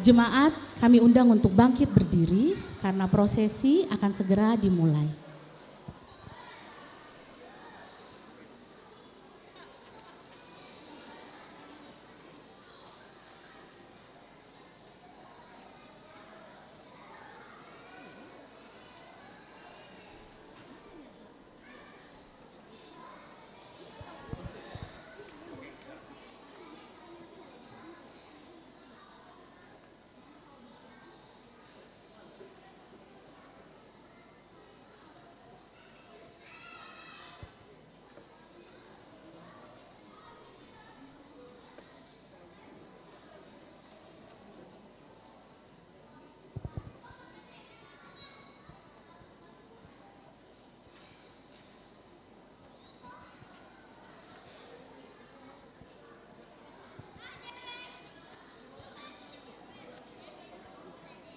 Jemaat kami undang untuk bangkit berdiri karena prosesi akan segera dimulai.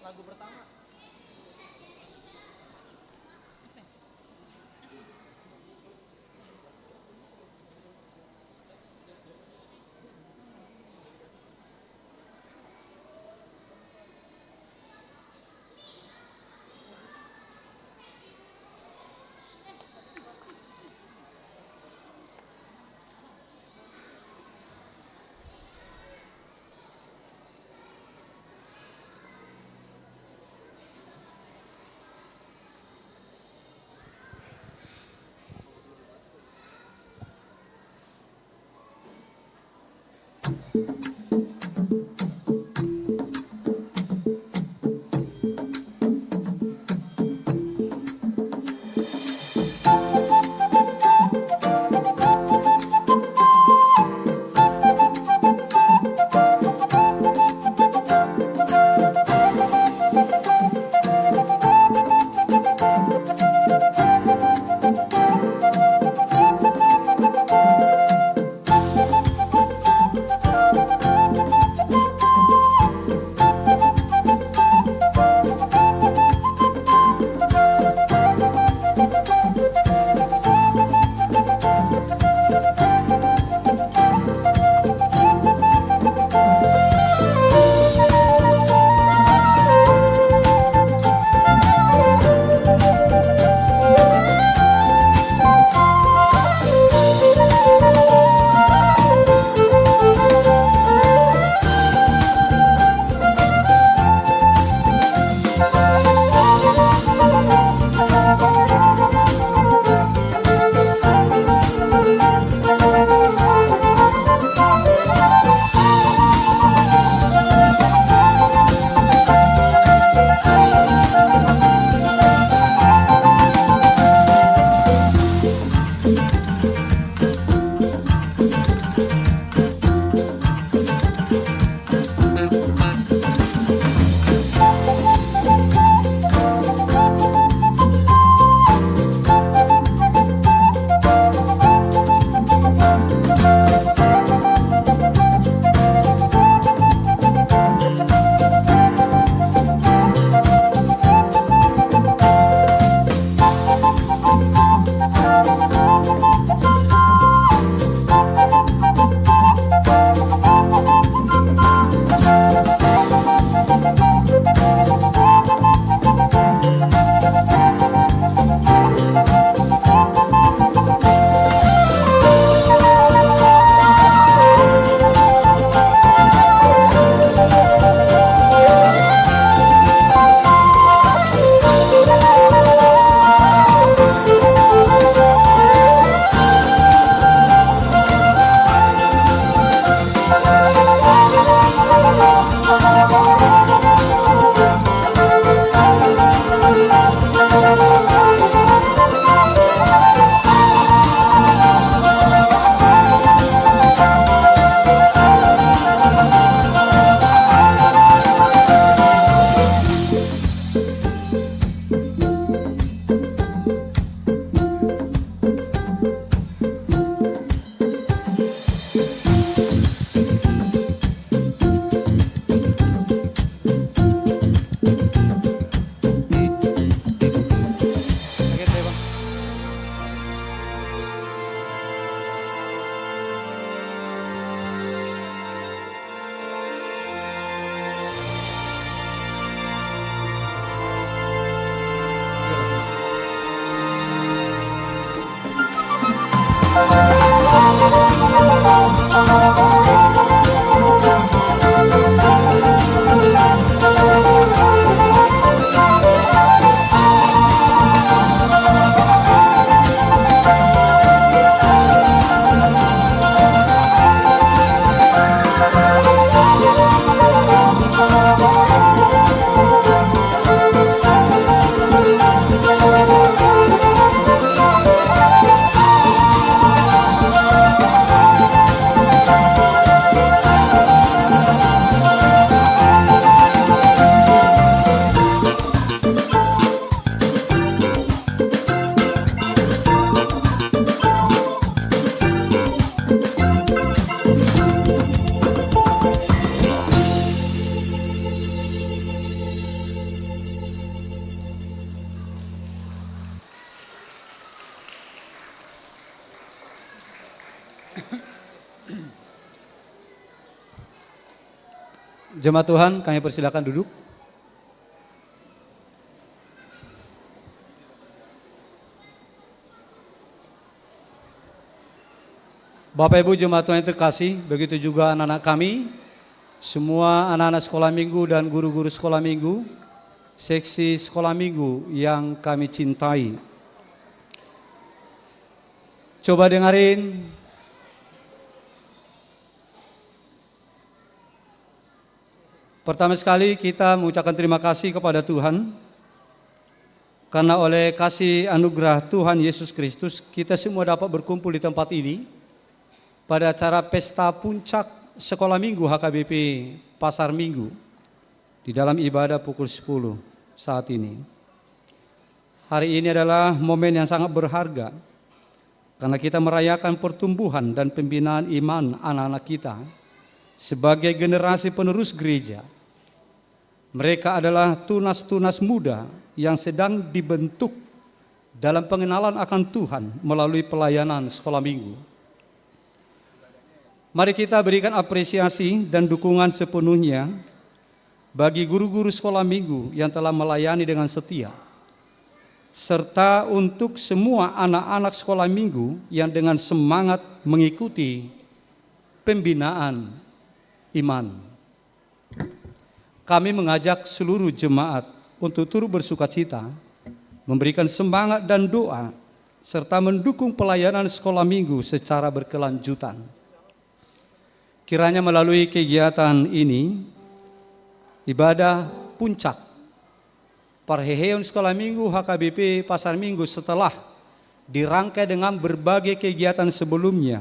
Lagu pertama. Jemaat Tuhan, kami persilakan duduk. Bapak Ibu jemaat Tuhan yang terkasih, begitu juga anak-anak kami, semua anak-anak sekolah minggu dan guru-guru sekolah minggu, seksi sekolah minggu yang kami cintai. Coba dengarin. Pertama sekali kita mengucapkan terima kasih kepada Tuhan karena oleh kasih anugerah Tuhan Yesus Kristus kita semua dapat berkumpul di tempat ini pada acara pesta puncak sekolah minggu HKBP Pasar Minggu di dalam ibadah pukul 10 saat ini. Hari ini adalah momen yang sangat berharga karena kita merayakan pertumbuhan dan pembinaan iman anak-anak kita sebagai generasi penerus gereja. Mereka adalah tunas-tunas muda yang sedang dibentuk dalam pengenalan akan Tuhan melalui pelayanan sekolah minggu. Mari kita berikan apresiasi dan dukungan sepenuhnya bagi guru-guru sekolah minggu yang telah melayani dengan setia, serta untuk semua anak-anak sekolah minggu yang dengan semangat mengikuti pembinaan iman. Kami mengajak seluruh jemaat untuk turut bersukacita, memberikan semangat dan doa, serta mendukung pelayanan sekolah minggu secara berkelanjutan. Kiranya melalui kegiatan ini, ibadah puncak Parheheon Sekolah Minggu HKBP Pasar Minggu setelah dirangkai dengan berbagai kegiatan sebelumnya,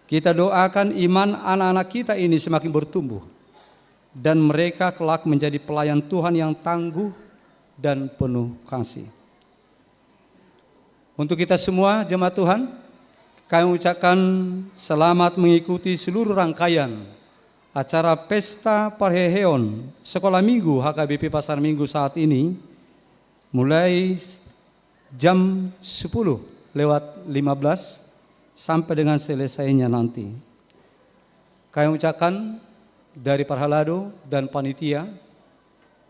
kita doakan iman anak-anak kita ini semakin bertumbuh dan mereka kelak menjadi pelayan Tuhan yang tangguh dan penuh kasih. Untuk kita semua jemaat Tuhan, kami mengucapkan selamat mengikuti seluruh rangkaian acara Pesta Parheheon Sekolah Minggu HKBP Pasar Minggu saat ini mulai jam 10:15 sampai dengan selesainya nanti. Kami ucapkan dari Parhalado dan panitia,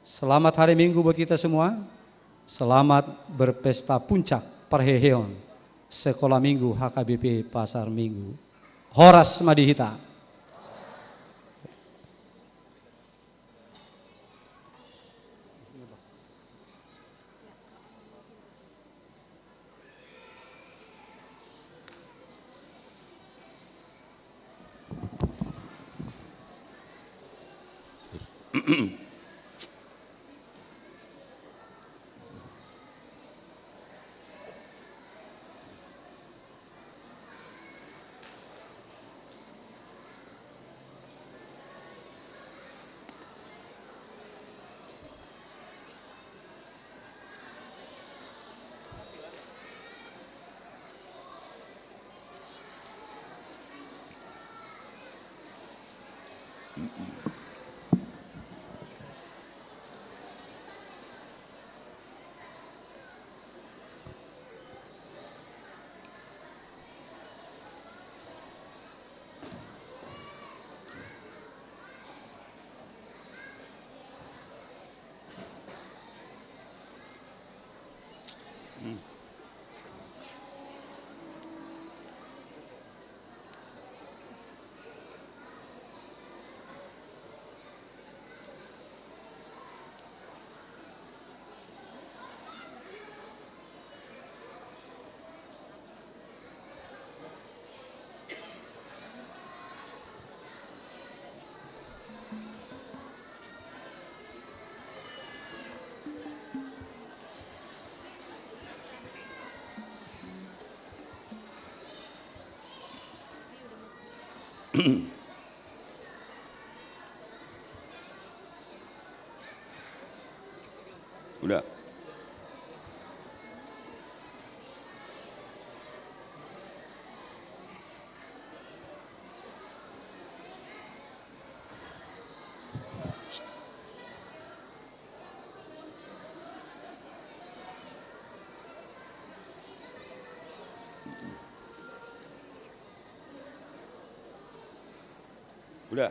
selamat hari Minggu buat kita semua. Selamat berpesta puncak Parheheon Sekolah Minggu HKBP Pasar Minggu. Horas Madihita. Udah. Udah.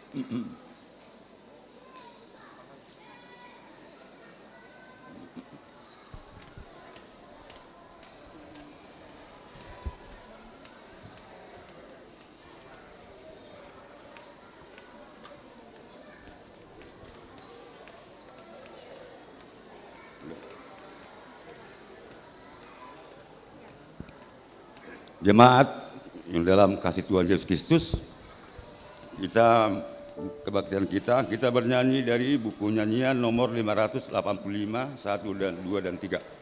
Jemaat yang dalam kasih Tuhan Yesus Kristus, kita kebaktian kita bernyanyi dari buku nyanyian nomor 585, 1 dan 2 dan 3.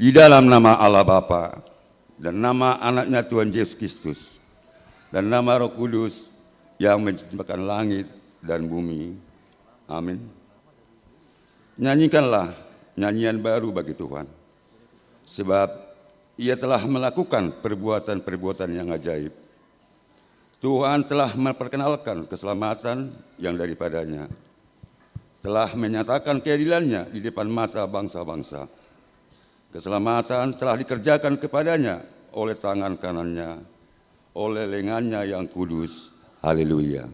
Di dalam nama Allah Bapa dan nama anaknya Tuhan Yesus Kristus dan nama Roh Kudus yang menciptakan langit dan bumi. Amin. Nyanyikanlah nyanyian baru bagi Tuhan, sebab Ia telah melakukan perbuatan-perbuatan yang ajaib. Tuhan telah memperkenalkan keselamatan yang daripadanya, telah menyatakan keadilannya di depan mata bangsa-bangsa. Keselamatan telah dikerjakan kepadanya oleh tangan kanannya, oleh lengannya yang kudus. Haleluya.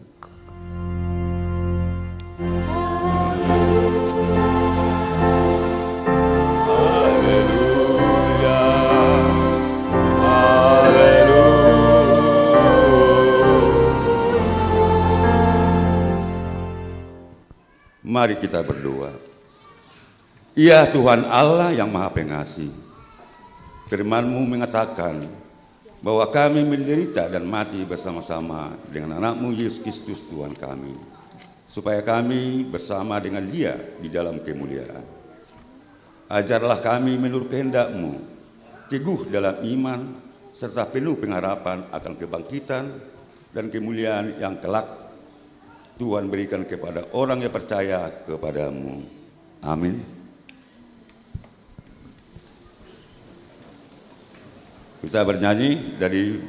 Mari kita berdoa. Ya Tuhan Allah yang Maha Pengasih, firman-Mu mengatakan bahwa kami menderita dan mati bersama-sama dengan anak-Mu Yesus Kristus Tuhan kami, supaya kami bersama dengan Dia di dalam kemuliaan. Ajarlah kami menurut kehendak-Mu, teguh dalam iman, serta penuh pengharapan akan kebangkitan dan kemuliaan yang kelak Tuhan berikan kepada orang yang percaya kepadamu. Amin. Kita bernyanyi dari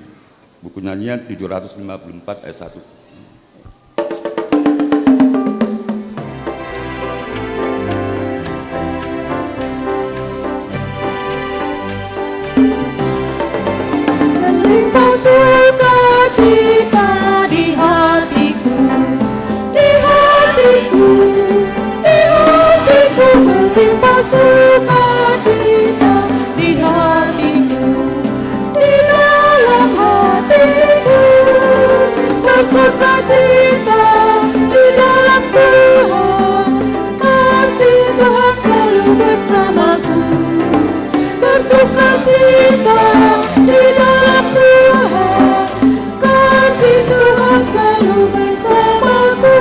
buku nyanyian 754 ayat 1. Melimpah sukacita di hatiku, di hatiku, di hatiku, melimpah sukacita di hatiku, di dalam hatiku, bersukacita di dalam Tuhan, kasih Tuhan selalu bersamaku, bersukacita di dalam Tuhan, kasih Tuhan selalu bersamaku.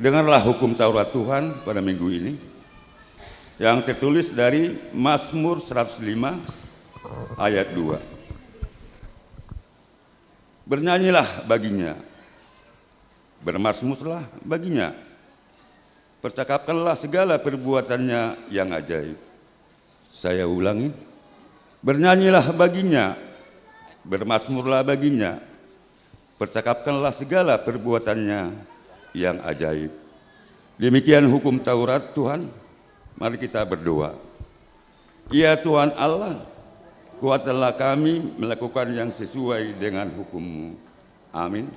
Dengarlah hukum Taurat Tuhan pada minggu ini yang tertulis dari Mazmur 105 ayat 2. Bernyanyilah baginya, bermazmurlah baginya, percakapkanlah segala perbuatannya yang ajaib. Saya ulangi, bernyanyilah baginya, bermazmurlah baginya, percakapkanlah segala perbuatannya yang ajaib. Demikian hukum Taurat Tuhan. Mari kita berdoa. Ya Tuhan Allah, kuatkanlah kami melakukan yang sesuai dengan hukum-Mu. Amin.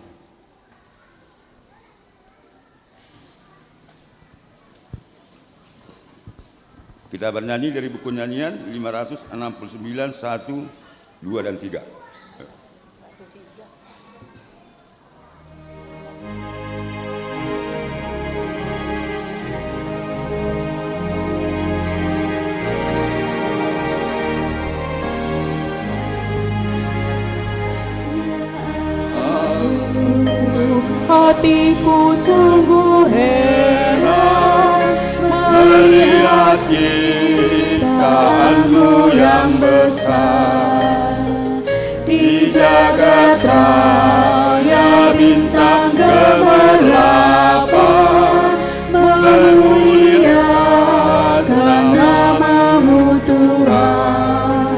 Kita bernyanyi dari buku nyanyian 569, 1, 2, dan 3. Hatiku sungguh heran melihat ciptaan-Mu yang besar. Di jagat raya bintang gemerlapan memuliakan nama-Mu Tuhan.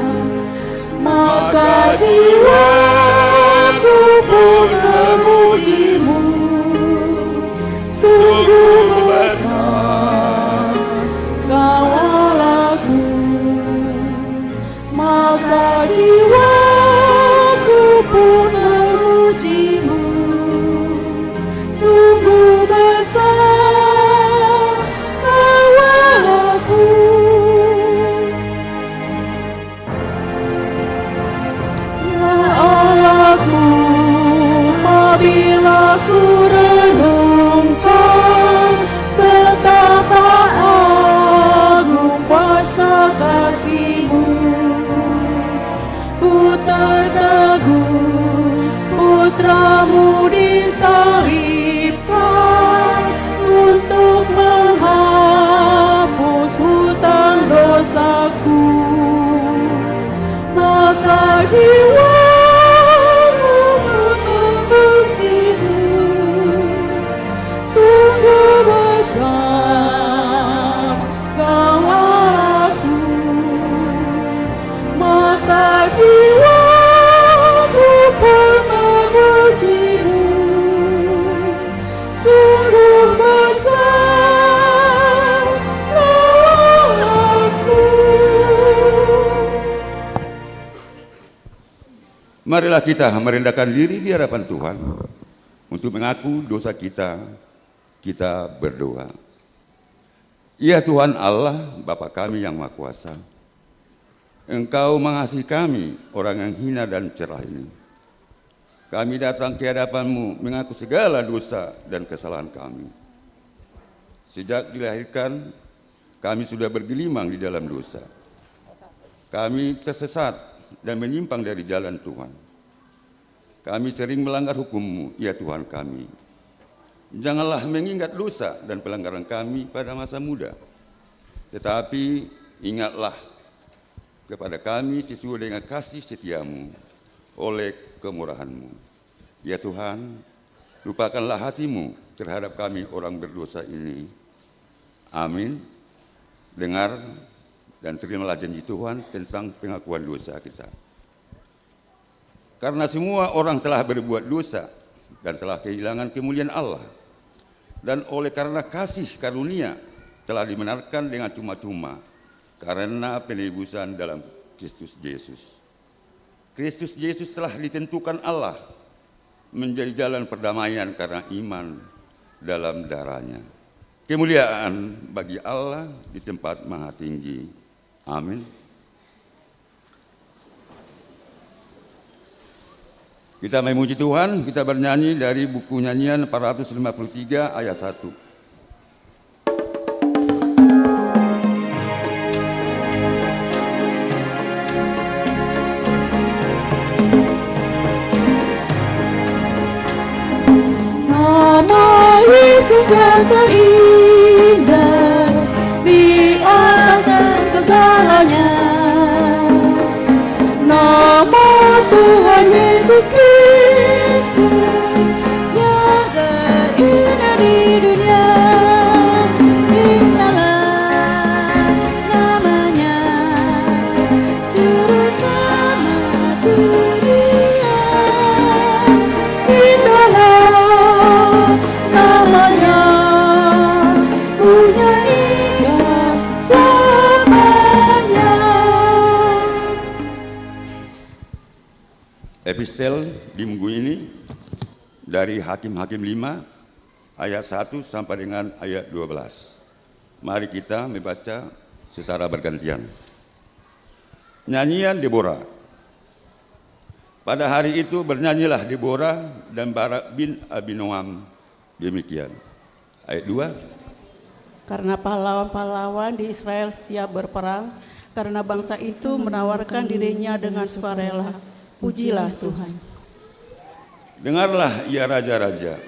Maka jiwaku pun memuji-Mu, sungguh besar Kau Allahku. Maka jiwaku pun marilah kita merendahkan diri di hadapan Tuhan untuk mengaku dosa kita. Kita berdoa. Ya Tuhan Allah, Bapa kami yang Maha Kuasa, Engkau mengasihi kami, orang yang hina dan cerah ini. Kami datang ke hadapan-Mu mengaku segala dosa dan kesalahan kami. Sejak dilahirkan, kami sudah bergelimang di dalam dosa. Kami tersesat dan menyimpang dari jalan Tuhan. Kami sering melanggar hukum-Mu, ya Tuhan kami. Janganlah mengingat dosa dan pelanggaran kami pada masa muda, tetapi ingatlah kepada kami sesuai dengan kasih setia-Mu oleh kemurahan-Mu. Ya Tuhan, lupakanlah hati-Mu terhadap kami orang berdosa ini. Amin. Dengar dan terimalah janji Tuhan tentang pengakuan dosa kita. Karena semua orang telah berbuat dosa dan telah kehilangan kemuliaan Allah, dan oleh karena kasih karunia telah dibenarkan dengan cuma-cuma karena penebusan dalam Kristus Yesus. Kristus Yesus telah ditentukan Allah menjadi jalan perdamaian karena iman dalam darah-Nya. Kemuliaan bagi Allah di tempat maha tinggi. Amin. Kita memuji Tuhan, kita bernyanyi dari buku nyanyian 453 ayat 1. Nama Yesus yang terindah di atas segalanya. Nama Tuhan Yesus Kristus yang terindah di dunia. Indahlah namanya, juru selamat dunia. Indahlah namanya, ku nyanyikan selamanya. Epistel di minggu ini dari Hakim-Hakim 5 ayat 1 sampai dengan ayat 12. Mari kita membaca secara bergantian. Nyanyian Deborah. Pada hari itu bernyanyilah Deborah dan Barak bin Abinoam demikian. Ayat 2. Karena pahlawan-pahlawan di Israel siap berperang, karena bangsa itu menawarkan dirinya dengan sukarela. Pujilah Tuhan. Dengarlah ya raja-raja,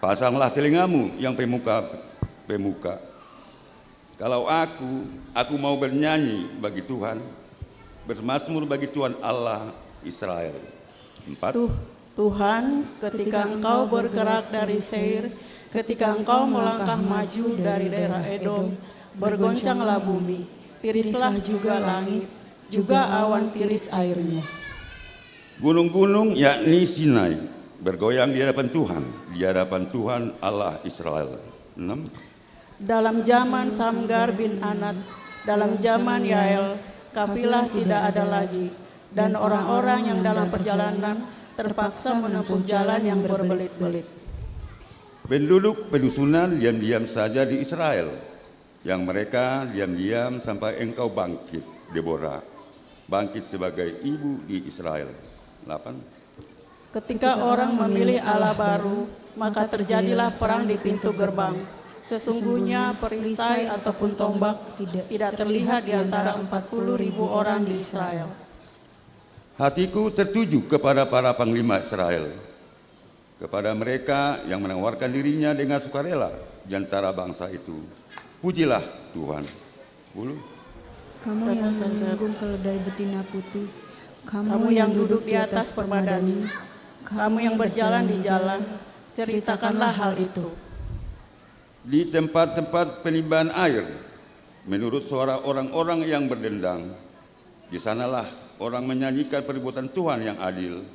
pasanglah telingamu yang pemuka-pemuka. Kalau aku mau bernyanyi bagi Tuhan, bermazmur bagi Tuhan Allah Israel. 4. Tuhan, ketika Engkau bergerak dari Seir, ketika Engkau melangkah maju dari daerah Edom, bergoncanglah bumi, tirislah juga langit, juga awan tiris airnya. Gunung-gunung yakni Sinai bergoyang di hadapan Tuhan Allah Israel. 6. Dalam zaman Samgar bin Anat, dalam zaman Yael, kafilah tidak ada lagi, dan orang-orang yang dalam perjalanan terpaksa menempuh jalan yang berbelit-belit. Penduduk pedusunan diam-diam saja di Israel, yang mereka diam-diam sampai engkau bangkit, Deborah, bangkit sebagai ibu di Israel. 8. Ketika orang memilih Allah baru, maka terjadilah perang di pintu gerbang. Sesungguhnya perisai ataupun tombak tidak terlihat di antara 40.000 orang di Israel. Hatiku tertuju kepada para panglima Israel, kepada mereka yang menawarkan dirinya dengan sukarela di antara bangsa itu. Pujilah Tuhan. 10. Kamu yang menanggung keledai betina putih, Kamu yang duduk di atas permadani, kamu yang berjalan di jalan, ceritakanlah hal itu. Di tempat-tempat penimbangan air, menurut suara orang-orang yang berdendang, di sanalah orang menyanyikan perbuatan Tuhan yang adil,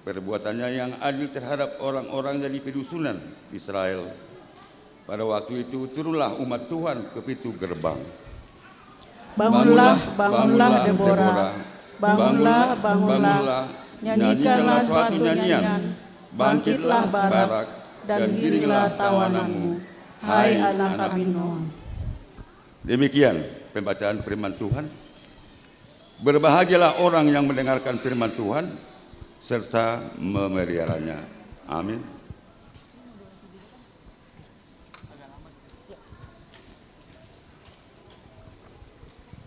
perbuatannya yang adil terhadap orang-orang dari pedusunan Israel. Pada waktu itu turunlah umat Tuhan ke pintu gerbang. Bangunlah, bangunlah Deborah. Bangunlah, bangunlah, Nyanyikanlah suatu nyanyian, bangkitlah Barak, dan giringlah tawananmu, hai anak Abinoam. Demikian pembacaan firman Tuhan. Berbahagialah orang yang mendengarkan firman Tuhan serta memeliharanya. Amin.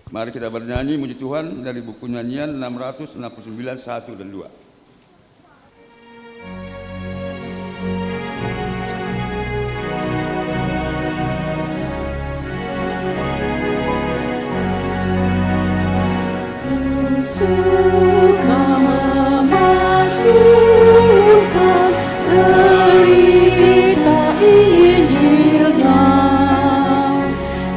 Mari kita bernyanyi muji Tuhan dari buku nyanyian 669 1 dan 2. Suka memasukkan berita Injilnya,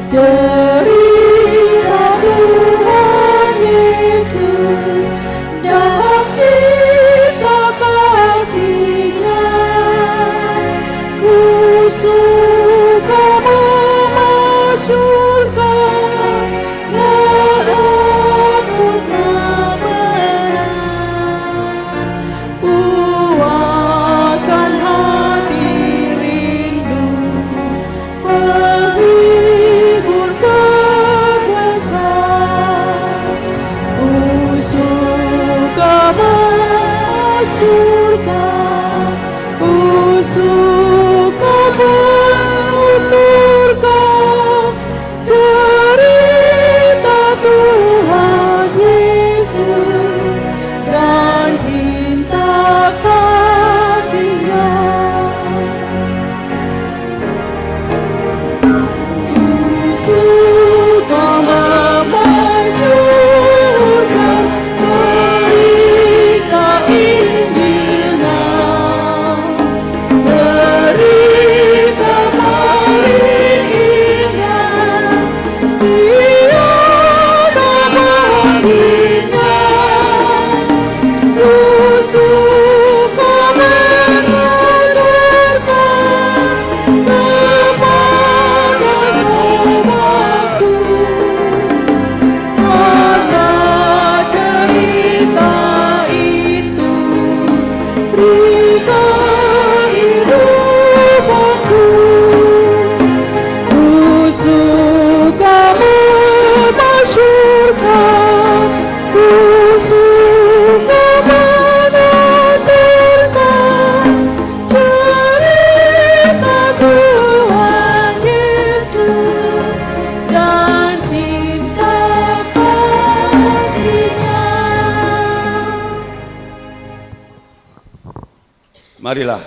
cerita Tuhan Yesus dan cipta kasih-Nya. Ku suka memasyurkan yang angkut benar, puaskan hati rindu, penghibur terbesar. Ku suka memasyurkan, ku suka menuturkan cerita Tuhan Yesus dan cinta kasih-Nya. Ku suka memasyurkan berita Injilnya, cerita paling indah tiada bandingnya. Ku suka menuturkan kepada sobatku, karena cerita itu beri kehidupanku. Ku suka memasyurkan, ku suka menuturkan cerita Tuhan Yesus dan cinta kasih-Nya. Marilah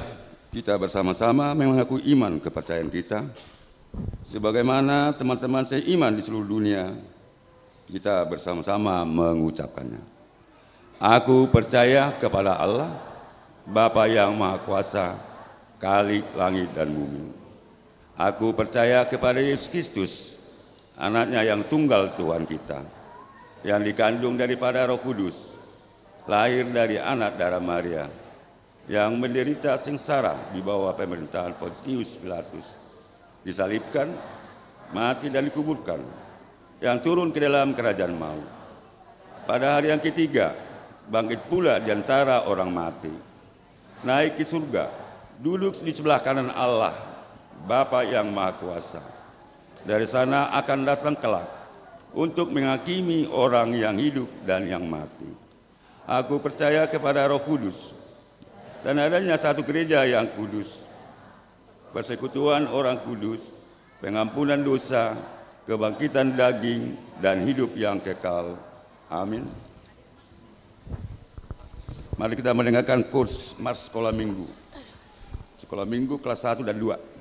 kita bersama-sama mengaku iman kepercayaan kita. Sebagaimana teman-teman seiman di seluruh dunia, kita bersama-sama mengucapkannya. Aku percaya kepada Allah, Bapa yang Maha Kuasa, Khalik langit dan bumi. Aku percaya kepada Yesus Kristus, anaknya yang tunggal Tuhan kita, yang dikandung daripada Roh Kudus, lahir dari anak darah Maria, yang menderita sengsara di bawah pemerintahan Pontius Pilatus, disalibkan, mati dan dikuburkan, yang turun ke dalam kerajaan maut. Pada hari yang ketiga, bangkit pula di antara orang mati, naik ke surga, duduk di sebelah kanan Allah, Bapa yang Maha Kuasa. Dari sana akan datang kelak untuk menghakimi orang yang hidup dan yang mati. Aku percaya kepada Roh Kudus dan adanya satu gereja yang kudus, persekutuan orang kudus, pengampunan dosa, kebangkitan daging, dan hidup yang kekal. Amin. Mari kita mendengarkan kurs Mars Sekolah Minggu. Sekolah Minggu kelas 1 dan 2.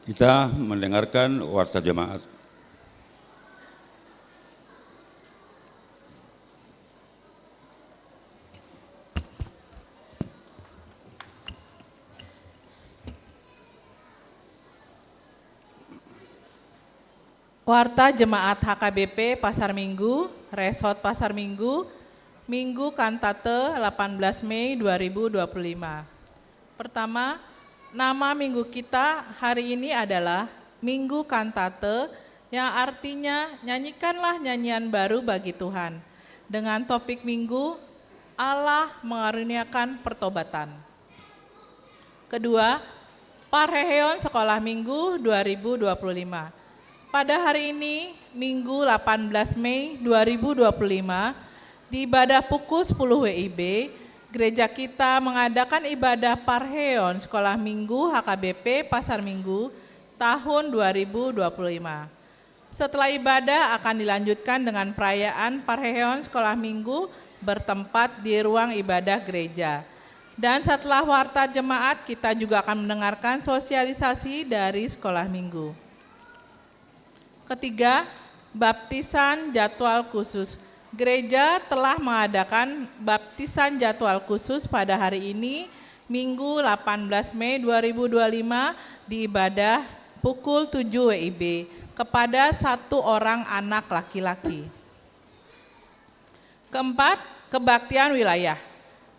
Kita mendengarkan warta jemaat. Warta Jemaat HKBP Pasar Minggu, Resort Pasar Minggu, Minggu Kantate 18 Mei 2025. Pertama, nama minggu kita hari ini adalah Minggu Kantate yang artinya nyanyikanlah nyanyian baru bagi Tuhan. Dengan topik minggu, Allah mengaruniakan pertobatan. Kedua, Parheon Sekolah Minggu 2025. Pada hari ini, Minggu 18 Mei 2025, di ibadah pukul 10 WIB, gereja kita mengadakan ibadah Parheon Sekolah Minggu HKBP Pasar Minggu tahun 2025. Setelah ibadah akan dilanjutkan dengan perayaan Parheon Sekolah Minggu bertempat di ruang ibadah gereja. Dan setelah warta jemaat, kita juga akan mendengarkan sosialisasi dari sekolah minggu. Ketiga, baptisan jadwal khusus. Gereja telah mengadakan baptisan jadwal khusus pada hari ini, Minggu 18 Mei 2025 di ibadah pukul 7 WIB kepada 1 orang anak laki-laki. Keempat, kebaktian wilayah.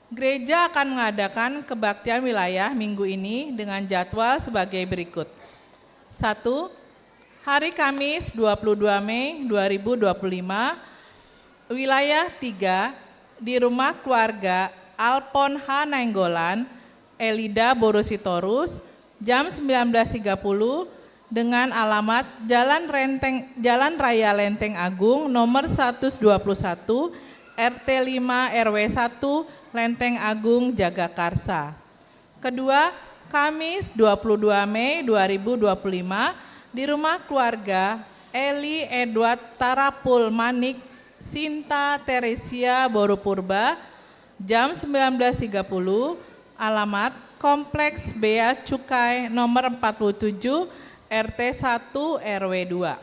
Gereja akan mengadakan kebaktian wilayah minggu ini dengan jadwal sebagai berikut. 1. Hari Kamis 22 Mei 2025, wilayah 3 di rumah keluarga Alpon H. Nainggolan, Elida Borositorus, jam 19.30 dengan alamat Jalan Raya Lenteng Agung nomor 121, RT 5 RW 1, Lenteng Agung, Jagakarsa. Kedua, Kamis 22 Mei 2025, di rumah keluarga Eli Edward Tarapul Manik, Sinta Teresia Borupurba, jam 19.30, alamat Kompleks Bea Cukai nomor 47, RT 1 RW 2.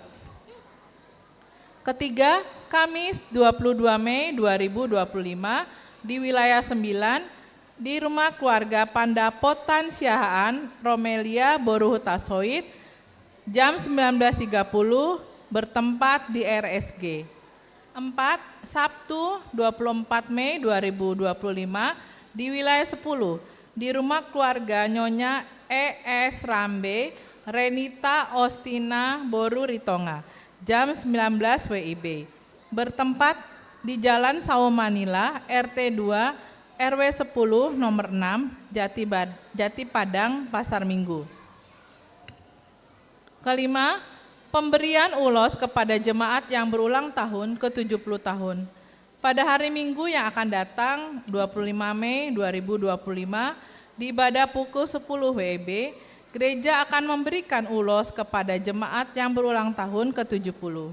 Ketiga, Kamis 22 Mei 2025 di wilayah 9 di rumah keluarga Pandapotan Siahaan Romelia Boruhutasoid, jam 19.30 bertempat di RSG. 4. Sabtu 24 Mei 2025 di wilayah 10 di rumah keluarga Nyonya ES Rambe Renita Ostina Boru Ritonga, jam 19 WIB. Bertempat di Jalan Sawo Manila, RT 2 RW 10 nomor 6 Jati Padang, Pasar Minggu. Kelima, pemberian ulos kepada jemaat yang berulang tahun ke-70 tahun. Pada hari Minggu yang akan datang, 25 Mei 2025, di ibadah pukul 10 WIB, gereja akan memberikan ulos kepada jemaat yang berulang tahun ke-70.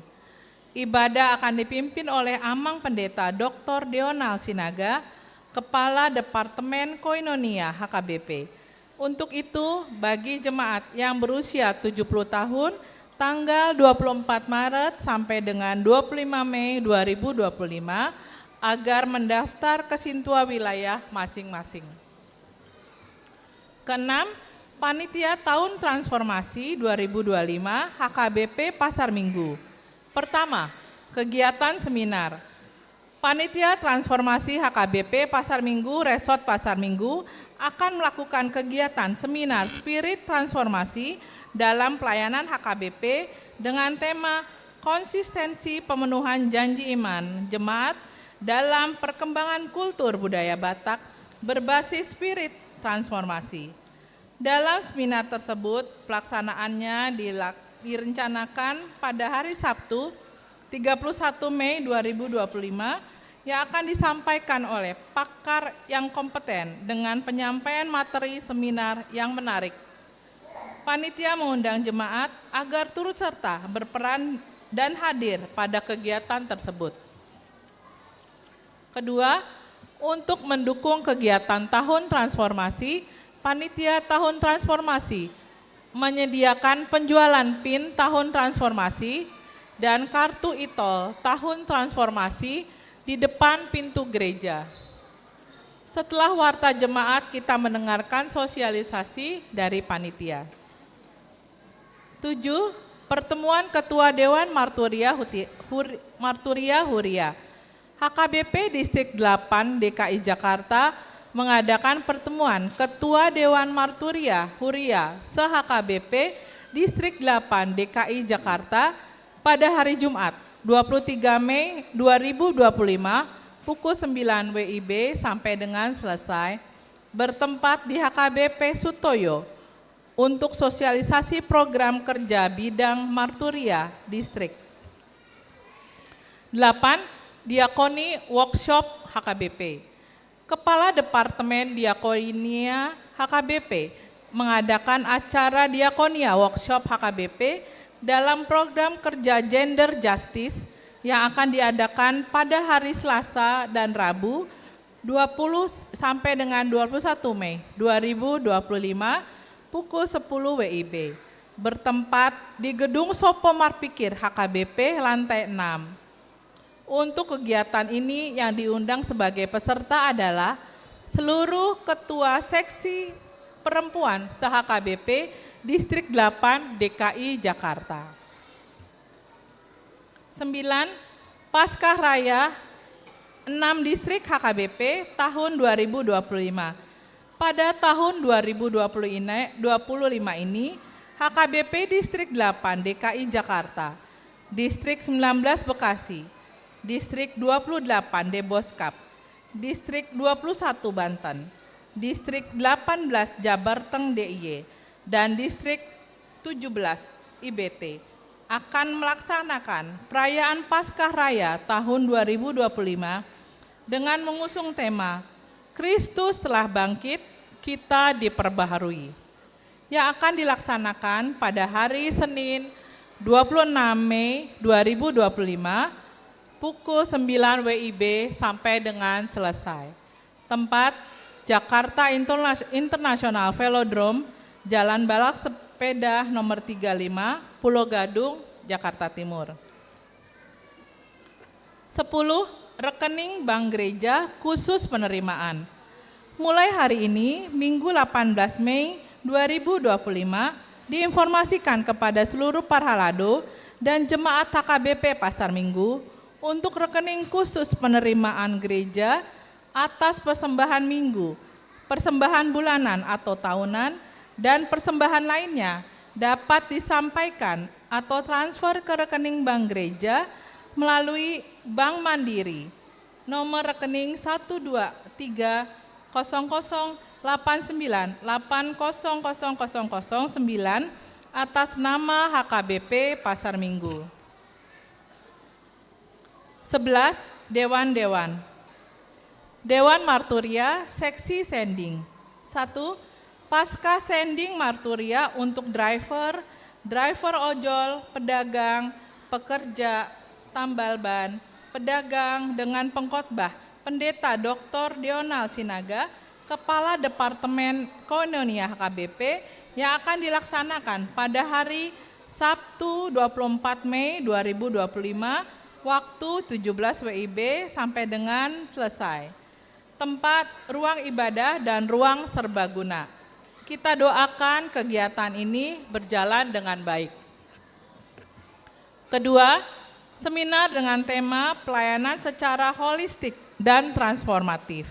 Ibadah akan dipimpin oleh Amang Pendeta Dr. Deonal Sinaga, Kepala Departemen Koinonia HKBP. Untuk itu, bagi jemaat yang berusia 70 tahun, tanggal 24 Maret sampai dengan 25 Mei 2025, agar mendaftar ke Sintua wilayah masing-masing. Keenam, Panitia Tahun Transformasi 2025 HKBP Pasar Minggu. Pertama, kegiatan seminar. Panitia Transformasi HKBP Pasar Minggu Resort Pasar Minggu akan melakukan kegiatan seminar Spirit Transformasi dalam pelayanan HKBP dengan tema konsistensi pemenuhan janji iman jemaat dalam perkembangan kultur budaya Batak berbasis Spirit Transformasi. Dalam seminar tersebut, pelaksanaannya direncanakan pada hari Sabtu 31 Mei 2025 yang akan disampaikan oleh pakar yang kompeten dengan penyampaian materi seminar yang menarik. Panitia mengundang jemaat agar turut serta berperan dan hadir pada kegiatan tersebut. Kedua, untuk mendukung kegiatan Tahun Transformasi, Panitia Tahun Transformasi menyediakan penjualan PIN tahun transformasi dan kartu e-tol tahun transformasi di depan pintu gereja. Setelah warta jemaat, kita mendengarkan sosialisasi dari panitia. 7. Pertemuan Ketua Dewan Marturia Huria. HKBP Distrik 8 DKI Jakarta mengadakan pertemuan Ketua Dewan Marturia Huria se-HKBP Distrik 8 DKI Jakarta pada hari Jumat 23 Mei 2025 pukul 9 WIB sampai dengan selesai, bertempat di HKBP Sutoyo untuk sosialisasi program kerja bidang Marturia Distrik. 8. Diakoni Workshop HKBP. Kepala Departemen Diakonia HKBP mengadakan acara Diakonia Workshop HKBP dalam program kerja Gender Justice yang akan diadakan pada hari Selasa dan Rabu 20 sampai dengan 21 Mei 2025 pukul 10 WIB, bertempat di Gedung Sopo Marpikir HKBP lantai 6. Untuk kegiatan ini yang diundang sebagai peserta adalah seluruh ketua seksi perempuan se-HKBP Distrik 8 DKI Jakarta. 9. Paskah Raya 6 Distrik HKBP tahun 2025. Pada tahun 2025 ini, HKBP Distrik 8 DKI Jakarta, Distrik 19 Bekasi, Distrik 28 Deboskap, Distrik 21 Banten, Distrik 18 Jabarteng DIY, dan Distrik 17 IBT akan melaksanakan perayaan Paskah Raya tahun 2025 dengan mengusung tema Kristus telah bangkit, kita diperbaharui, yang akan dilaksanakan pada hari Senin 26 Mei 2025 pukul 9 WIB sampai dengan selesai. Tempat Jakarta International Velodrome, Jalan Balak Sepeda nomor 35, Pulau Gadung, Jakarta Timur. 10. Rekening Bank Gereja khusus penerimaan. Mulai hari ini, Minggu 18 Mei 2025, diinformasikan kepada seluruh parhalado dan jemaat HKBP Pasar Minggu untuk rekening khusus penerimaan gereja atas persembahan minggu, persembahan bulanan atau tahunan, dan persembahan lainnya dapat disampaikan atau transfer ke rekening Bank Gereja melalui Bank Mandiri, nomor rekening 1230898080009 atas nama HKBP Pasar Minggu. 11. Dewan-dewan. Dewan Marturia Seksi Sending. 1. Pasca Sending Marturia untuk driver ojol, pedagang, pekerja, tambal ban, pedagang dengan pengkhotbah, Pendeta Dr. Dional Sinaga, Kepala Departemen Koinonia HKBP yang akan dilaksanakan pada hari Sabtu 24 Mei 2025 waktu 17 WIB sampai dengan selesai. Tempat ruang ibadah dan ruang serbaguna. Kita doakan kegiatan ini berjalan dengan baik. Kedua, seminar dengan tema pelayanan secara holistik dan transformatif.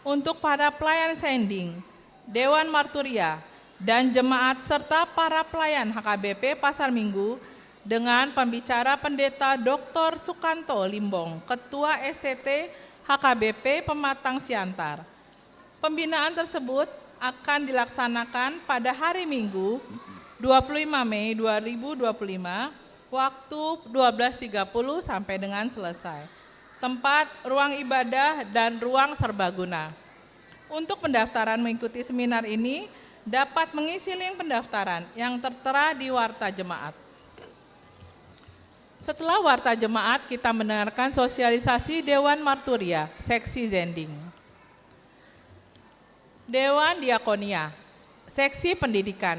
Untuk para pelayan sending, Dewan Marturia, dan jemaat serta para pelayan HKBP Pasar Minggu dengan pembicara Pendeta Dr. Sukanto Limbong, Ketua STT HKBP Pematang Siantar. Pembinaan tersebut akan dilaksanakan pada hari Minggu 25 Mei 2025 waktu 12.30 sampai dengan selesai. Tempat ruang ibadah dan ruang serbaguna. Untuk pendaftaran mengikuti seminar ini dapat mengisi link pendaftaran yang tertera di warta jemaat. Setelah warta jemaat, kita mendengarkan sosialisasi Dewan Marturia, Seksi Zending. Dewan Diakonia, Seksi Pendidikan.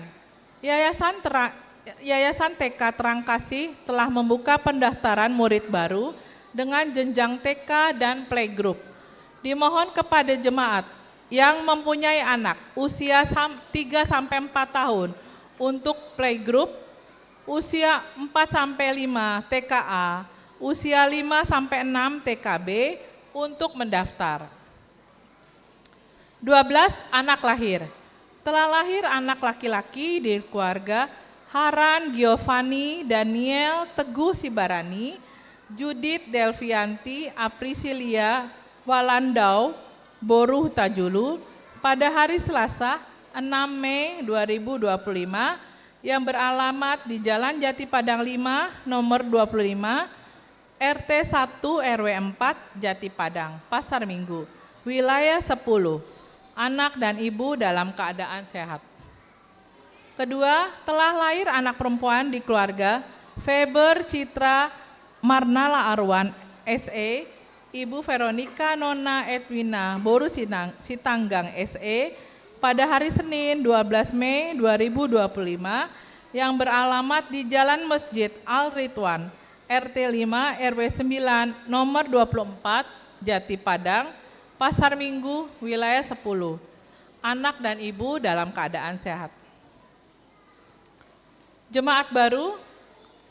Yayasan TK Terang Kasih telah membuka pendaftaran murid baru dengan jenjang TK dan playgroup. Dimohon kepada jemaat yang mempunyai anak usia 3-4 tahun untuk playgroup, usia 4-5 TKA, usia 5-6 TKB untuk mendaftar. 12 anak lahir. Telah lahir anak laki-laki di keluarga Haran Giovanni Daniel Teguh Sibarani, Judith Delvianti Aprisilia Walandau Boruh Tajulu pada hari Selasa 6 Mei 2025 yang beralamat di Jalan Jati Padang 5 nomor 25 RT 1 RW 4 Jati Padang, Pasar Minggu, wilayah 10. Anak dan ibu dalam keadaan sehat. Kedua, telah lahir anak perempuan di keluarga Faber Citra Marnala Arwan SE, Ibu Veronica Nona Edwina Boru Sitanggang SE pada hari Senin 12 Mei 2025 yang beralamat di Jalan Masjid Al-Ridwan RT 5 RW 9 nomor 24 Jati Padang, Pasar Minggu, wilayah 10. Anak dan ibu dalam keadaan sehat. Jemaat baru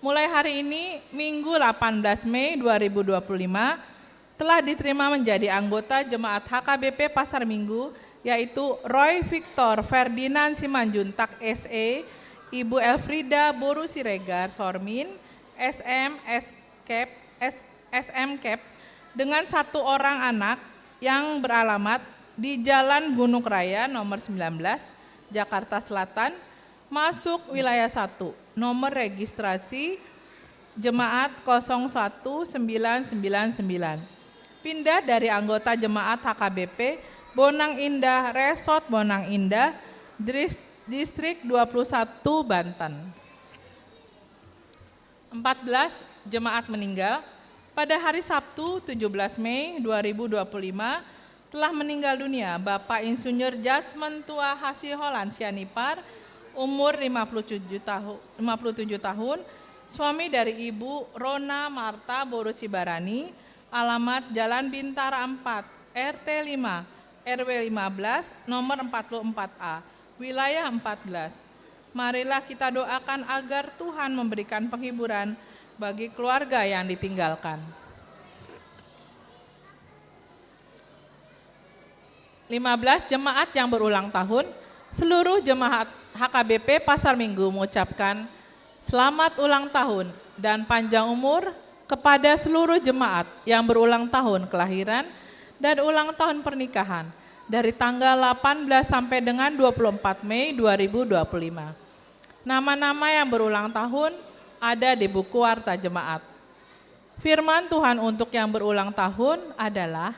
mulai hari ini Minggu 18 Mei 2025 telah diterima menjadi anggota Jemaat HKBP Pasar Minggu, yaitu Roy Victor Ferdinand Simanjuntak SE, Ibu Elfrida Boru Siregar Sormin, SM Cap dengan 1 orang anak yang beralamat di Jalan Gunung Raya nomor 19, Jakarta Selatan, masuk wilayah 1, nomor registrasi Jemaat 01999. Pindah dari anggota Jemaat HKBP Bonang Indah Resort Bonang Indah, Distrik 21 Banten. 14 jemaat meninggal. Pada hari Sabtu 17 Mei 2025 telah meninggal dunia Bapak Insinyur Jasmen Tua Hasiholan Sianipar, umur 57 tahun, suami dari Ibu Rona Marta Boru Sibarani, alamat Jalan Bintara 4, RT 5, RW 15, nomor 44A, wilayah 14. Marilah kita doakan agar Tuhan memberikan penghiburan bagi keluarga yang ditinggalkan. 15 jemaat yang berulang tahun. Seluruh jemaat HKBP Pasar Minggu mengucapkan selamat ulang tahun dan panjang umur kepada seluruh jemaat yang berulang tahun kelahiran dan ulang tahun pernikahan dari tanggal 18 sampai dengan 24 Mei 2025. Nama-nama yang berulang tahun ada di buku Warta Jemaat. Firman Tuhan untuk yang berulang tahun adalah,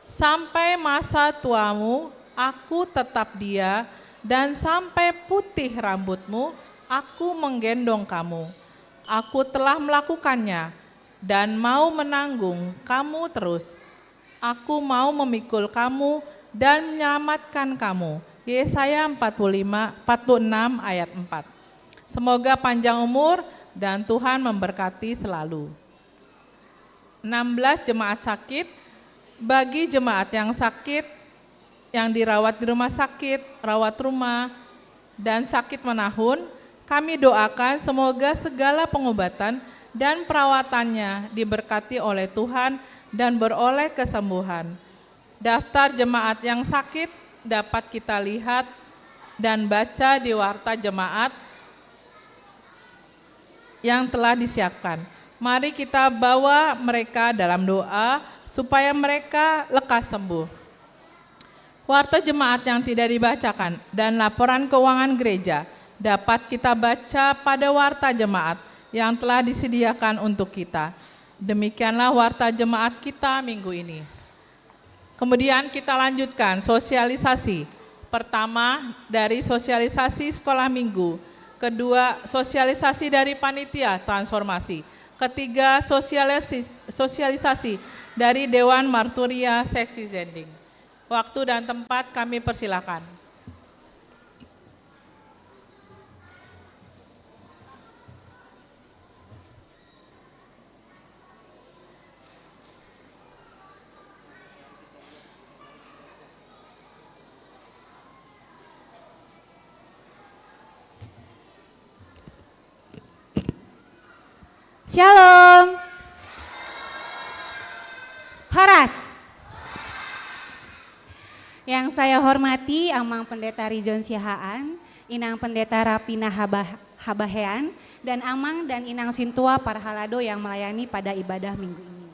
sampai masa tuamu aku tetap dia, dan sampai putih rambutmu aku menggendong kamu. Aku telah melakukannya dan mau menanggung kamu terus. Aku mau memikul kamu dan menyelamatkan kamu. Yesaya 46 ayat 4. Semoga panjang umur dan Tuhan memberkati selalu. 16 jemaat sakit. Bagi jemaat yang sakit, yang dirawat di rumah sakit, rawat rumah, dan sakit menahun, kami doakan semoga segala pengobatan dan perawatannya diberkati oleh Tuhan dan beroleh kesembuhan. Daftar jemaat yang sakit dapat kita lihat dan baca di Warta Jemaat yang telah disiapkan. Mari kita bawa mereka dalam doa supaya mereka lekas sembuh. Warta jemaat yang tidak dibacakan dan laporan keuangan gereja dapat kita baca pada warta jemaat yang telah disediakan untuk kita. Demikianlah warta jemaat kita minggu ini. Kemudian kita lanjutkan sosialisasi. Pertama dari sosialisasi sekolah minggu. Kedua, sosialisasi dari panitia transformasi. Ketiga, sosialisasi dari Dewan Marturia Seksi Zending. Waktu dan tempat kami persilakan. Shalom. Horas. Yang saya hormati Amang Pendeta Rijon Sihaan, Inang Pendeta Rapina Habahean, dan Amang dan Inang Sintua Parhalado yang melayani pada ibadah minggu ini.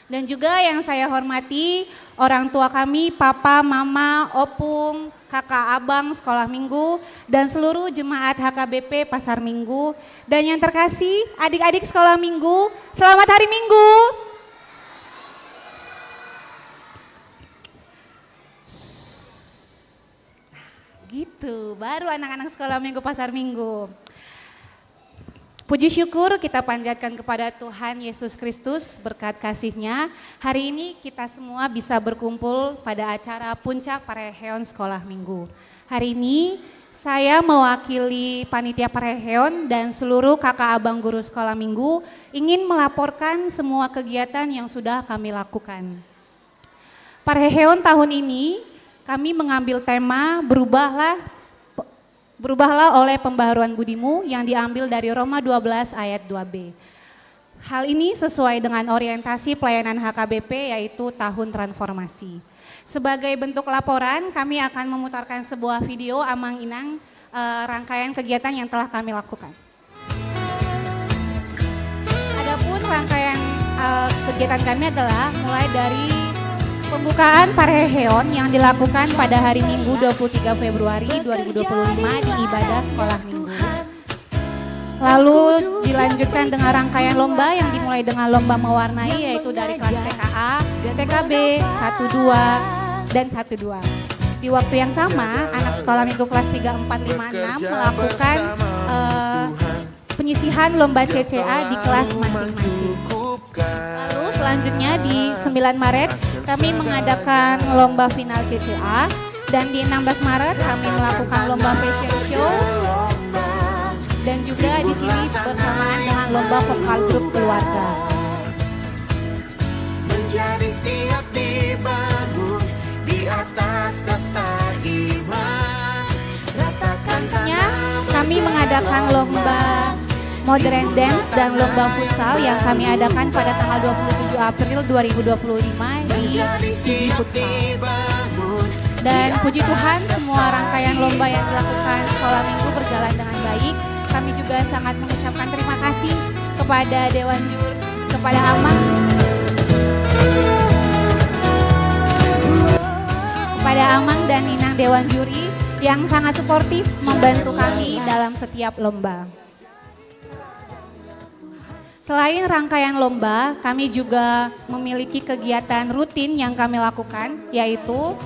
Dan juga yang saya hormati orang tua kami, papa, mama, opung, kakak, abang sekolah minggu, dan seluruh jemaat HKBP Pasar Minggu. Dan yang terkasih adik-adik sekolah minggu, selamat hari Minggu. Gitu, baru anak-anak sekolah minggu Pasar Minggu. Puji syukur kita panjatkan kepada Tuhan Yesus Kristus berkat kasih-Nya. Hari ini kita semua bisa berkumpul pada acara Puncak Pareheon Sekolah Minggu. Hari ini saya mewakili Panitia Pareheon dan seluruh kakak abang guru sekolah minggu ingin melaporkan semua kegiatan yang sudah kami lakukan. Pareheon tahun ini kami mengambil tema Berubahlah oleh pembaharuan budimu yang diambil dari Roma 12 ayat 2b. Hal ini sesuai dengan orientasi pelayanan HKBP yaitu tahun transformasi. Sebagai bentuk laporan kami akan memutarkan sebuah video Amang Inang rangkaian kegiatan yang telah kami lakukan. Adapun rangkaian kegiatan kami adalah mulai dari pembukaan Pareheon yang dilakukan pada hari Minggu 23 Februari 2025 di ibadah sekolah minggu. Lalu dilanjutkan dengan rangkaian lomba yang dimulai dengan lomba mewarnai yaitu dari kelas TKA, TKB, 1, 2, dan 1, 2. Di waktu yang sama anak sekolah minggu kelas 3, 4, 5, 6 melakukan penyisihan lomba CCA di kelas masing-masing. Lalu selanjutnya di 9 Maret kami mengadakan lomba final CCA dan di 16 Maret kami melakukan lomba fashion show dan juga di sini bersamaan dengan lomba vokal grup keluarga. Menjadi siap dibangun di atas dasar iman. Selanjutnya kami mengadakan lomba modern dance dan lomba futsal yang kami adakan pada tanggal 27 April 2025 di Sigi Futsal. Dan puji Tuhan semua rangkaian lomba yang dilakukan sekolah minggu berjalan dengan baik. Kami juga sangat mengucapkan terima kasih kepada Dewan Juri, kepada Amang dan Inang Dewan Juri yang sangat suportif membantu kami dalam setiap lomba. Selain rangkaian lomba, kami juga memiliki kegiatan rutin yang kami lakukan, yaitu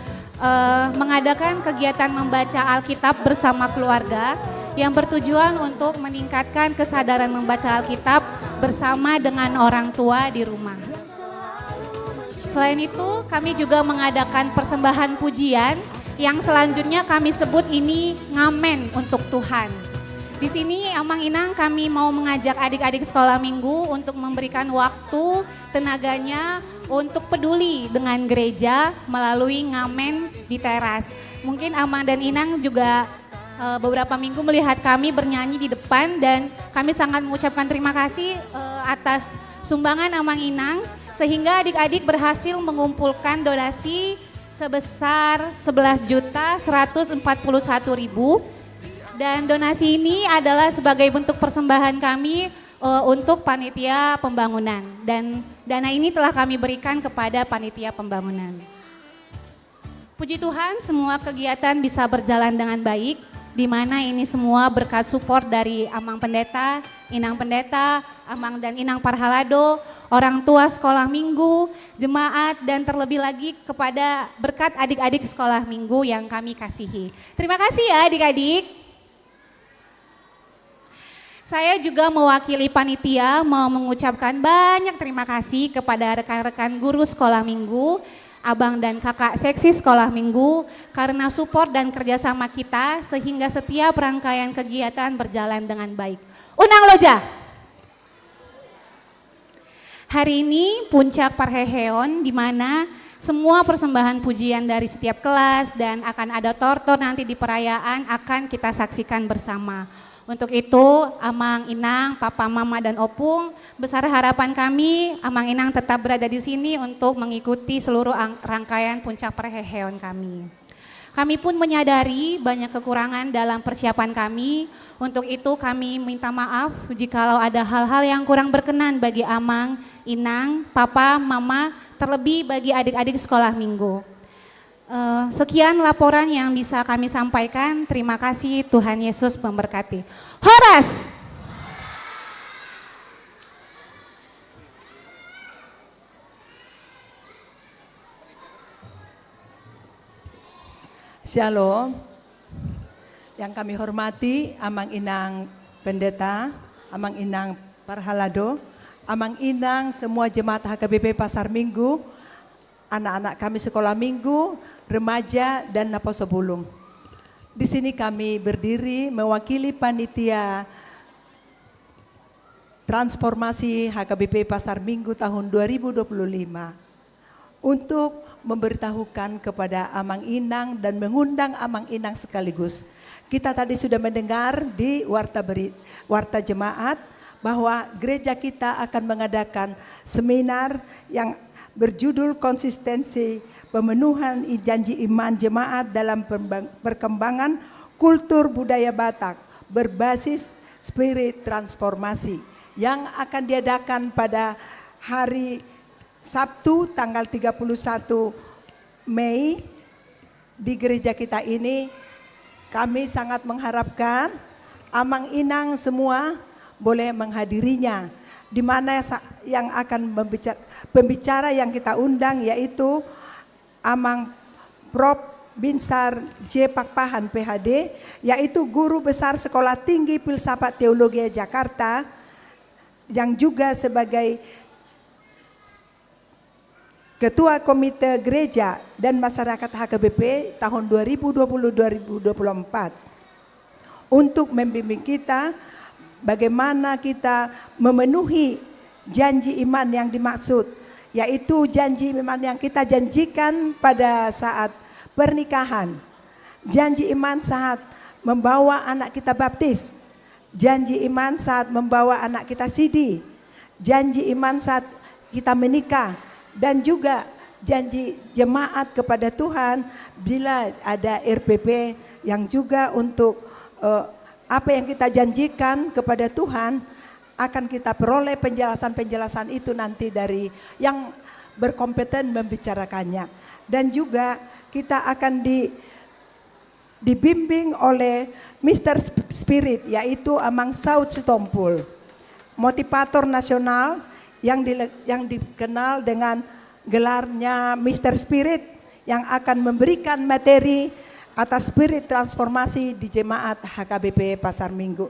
mengadakan kegiatan membaca Alkitab bersama keluarga yang bertujuan untuk meningkatkan kesadaran membaca Alkitab bersama dengan orang tua di rumah. Selain itu, kami juga mengadakan persembahan pujian yang selanjutnya kami sebut ini ngamen untuk Tuhan. Di sini Amang Inang kami mau mengajak adik-adik sekolah minggu untuk memberikan waktu, tenaganya untuk peduli dengan gereja melalui ngamen di teras. Mungkin Amang dan Inang juga beberapa minggu melihat kami bernyanyi di depan dan kami sangat mengucapkan terima kasih atas sumbangan Amang Inang sehingga adik-adik berhasil mengumpulkan donasi sebesar 11.141.000. Dan donasi ini adalah sebagai bentuk persembahan kami untuk panitia pembangunan. Dan dana ini telah kami berikan kepada panitia pembangunan. Puji Tuhan semua kegiatan bisa berjalan dengan baik. Di mana ini semua berkat support dari Amang Pendeta, Inang Pendeta, Amang dan Inang Parhalado, orang tua sekolah minggu, jemaat dan terlebih lagi kepada berkat adik-adik sekolah minggu yang kami kasihi. Terima kasih ya adik-adik. Saya juga mewakili panitia mau mengucapkan banyak terima kasih kepada rekan-rekan guru sekolah minggu, abang dan kakak seksi sekolah minggu karena support dan kerjasama kita sehingga setiap rangkaian kegiatan berjalan dengan baik. Unang Loja. Hari ini puncak Pareheon di mana semua persembahan pujian dari setiap kelas dan akan ada tortor nanti di perayaan akan kita saksikan bersama. Untuk itu, Amang Inang, Papa, Mama, dan Opung, besar harapan kami, Amang Inang tetap berada di sini untuk mengikuti seluruh rangkaian puncak perheheon kami. Kami pun menyadari banyak kekurangan dalam persiapan kami. Untuk itu kami minta maaf jikalau ada hal-hal yang kurang berkenan bagi Amang, Inang, Papa, Mama, terlebih bagi adik-adik sekolah minggu. Sekian laporan yang bisa kami sampaikan. Terima kasih, Tuhan Yesus memberkati. Horas! Shalom. Yang kami hormati Amang Inang Pendeta, Amang Inang Parhalado, Amang Inang semua jemaat HKBP Pasar Minggu, anak-anak kami sekolah minggu, remaja, dan Naposo Bulung. Di sini kami berdiri mewakili panitia transformasi HKBP Pasar Minggu tahun 2025 untuk memberitahukan kepada Amang Inang dan mengundang Amang Inang sekaligus. Kita tadi sudah mendengar di warta jemaat bahwa gereja kita akan mengadakan seminar yang berjudul konsistensi pemenuhan janji iman jemaat dalam perkembangan kultur budaya Batak berbasis spirit transformasi yang akan diadakan pada hari Sabtu tanggal 31 Mei di gereja kita ini. Kami sangat mengharapkan Amang Inang semua boleh menghadirinya, di mana yang akan pembicara yang kita undang yaitu Amang Prof. Binsar J. Pakpahan PhD, yaitu Guru Besar Sekolah Tinggi Filsafat Teologi Jakarta, yang juga sebagai Ketua Komite Gereja dan Masyarakat HKBP tahun 2020-2024, untuk membimbing kita bagaimana kita memenuhi janji iman yang dimaksud, yaitu janji iman yang kita janjikan pada saat pernikahan, janji iman saat membawa anak kita baptis, janji iman saat membawa anak kita sidi, janji iman saat kita menikah, dan juga janji jemaat kepada Tuhan bila ada RPP yang juga untuk apa yang kita janjikan kepada Tuhan akan kita peroleh penjelasan-penjelasan itu nanti dari yang berkompeten membicarakannya. Dan juga kita akan dibimbing oleh Mr. Spirit, yaitu Amang Saud Sitompul, motivator nasional yang dikenal dengan gelarnya Mr. Spirit, yang akan memberikan materi atas spirit transformasi di jemaat HKBP Pasar Minggu.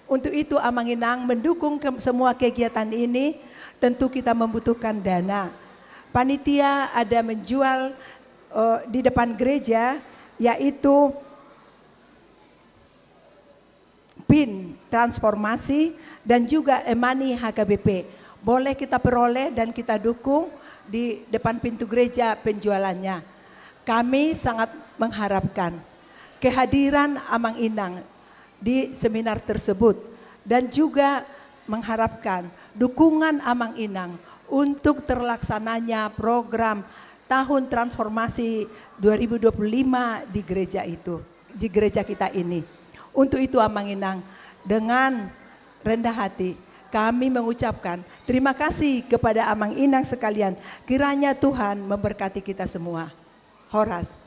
Untuk itu Amang Inang mendukung semua kegiatan ini. Tentu kita membutuhkan dana. Panitia ada menjual di depan gereja, yaitu PIN transformasi dan juga e-money HKBP. Boleh kita peroleh dan kita dukung di depan pintu gereja penjualannya. Kami sangat mengharapkan kehadiran Amang Inang di seminar tersebut dan juga mengharapkan dukungan Amang Inang untuk terlaksananya program Tahun Transformasi 2025 di gereja itu, di gereja kita ini. Untuk itu Amang Inang dengan rendah hati kami mengucapkan terima kasih kepada Amang Inang sekalian. Kiranya Tuhan memberkati kita semua. Horas.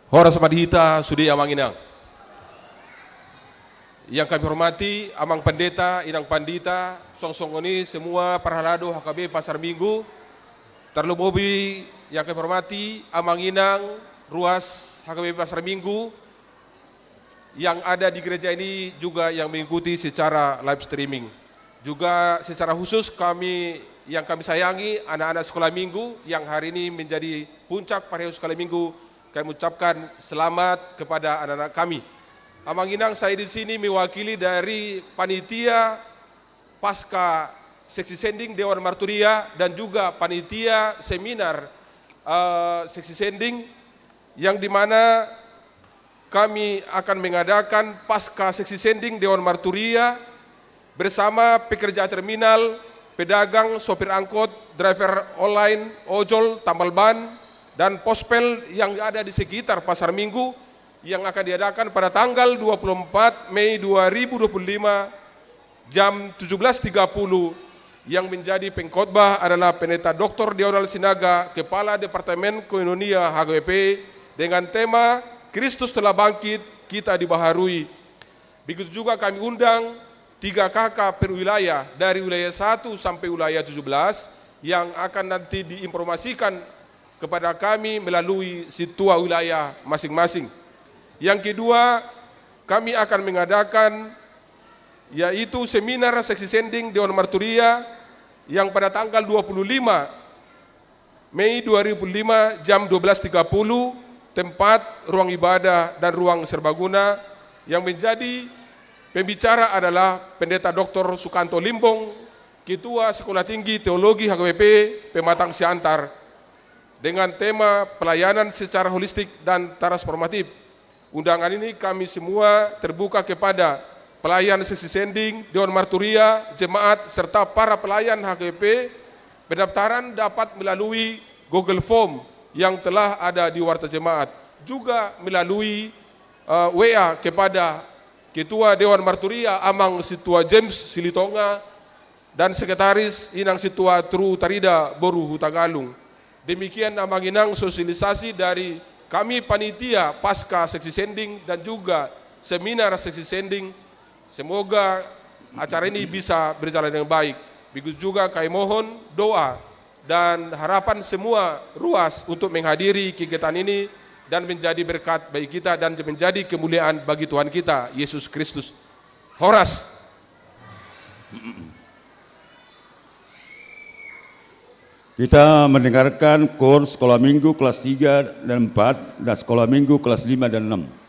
Horas Madhita Sudi Amang Inang. Yang kami hormati Amang Pendeta, Inang Pandita, Songsongoni, semua Parhalado HKB Pasar Minggu, terlebih yang kami hormati Amang Inang, Ruas HKB Pasar Minggu, yang ada di gereja ini juga yang mengikuti secara live streaming. Juga secara khusus yang kami sayangi anak-anak sekolah minggu yang hari ini menjadi puncak perayaan sekolah minggu, kami ucapkan selamat kepada anak-anak kami. Amanginang saya di sini mewakili dari panitia pasca seksi sending Dewan Marturia dan juga panitia seminar seksi sending yang dimana kami akan mengadakan pasca seksi sending Dewan Marturia bersama pekerja terminal, pedagang, sopir angkot, driver online, ojol, tambal ban, dan pospel yang ada di sekitar Pasar Minggu yang akan diadakan pada tanggal 24 Mei 2025 jam 17.30 yang menjadi pengkhotbah adalah Pendeta Dr. Deonald Sinaga, Kepala Departemen Koinonia HKBP dengan tema Kristus telah bangkit, kita dibaharui. Begitu juga kami undang 3 kakak per wilayah dari wilayah 1 sampai wilayah 17 yang akan nanti diinformasikan kepada kami melalui situa wilayah masing-masing. Yang kedua, kami akan mengadakan yaitu seminar seksi sending Dewan Marturia yang pada tanggal 25 Mei 2005 jam 12.30, tempat ruang ibadah dan ruang serbaguna, yang menjadi pembicara adalah Pendeta Dr. Sukanto Limbong, Ketua Sekolah Tinggi Teologi HKBP Pematang Siantar, dengan tema pelayanan secara holistik dan transformatif. Undangan ini kami semua terbuka kepada pelayan seksi sending, Dewan Marturia, jemaat, serta para pelayan HKBP. Pendaftaran dapat melalui Google Form yang telah ada di Warta Jemaat, juga melalui WA kepada Ketua Dewan Marturia Amang Situa James Silitonga dan Sekretaris Inang Situa Tru Tarida Boru Hutagalung. Demikian amanginang sosialisasi dari kami panitia pasca seksi sending dan juga seminar seksi sending. Semoga acara ini bisa berjalan dengan baik. Begitu juga kami mohon doa dan harapan semua ruas untuk menghadiri kegiatan ini dan menjadi berkat bagi kita dan menjadi kemuliaan bagi Tuhan kita Yesus Kristus. Horas. Kita mendengarkan kurs sekolah minggu kelas 3 dan 4 dan sekolah minggu kelas 5 dan 6.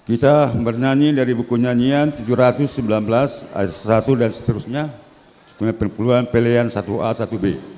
Kita bernyanyi dari buku nyanyian 719 ayat 1 dan seterusnya. Pemilihan pilihan 1A 1B.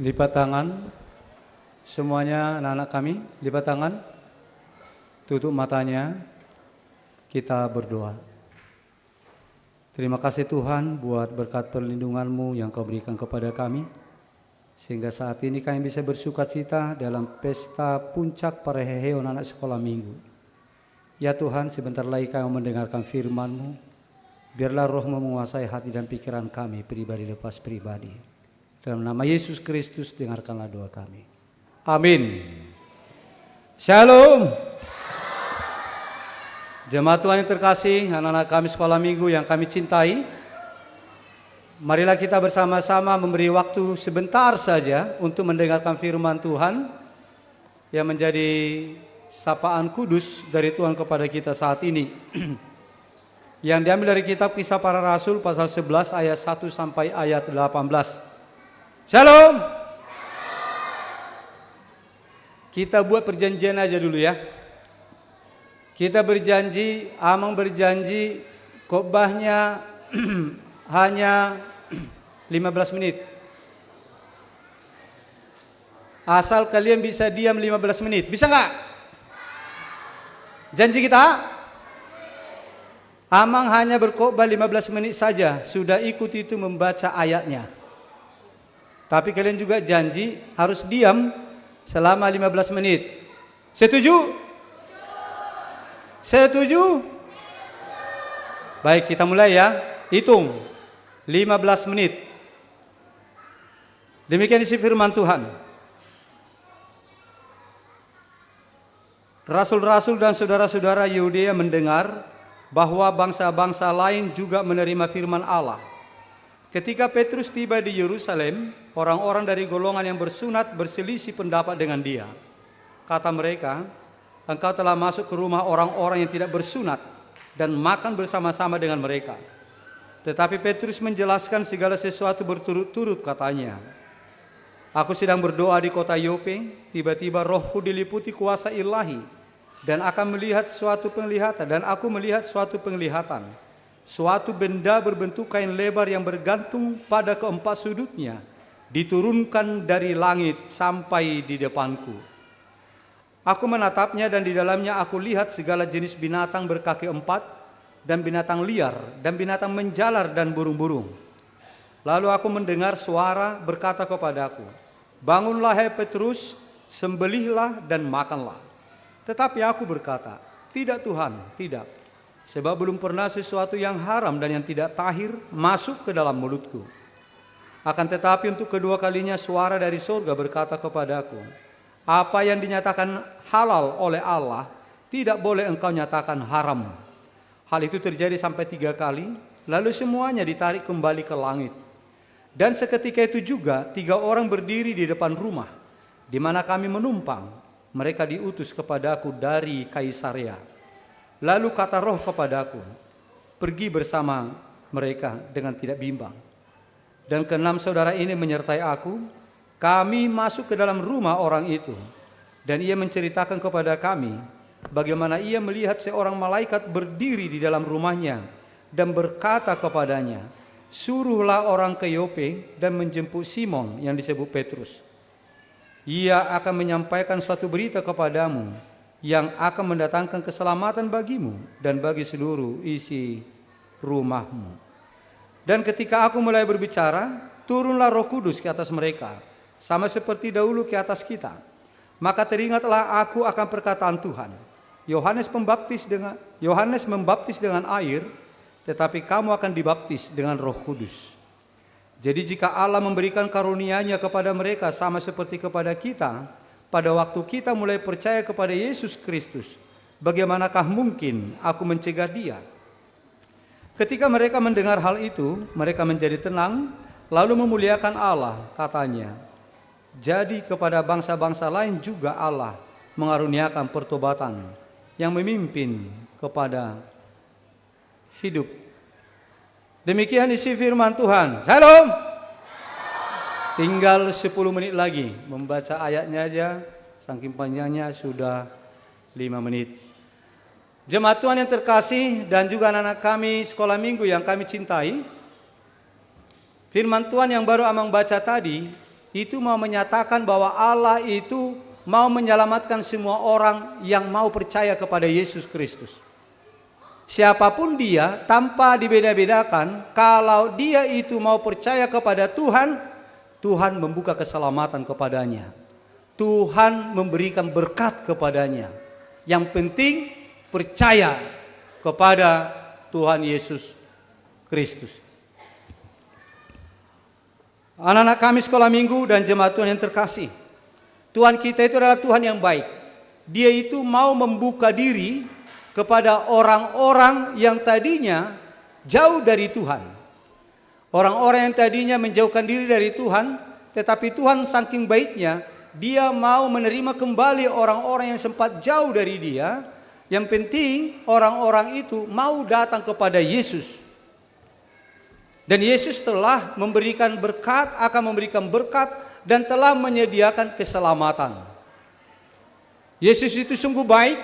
Lipat tangan. Semuanya anak-anak kami, lipat tangan. Tutup matanya. Kita berdoa. Terima kasih Tuhan buat berkat perlindungan-Mu yang Kau berikan kepada kami. Sehingga saat ini kami bisa bersukacita dalam pesta puncak para heheon anak sekolah minggu. Ya Tuhan, sebentar lagi kami mendengarkan firman-Mu. Biarlah Roh-Mu menguasai hati dan pikiran kami, pribadi lepas pribadi. Dalam nama Yesus Kristus, dengarkanlah doa kami. Amin. Shalom. Jemaat Tuhan yang terkasih, anak-anak kami sekolah minggu yang kami cintai, marilah kita bersama-sama memberi waktu sebentar saja untuk mendengarkan firman Tuhan yang menjadi sapaan kudus dari Tuhan kepada kita saat ini. Yang diambil dari kitab Kisah Para Rasul pasal 11 ayat 1 sampai ayat 18. Shalom. Kita buat perjanjian aja dulu ya. Kita berjanji, Amang berjanji khotbahnya hanya 15 menit. Asal kalian bisa diam 15 menit. Bisa nggak? Janji kita? Amang hanya berkhotbah 15 menit saja. Sudah ikut itu membaca ayatnya. Tapi kalian juga janji harus diam selama 15 menit. Setuju? Setuju? Baik, kita mulai ya. Hitung 15 menit. Demikian isi firman Tuhan. Rasul-rasul dan saudara-saudara Yudea mendengar bahwa bangsa-bangsa lain juga menerima firman Allah. Ketika Petrus tiba di Yerusalem, orang-orang dari golongan yang bersunat berselisih pendapat dengan dia. Kata mereka, engkau telah masuk ke rumah orang-orang yang tidak bersunat dan makan bersama-sama dengan mereka. Tetapi Petrus menjelaskan segala sesuatu berturut-turut katanya. Aku sedang berdoa di kota Yope, tiba-tiba rohku diliputi kuasa ilahi dan akan melihat suatu penglihatan. Dan aku melihat suatu penglihatan, suatu benda berbentuk kain lebar yang bergantung pada keempat sudutnya, diturunkan dari langit sampai di depanku. Aku menatapnya dan di dalamnya aku lihat segala jenis binatang berkaki empat dan binatang liar dan binatang menjalar dan burung-burung. Lalu aku mendengar suara berkata kepadaku, bangunlah hai Petrus, sembelihlah dan makanlah. Tetapi aku berkata, tidak Tuhan, tidak. Sebab belum pernah sesuatu yang haram dan yang tidak tahir masuk ke dalam mulutku. Akan tetapi untuk kedua kalinya suara dari surga berkata kepadaku, apa yang dinyatakan halal oleh Allah, tidak boleh engkau nyatakan haram. Hal itu terjadi sampai 3 kali, lalu semuanya ditarik kembali ke langit. Dan seketika itu juga 3 orang berdiri di depan rumah, di mana kami menumpang. Mereka diutus kepadaku dari Kaisarea. Lalu kata roh kepadaku, pergi bersama mereka dengan tidak bimbang. Dan ke-6 saudara ini menyertai aku. Kami masuk ke dalam rumah orang itu, dan ia menceritakan kepada kami bagaimana ia melihat seorang malaikat berdiri di dalam rumahnya dan berkata kepadanya, suruhlah orang ke Yope dan menjemput Simon yang disebut Petrus. Ia akan menyampaikan suatu berita kepadamu yang akan mendatangkan keselamatan bagimu dan bagi seluruh isi rumahmu. Dan ketika aku mulai berbicara, turunlah Roh Kudus ke atas mereka, sama seperti dahulu ke atas kita. Maka teringatlah aku akan perkataan Tuhan. Yohanes membaptis dengan air, tetapi kamu akan dibaptis dengan Roh Kudus. Jadi jika Allah memberikan karunia-Nya kepada mereka sama seperti kepada kita, pada waktu kita mulai percaya kepada Yesus Kristus, bagaimanakah mungkin aku mencegah dia? Ketika mereka mendengar hal itu, mereka menjadi tenang, lalu memuliakan Allah, katanya. Jadi kepada bangsa-bangsa lain juga Allah mengaruniakan pertobatan yang memimpin kepada hidup. Demikian isi firman Tuhan. Shalom. Tinggal 10 menit lagi membaca ayatnya aja, saking panjangnya sudah 5 menit. Jemaat Tuhan yang terkasih dan juga anak-anak kami sekolah minggu yang kami cintai, firman Tuhan yang baru Amang baca tadi itu mau menyatakan bahwa Allah itu mau menyelamatkan semua orang yang mau percaya kepada Yesus Kristus. Siapapun dia, tanpa dibeda-bedakan, kalau dia itu mau percaya kepada Tuhan, Tuhan membuka keselamatan kepadanya. Tuhan memberikan berkat kepadanya. Yang penting percaya kepada Tuhan Yesus Kristus. Anak-anak kami sekolah minggu dan jemaat Tuhan yang terkasih, Tuhan kita itu adalah Tuhan yang baik. Dia itu mau membuka diri kepada orang-orang yang tadinya jauh dari Tuhan. Orang-orang yang tadinya menjauhkan diri dari Tuhan, tetapi Tuhan saking baiknya, dia mau menerima kembali orang-orang yang sempat jauh dari dia. Yang penting orang-orang itu mau datang kepada Yesus. Dan Yesus telah memberikan berkat, akan memberikan berkat, dan telah menyediakan keselamatan. Yesus itu sungguh baik.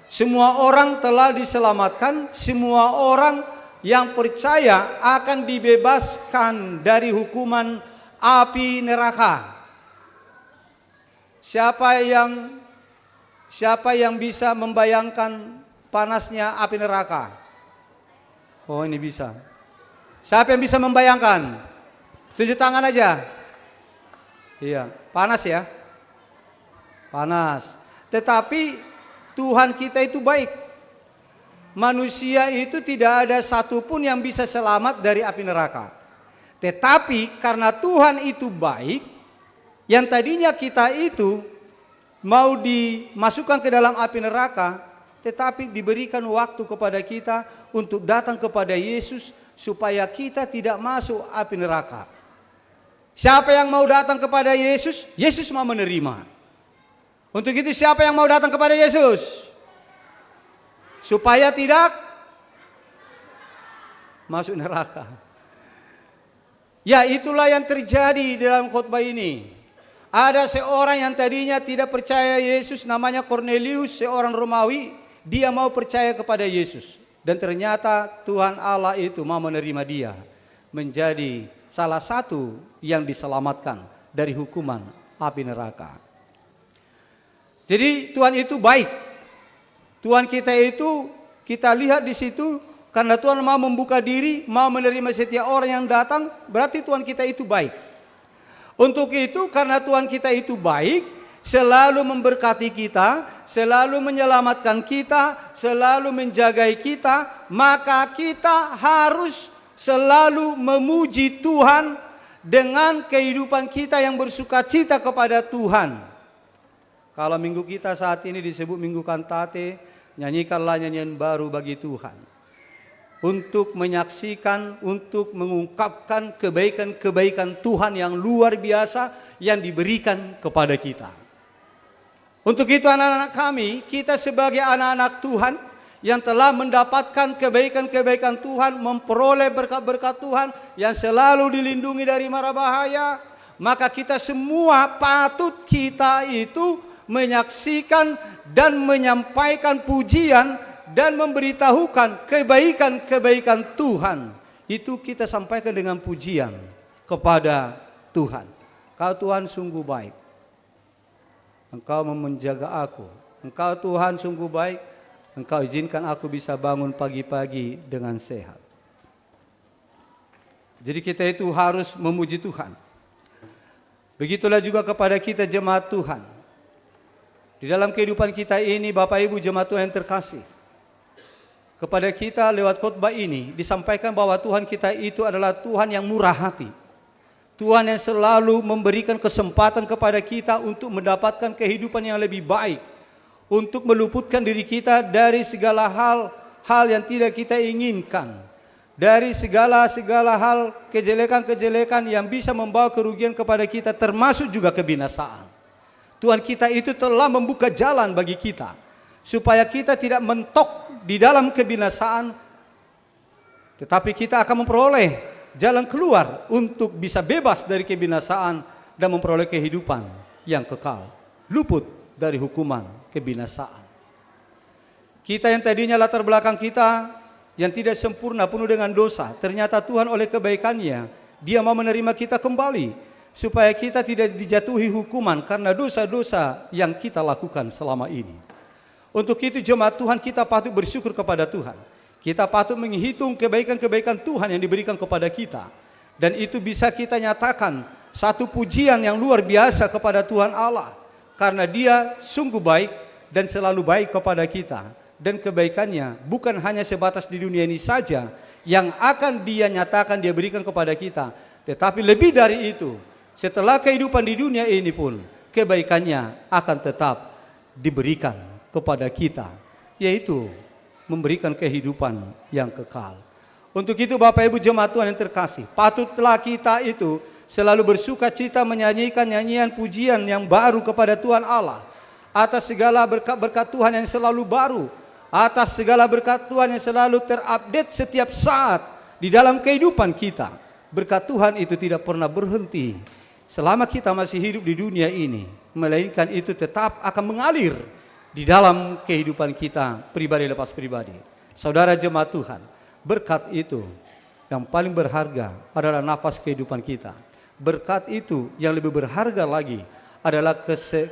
Semua orang telah diselamatkan. Semua orang yang percaya akan dibebaskan dari hukuman api neraka. Siapa yang bisa membayangkan panasnya api neraka? Oh, ini bisa. Siapa yang bisa membayangkan? Tunjuk tangan aja. Iya, panas ya. Panas. Tetapi Tuhan kita itu baik. Manusia itu tidak ada satupun yang bisa selamat dari api neraka. Tetapi karena Tuhan itu baik, yang tadinya kita itu mau dimasukkan ke dalam api neraka, tetapi diberikan waktu kepada kita untuk datang kepada Yesus supaya kita tidak masuk api neraka. Siapa yang mau datang kepada Yesus, Yesus mau menerima. Untuk itu siapa yang mau datang kepada Yesus? Supaya tidak masuk neraka. Ya, itulah yang terjadi dalam khotbah ini. Ada seorang yang tadinya tidak percaya Yesus, namanya Cornelius, seorang Romawi. Dia mau percaya kepada Yesus. Dan ternyata Tuhan Allah itu mau menerima dia menjadi salah satu yang diselamatkan dari hukuman api neraka. Jadi Tuhan itu baik. Tuhan kita itu kita lihat di situ karena Tuhan mau membuka diri, mau menerima setiap orang yang datang, berarti Tuhan kita itu baik. Untuk itu karena Tuhan kita itu baik, selalu memberkati kita, selalu menyelamatkan kita, selalu menjagai kita, maka kita harus selalu memuji Tuhan dengan kehidupan kita yang bersukacita kepada Tuhan. Kalau minggu kita saat ini disebut minggu kantate, nyanyikanlah nyanyian baru bagi Tuhan. Untuk menyaksikan, untuk mengungkapkan kebaikan-kebaikan Tuhan yang luar biasa yang diberikan kepada kita. Untuk itu anak-anak kami, kita sebagai anak-anak Tuhan yang telah mendapatkan kebaikan-kebaikan Tuhan, memperoleh berkat-berkat Tuhan yang selalu dilindungi dari mara bahaya, maka kita semua patut kita itu menyaksikan dan menyampaikan pujian dan memberitahukan kebaikan-kebaikan Tuhan. Itu kita sampaikan dengan pujian kepada Tuhan. Kau Tuhan sungguh baik. Engkau menjaga aku. Engkau Tuhan sungguh baik. Engkau izinkan aku bisa bangun pagi-pagi dengan sehat. Jadi kita itu harus memuji Tuhan. Begitulah juga kepada kita jemaat Tuhan. Di dalam kehidupan kita ini Bapak Ibu jemaat Tuhan yang terkasih. Kepada kita lewat khotbah ini disampaikan bahwa Tuhan kita itu adalah Tuhan yang murah hati. Tuhan yang selalu memberikan kesempatan kepada kita untuk mendapatkan kehidupan yang lebih baik. Untuk meluputkan diri kita dari segala hal yang tidak kita inginkan. Dari segala hal kejelekan-kejelekan yang bisa membawa kerugian kepada kita, termasuk juga kebinasaan. Tuhan kita itu telah membuka jalan bagi kita. Supaya kita tidak mentok di dalam kebinasaan. Tetapi kita akan memperoleh jalan keluar untuk bisa bebas dari kebinasaan dan memperoleh kehidupan yang kekal. Luput dari hukuman kebinasaan. Kita yang tadinya latar belakang kita yang tidak sempurna, penuh dengan dosa, ternyata Tuhan oleh kebaikannya, Dia mau menerima kita kembali. supaya kita tidak dijatuhi hukuman karena dosa-dosa yang kita lakukan selama ini. Untuk itu jemaat Tuhan, kita patut bersyukur kepada Tuhan. Kita patut menghitung kebaikan-kebaikan Tuhan yang diberikan kepada kita. Dan itu bisa kita nyatakan satu pujian yang luar biasa kepada Tuhan Allah. Karena Dia sungguh baik dan selalu baik kepada kita. Dan kebaikannya bukan hanya sebatas di dunia ini saja yang akan Dia nyatakan, Dia berikan kepada kita. Tetapi lebih dari itu, setelah kehidupan di dunia ini pun kebaikannya akan tetap diberikan kepada kita, yaitu memberikan kehidupan yang kekal. Untuk itu Bapak Ibu jemaat Tuhan yang terkasih, patutlah kita itu selalu bersuka cita menyanyikan nyanyian pujian yang baru kepada Tuhan Allah, atas segala berkat-berkat Tuhan yang selalu baru, atas segala berkat Tuhan yang selalu terupdate setiap saat di dalam kehidupan kita. Berkat Tuhan itu tidak pernah berhenti selama kita masih hidup di dunia ini, melainkan itu tetap akan mengalir di dalam kehidupan kita pribadi lepas pribadi. Saudara jemaat Tuhan, berkat itu yang paling berharga adalah nafas kehidupan kita. Berkat itu yang lebih berharga lagi adalah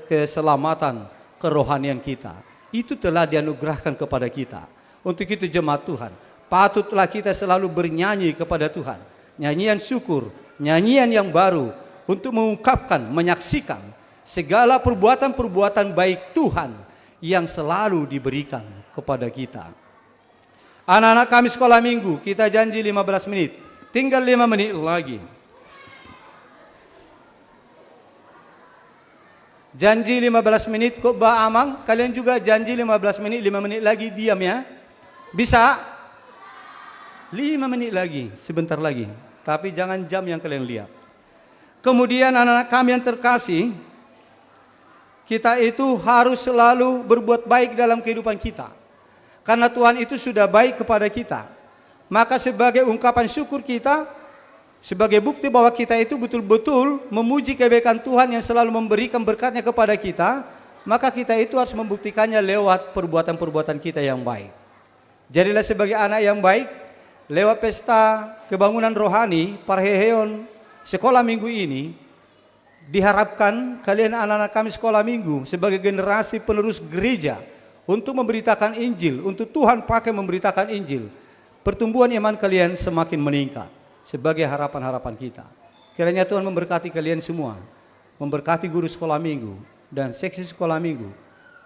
keselamatan kerohanian kita. Itu telah dianugerahkan kepada kita. Untuk itu jemaat Tuhan, patutlah kita selalu bernyanyi kepada Tuhan. Nyanyian syukur, nyanyian yang baru untuk mengungkapkan, menyaksikan segala perbuatan-perbuatan baik Tuhan yang selalu diberikan kepada kita. Anak-anak kami sekolah minggu, kita janji 15 menit. Tinggal 5 menit lagi. Janji 15 menit kok Mbak Amang, kalian juga janji 15 menit, 5 menit lagi diam ya. Bisa? 5 menit lagi, sebentar lagi. Tapi jangan jam yang kalian lihat. Kemudian anak-anak kami yang terkasih, kita itu harus selalu berbuat baik dalam kehidupan kita. Karena Tuhan itu sudah baik kepada kita. Maka sebagai ungkapan syukur kita, sebagai bukti bahwa kita itu betul-betul memuji kebaikan Tuhan yang selalu memberikan berkatnya kepada kita, maka kita itu harus membuktikannya lewat perbuatan-perbuatan kita yang baik. Jadilah sebagai anak yang baik, lewat pesta kebangunan rohani, Parheheon, sekolah minggu ini, diharapkan kalian anak-anak kami sekolah minggu sebagai generasi penerus gereja untuk memberitakan Injil, untuk Tuhan pakai memberitakan Injil. Pertumbuhan iman kalian semakin meningkat sebagai harapan-harapan kita. Kiranya Tuhan memberkati kalian semua, memberkati guru sekolah minggu dan seksi sekolah minggu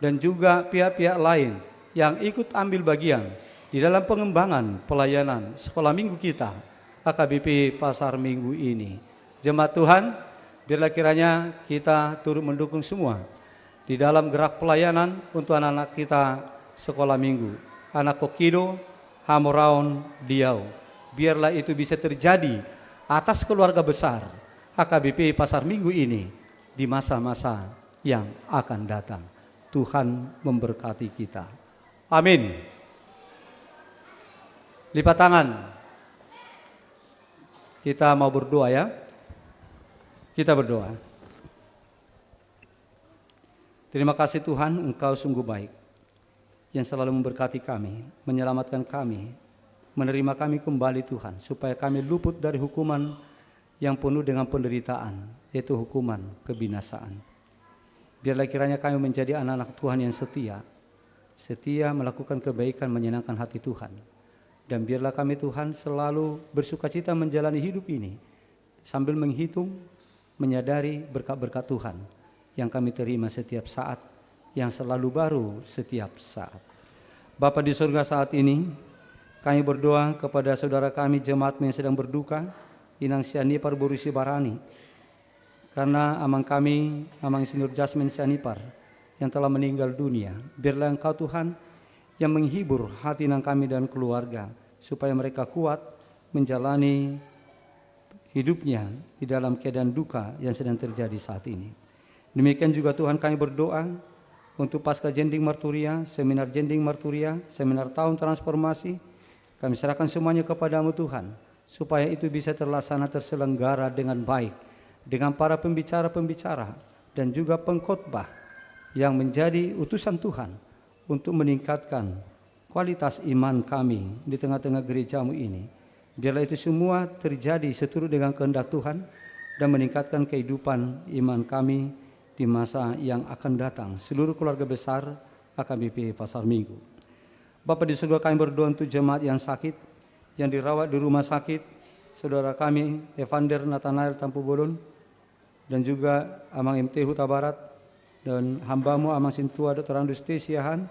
dan juga pihak-pihak lain yang ikut ambil bagian di dalam pengembangan pelayanan sekolah minggu kita HKBP Pasar Minggu ini. Jemaat Tuhan, biarlah kiranya kita turut mendukung semua di dalam gerak pelayanan untuk anak-anak kita sekolah minggu, anak Kokido, Hamoraon, Diau. Biarlah itu bisa terjadi atas keluarga besar HKBP Pasar Minggu ini di masa-masa yang akan datang. Tuhan memberkati kita. Amin. Lipat tangan. Kita mau berdoa ya. Kita berdoa. Terima kasih Tuhan, Engkau sungguh baik yang selalu memberkati kami, menyelamatkan kami, menerima kami kembali Tuhan, supaya kami luput dari hukuman yang penuh dengan penderitaan, yaitu hukuman kebinasaan. Biarlah kiranya kami menjadi anak-anak Tuhan yang setia, setia melakukan kebaikan menyenangkan hati Tuhan. Dan biarlah kami Tuhan selalu bersukacita menjalani hidup ini, sambil menghitung, menyadari berkat-berkat Tuhan yang kami terima setiap saat, yang selalu baru setiap saat. Bapa di surga, saat ini kami berdoa kepada saudara kami jemaat yang sedang berduka, Inang Sianipar Borusi Barani, karena amang kami, amang Senior Jasmine Sianipar yang telah meninggal dunia. Biarlah Engkau Tuhan yang menghibur hati nang kami dan keluarga, supaya mereka kuat menjalani hidupnya di dalam keadaan duka yang sedang terjadi saat ini. Demikian juga Tuhan kami berdoa untuk Pasca Jending Marturia, Seminar Jending Marturia, Seminar Tahun Transformasi. Kami serahkan semuanya kepadamu Tuhan, supaya itu bisa terlaksana terselenggara dengan baik, dengan para pembicara-pembicara dan juga pengkhotbah yang menjadi utusan Tuhan untuk meningkatkan kualitas iman kami di tengah-tengah gerejamu ini. Biarlah itu semua terjadi seturut dengan kehendak Tuhan, dan meningkatkan kehidupan iman kami di masa yang akan datang. Seluruh keluarga besar AKBP Pasar Minggu. Bapa di surga, kami berdoa untuk jemaat yang sakit, yang dirawat di rumah sakit, saudara kami Evander Nathanael Tampu Bolon, dan juga Amang MT Huta Barat, dan hambamu Amang Sintua Dr. Andus T. Siahan.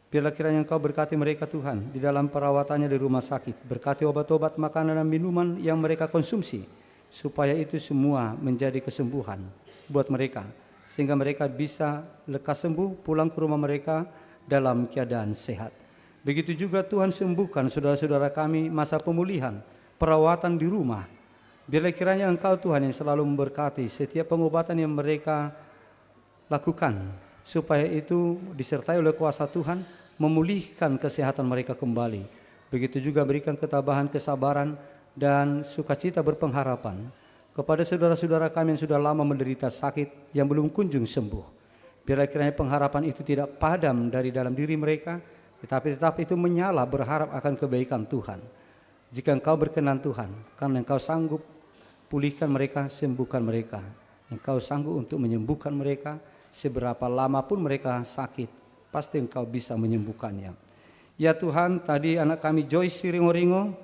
Biarlah kiranya Engkau berkati mereka Tuhan, di dalam perawatannya di rumah sakit. Berkati obat-obat, makanan, dan minuman yang mereka konsumsi, supaya itu semua menjadi kesembuhan buat mereka, sehingga mereka bisa lekas sembuh, pulang ke rumah mereka dalam keadaan sehat. Begitu juga Tuhan, sembuhkan saudara-saudara kami masa pemulihan, perawatan di rumah. Biarlah kiranya Engkau Tuhan yang selalu memberkati setiap pengobatan yang mereka lakukan, supaya itu disertai oleh kuasa Tuhan, memulihkan kesehatan mereka kembali. Begitu juga berikan ketabahan, kesabaran, dan sukacita berpengharapan kepada saudara-saudara kami yang sudah lama menderita sakit yang belum kunjung sembuh. Biarlah kiranya pengharapan itu tidak padam dari dalam diri mereka, tetapi tetap itu menyala berharap akan kebaikan Tuhan. Jika Engkau berkenan Tuhan, karena Engkau sanggup pulihkan mereka, sembuhkan mereka. Engkau sanggup untuk menyembuhkan mereka, seberapa lama pun mereka sakit, pasti Engkau bisa menyembuhkannya. Ya Tuhan, tadi anak kami Joyce Siringo-ringo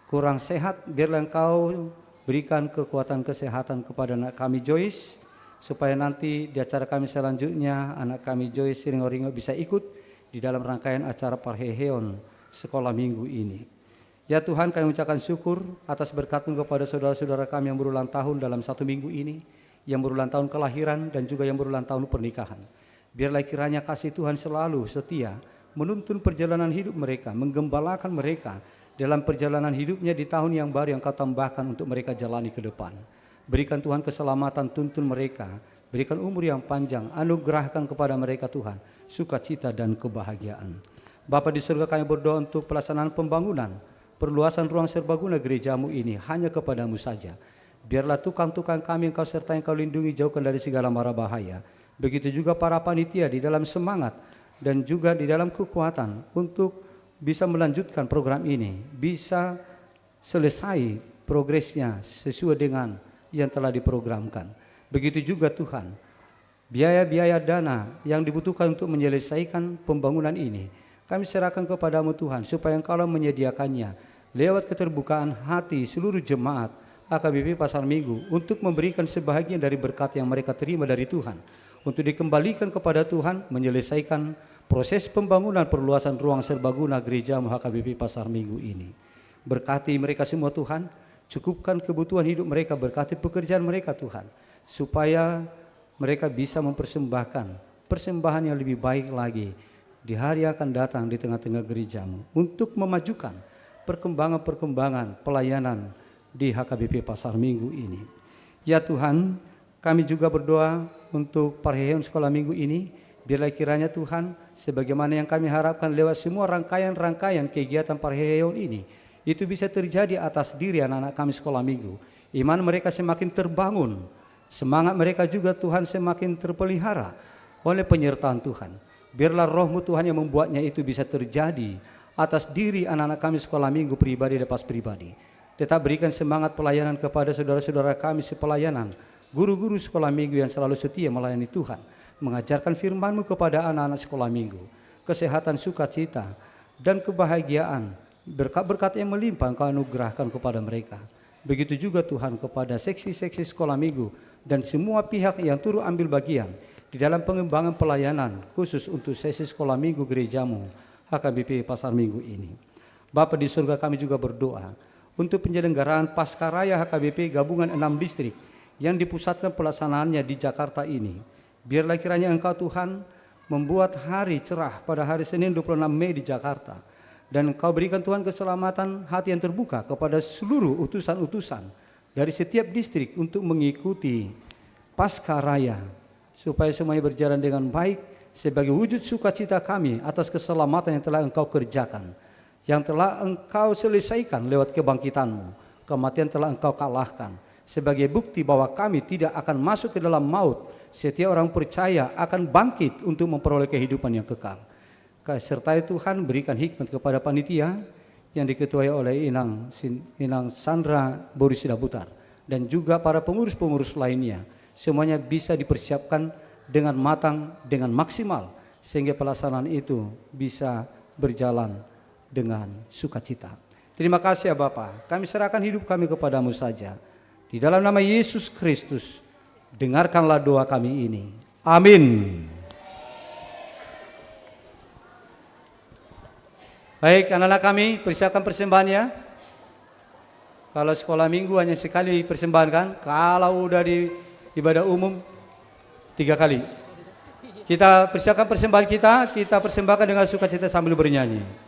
kurang sehat, biarlah Engkau berikan kekuatan kesehatan kepada anak kami Joyce, supaya nanti di acara kami selanjutnya anak kami Joyce Siringo-ringo bisa ikut di dalam rangkaian acara Parheheon sekolah minggu ini. Ya Tuhan, kami ucapkan syukur atas berkat-Mu kepada saudara-saudara kami yang berulang tahun dalam satu minggu ini, yang berulang tahun kelahiran dan juga yang berulang tahun pernikahan. Biarlah kiranya kasih Tuhan selalu setia menuntun perjalanan hidup mereka, menggembalakan mereka dalam perjalanan hidupnya di tahun yang baru yang Kau tambahkan untuk mereka jalani ke depan. Berikan Tuhan keselamatan, tuntun mereka, berikan umur yang panjang, anugerahkan kepada mereka Tuhan sukacita dan kebahagiaan. Bapa di surga, kami berdoa untuk pelaksanaan pembangunan, perluasan ruang serbaguna gereja-Mu ini hanya kepada-Mu saja. Biarlah tukang-tukang kami Engkau sertai, Engkau lindungi, jauhkan dari segala mara bahaya. Begitu juga para panitia di dalam semangat dan juga di dalam kekuatan untuk bisa melanjutkan program ini, bisa selesai progresnya sesuai dengan yang telah diprogramkan. Begitu juga Tuhan, biaya-biaya dana yang dibutuhkan untuk menyelesaikan pembangunan ini, kami serahkan kepada-Mu Tuhan, supaya Engkau menyediakannya lewat keterbukaan hati seluruh jemaat AKBP Pasar Minggu untuk memberikan sebahagian dari berkat yang mereka terima dari Tuhan, untuk dikembalikan kepada Tuhan, menyelesaikan proses pembangunan perluasan ruang serbaguna gereja HKBP Pasar Minggu ini. Berkati mereka semua Tuhan, cukupkan kebutuhan hidup mereka, berkati pekerjaan mereka Tuhan, supaya mereka bisa mempersembahkan persembahan yang lebih baik lagi di hari yang akan datang di tengah-tengah gereja-Mu, untuk memajukan perkembangan-perkembangan pelayanan di HKBP Pasar Minggu ini. Ya Tuhan, kami juga berdoa untuk Parheheon sekolah minggu ini. Biarlah kiranya Tuhan, sebagaimana yang kami harapkan lewat semua rangkaian-rangkaian kegiatan Parheheon ini, itu bisa terjadi atas diri anak-anak kami sekolah minggu. Iman mereka semakin terbangun, semangat mereka juga Tuhan semakin terpelihara oleh penyertaan Tuhan. Biarlah Roh-Mu Tuhan yang membuatnya itu bisa terjadi atas diri anak-anak kami sekolah minggu pribadi dan pas pribadi. Tetap berikan semangat pelayanan kepada saudara-saudara kami sepelayanan, guru-guru sekolah minggu yang selalu setia melayani Tuhan, mengajarkan firman-Mu kepada anak-anak sekolah minggu, kesehatan, sukacita, dan kebahagiaan, berkat-berkat yang melimpah Engkau anugerahkan kepada mereka. Begitu juga Tuhan kepada seksi-seksi sekolah minggu dan semua pihak yang turut ambil bagian di dalam pengembangan pelayanan khusus untuk sesi sekolah minggu gereja-Mu HKBP Pasar Minggu ini. Bapa di surga, kami juga berdoa untuk penyelenggaraan Pascaraya HKBP gabungan 6 distrik yang dipusatkan pelaksanaannya di Jakarta ini. Biarlah kiranya Engkau Tuhan membuat hari cerah pada hari Senin 26 Mei di Jakarta, dan Engkau berikan Tuhan keselamatan hati yang terbuka kepada seluruh utusan-utusan dari setiap distrik untuk mengikuti Pascaraya, supaya semuanya berjalan dengan baik sebagai wujud sukacita kami atas keselamatan yang telah Engkau kerjakan, yang telah Engkau selesaikan lewat kebangkitan-Mu. Kematian telah Engkau kalahkan, sebagai bukti bahwa kami tidak akan masuk ke dalam maut. Setiap orang percaya akan bangkit untuk memperoleh kehidupan yang kekal. Sertai Tuhan, berikan hikmat kepada panitia yang diketuai oleh Inang Sandra Boris Dabutar, dan juga para pengurus-pengurus lainnya. Semuanya bisa dipersiapkan dengan matang, dengan maksimal, sehingga pelaksanaan itu bisa berjalan dengan sukacita. Terima kasih ya Bapa, kami serahkan hidup kami kepadamu saja. Di dalam nama Yesus Kristus, dengarkanlah doa kami ini. Amin. Baik, anak-anak kami, persiapkan persembahannya. Kalau sekolah minggu hanya sekali persembahan kan, kalau udah di ibadah umum 3 kali. Kita persiapkan persembahan kita persembahkan dengan sukacita sambil bernyanyi.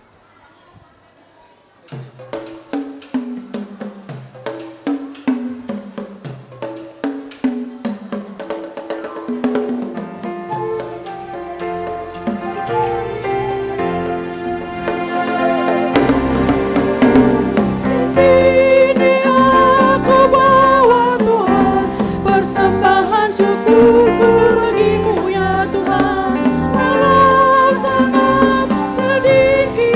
Bagimu ya Tuhan, walau sangat sedikit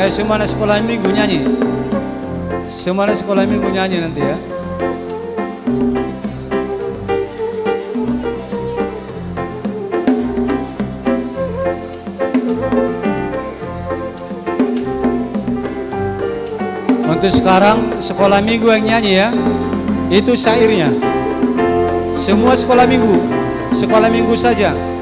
Semua anak sekolah minggu nyanyi. Semua anak sekolah minggu nyanyi nanti ya. Untuk sekarang sekolah minggu yang nyanyi ya. Itu syairnya. Semua sekolah minggu saja.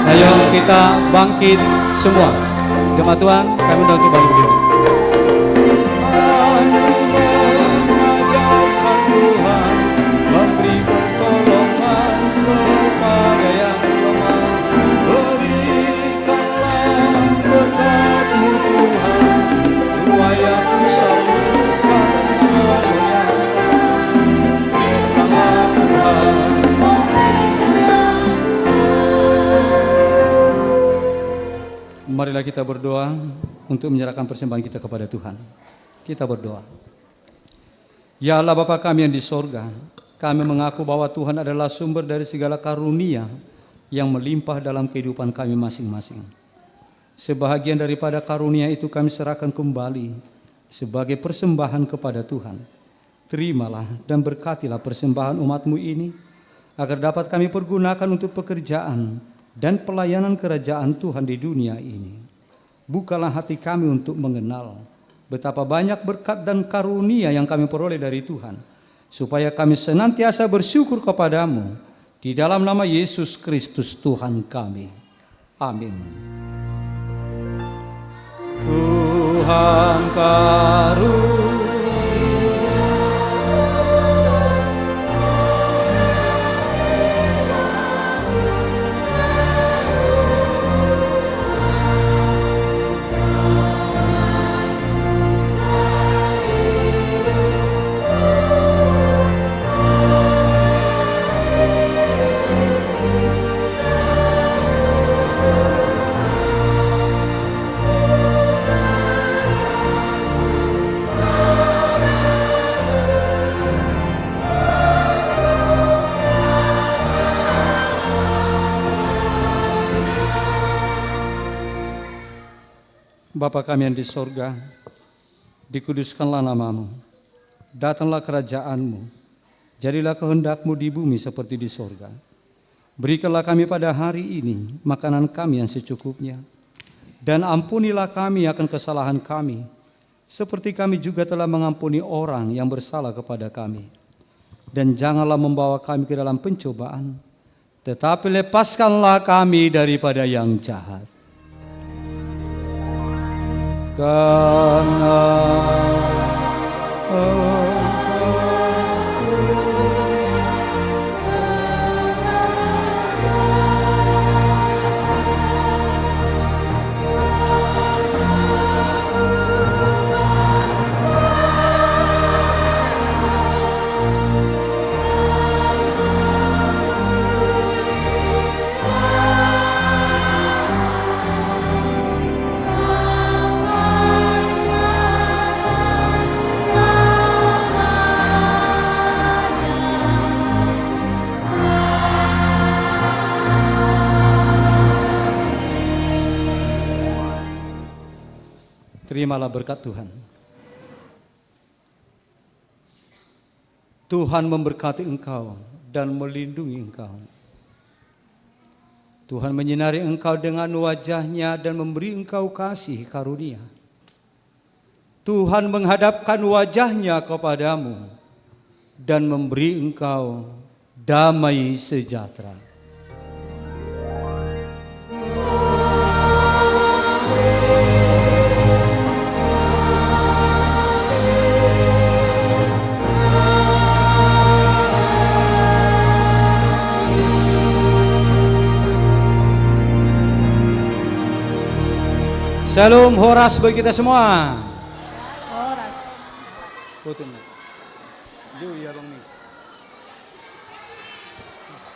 Ayo kita bangkit semua. Jemaat Tuhan, kami undang untuk bangkit berdiri. Mengajarkan Tuhan, memberi pertolongan kepada yang lemah. Berikanlah berkat-Mu Tuhan, supaya ku salurkan kemuliaan. Berikanlah Tuhan. Marilah kita berdoa untuk menyerahkan persembahan kita kepada Tuhan. Kita berdoa. Ya Allah Bapa kami yang di sorga, kami mengaku bahwa Tuhan adalah sumber dari segala karunia yang melimpah dalam kehidupan kami masing-masing. Sebahagian daripada karunia itu kami serahkan kembali sebagai persembahan kepada Tuhan. Terimalah dan berkatilah persembahan umat-Mu ini, agar dapat kami pergunakan untuk pekerjaan dan pelayanan kerajaan Tuhan di dunia ini. Bukalah hati kami untuk mengenal betapa banyak berkat dan karunia yang kami peroleh dari Tuhan, supaya kami senantiasa bersyukur kepadamu di dalam nama Yesus Kristus Tuhan kami. Amin. Tuhan karunia Bapa kami yang di sorga, dikuduskanlah nama-Mu, datanglah kerajaan-Mu, jadilah kehendak-Mu di bumi seperti di sorga. Berikanlah kami pada hari ini makanan kami yang secukupnya, dan ampunilah kami akan kesalahan kami, seperti kami juga telah mengampuni orang yang bersalah kepada kami. Dan janganlah membawa kami ke dalam pencobaan, tetapi lepaskanlah kami daripada yang jahat. Karena terimalah berkat Tuhan. Tuhan memberkati engkau dan melindungi engkau. Tuhan menyinari engkau dengan wajah-Nya dan memberi engkau kasih karunia. Tuhan menghadapkan wajah-Nya kepadamu dan memberi engkau damai sejahtera. Shalom Horas bagi kita semua. Horas.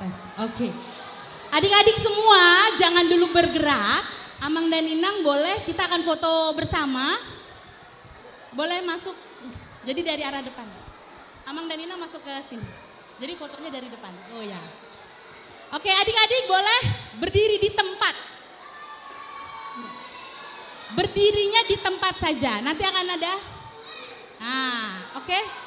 Tes. Oke. Adik-adik semua jangan dulu bergerak. Amang dan Inang boleh kita akan foto bersama. Boleh masuk. Jadi dari arah depan. Amang dan Inang masuk ke sini. Jadi fotonya dari depan. Oh ya. Oke, adik-adik boleh berdiri di tempat. Berdirinya di tempat saja. Nanti akan ada. Nah, oke.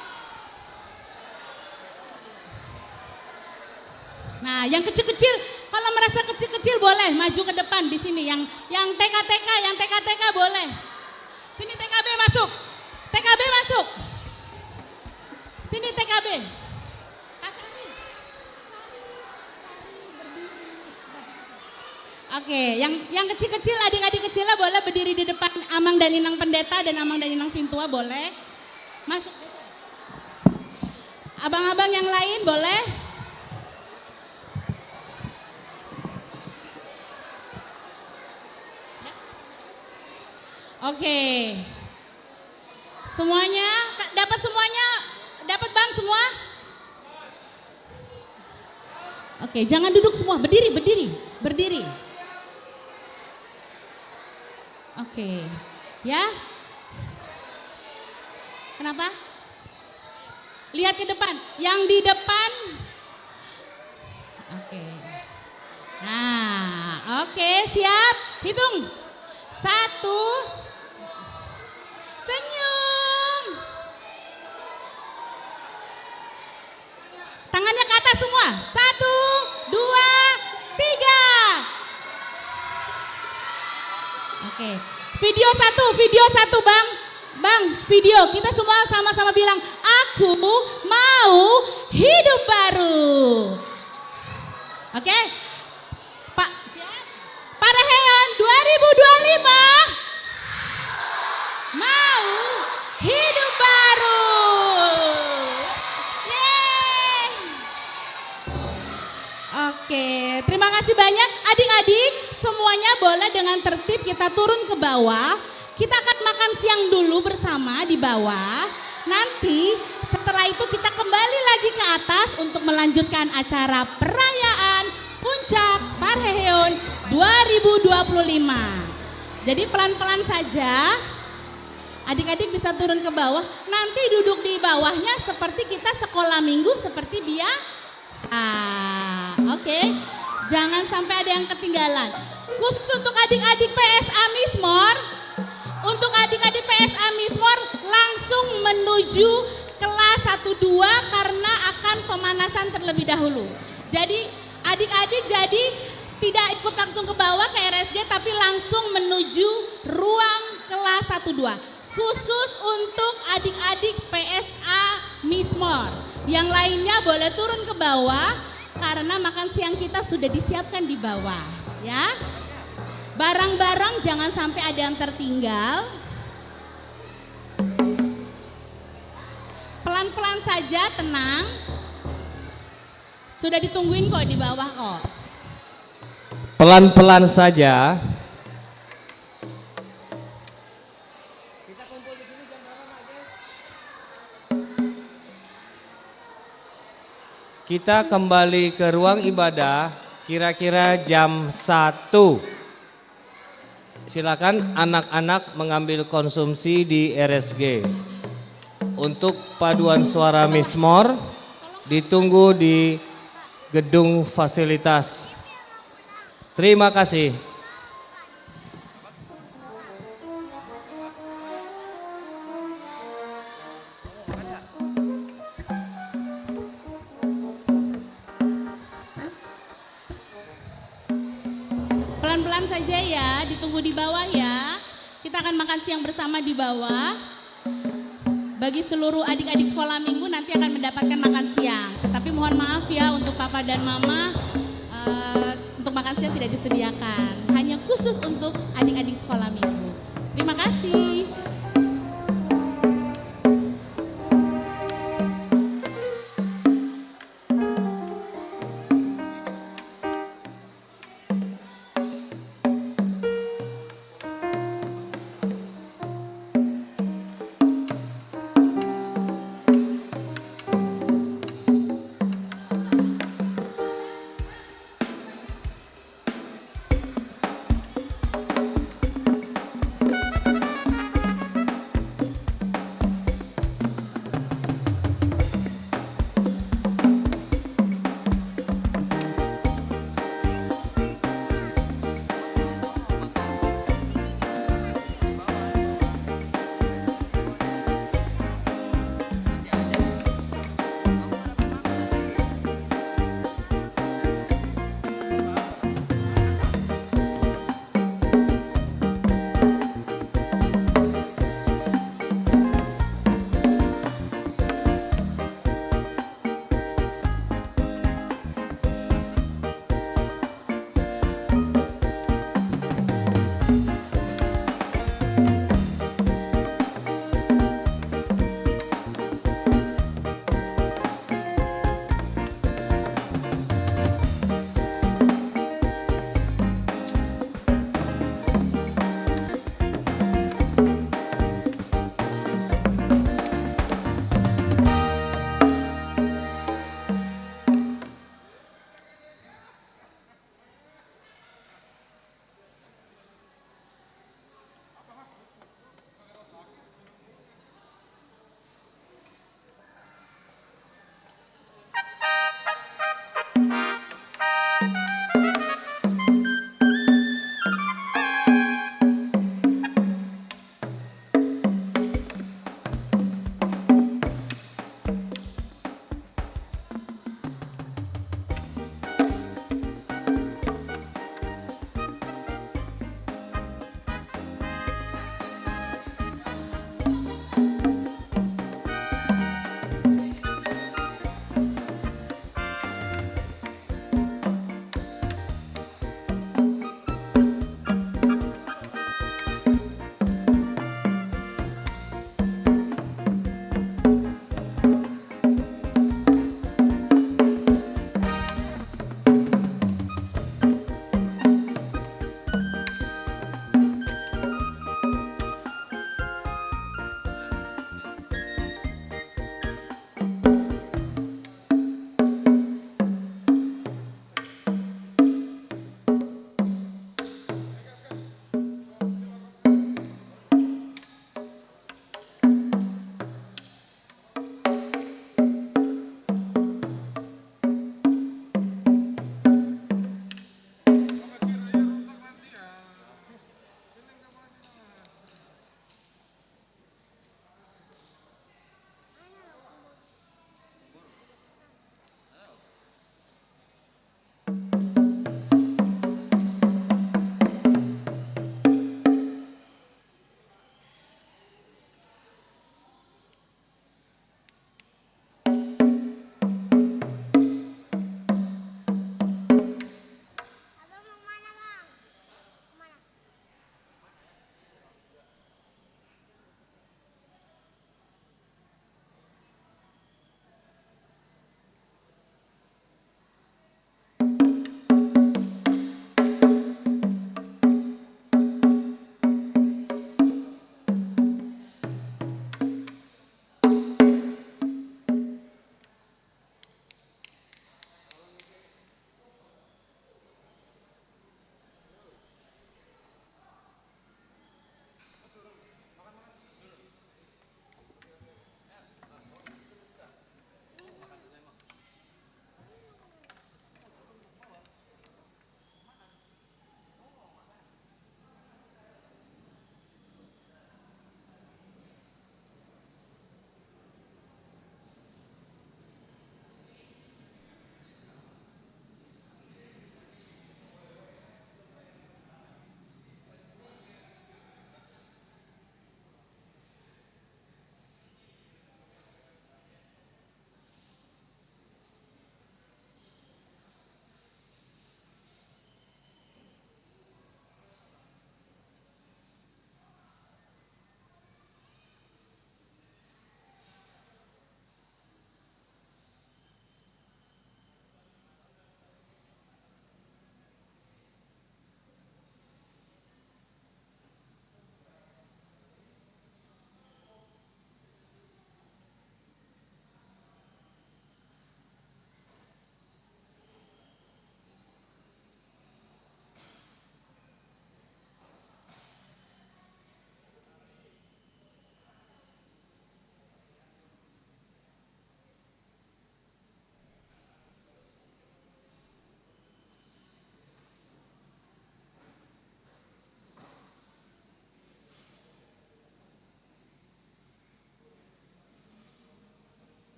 Nah, yang kecil-kecil, kalau merasa kecil-kecil boleh maju ke depan di sini. Yang TK boleh. Sini TKB masuk. TKB masuk. Sini TKB. Oke, yang kecil-kecil, adik-adik kecilnya boleh berdiri di depan Amang dan Inang Pendeta dan Amang dan Inang Sintua boleh. Masuk. Abang-abang yang lain boleh. Oke. Semuanya, dapat semuanya? Dapat Bang semua? Oke, jangan duduk semua, berdiri. Oke, ya. Kenapa? Lihat ke depan, yang di depan. Oke. Nah, oke, siap. Hitung. 1. Senyum. Tangannya ke atas semua. 1, 2, 3. Oke. Video satu Bang. Bang, video. Kita semua sama-sama bilang, aku mau hidup baru. Oke. Pak Raheon 2025 mau hidup baru. Yeay. Oke, terima kasih banyak adik-adik. Semuanya boleh dengan tertib kita turun ke bawah. Kita akan makan siang dulu bersama di bawah. Nanti setelah itu kita kembali lagi ke atas untuk melanjutkan acara perayaan Puncak Parheon 2025. Jadi pelan-pelan saja. Adik-adik bisa turun ke bawah. Nanti duduk di bawahnya seperti kita sekolah minggu seperti biasa. Oke. Jangan sampai ada yang ketinggalan. Khusus untuk adik-adik PSA Mismor. Untuk adik-adik PSA Mismor langsung menuju kelas 1-2 karena akan pemanasan terlebih dahulu. Jadi adik-adik tidak ikut langsung ke bawah ke RSG tapi langsung menuju ruang kelas 1-2. Khusus untuk adik-adik PSA Mismor. Yang lainnya boleh turun ke bawah karena makan siang kita sudah disiapkan di bawah, ya. Barang-barang jangan sampai ada yang tertinggal. Pelan-pelan saja, tenang. Sudah ditungguin kok di bawah kok. Pelan-pelan saja. Kita kembali ke ruang ibadah kira-kira jam 1. Silakan anak-anak mengambil konsumsi di RSG. Untuk paduan suara Mismor ditunggu di gedung fasilitas. Terima kasih. Pelan-pelan saja ya, ditunggu di bawah ya. Kita akan makan siang bersama di bawah. Bagi seluruh adik-adik sekolah minggu nanti akan mendapatkan makan siang. Tetapi mohon maaf ya untuk papa dan mama, untuk makan siang tidak disediakan. Hanya khusus untuk adik-adik sekolah minggu. Terima kasih.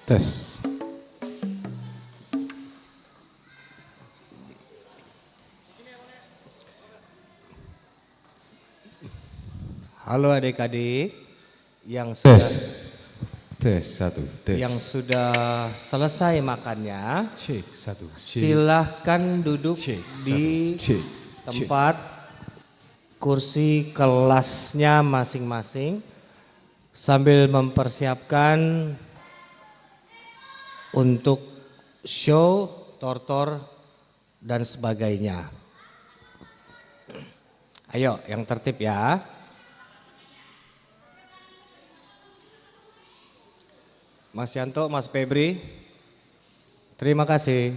Tes. Halo adik-adik yang sudah Tes satu. Tes. yang sudah selesai makannya, Cek satu. silahkan duduk di tempat kursi kelasnya masing-masing sambil mempersiapkan untuk show, tortor, dan sebagainya. Ayo, yang tertib ya. Mas Yanto, Mas Febri, terima kasih.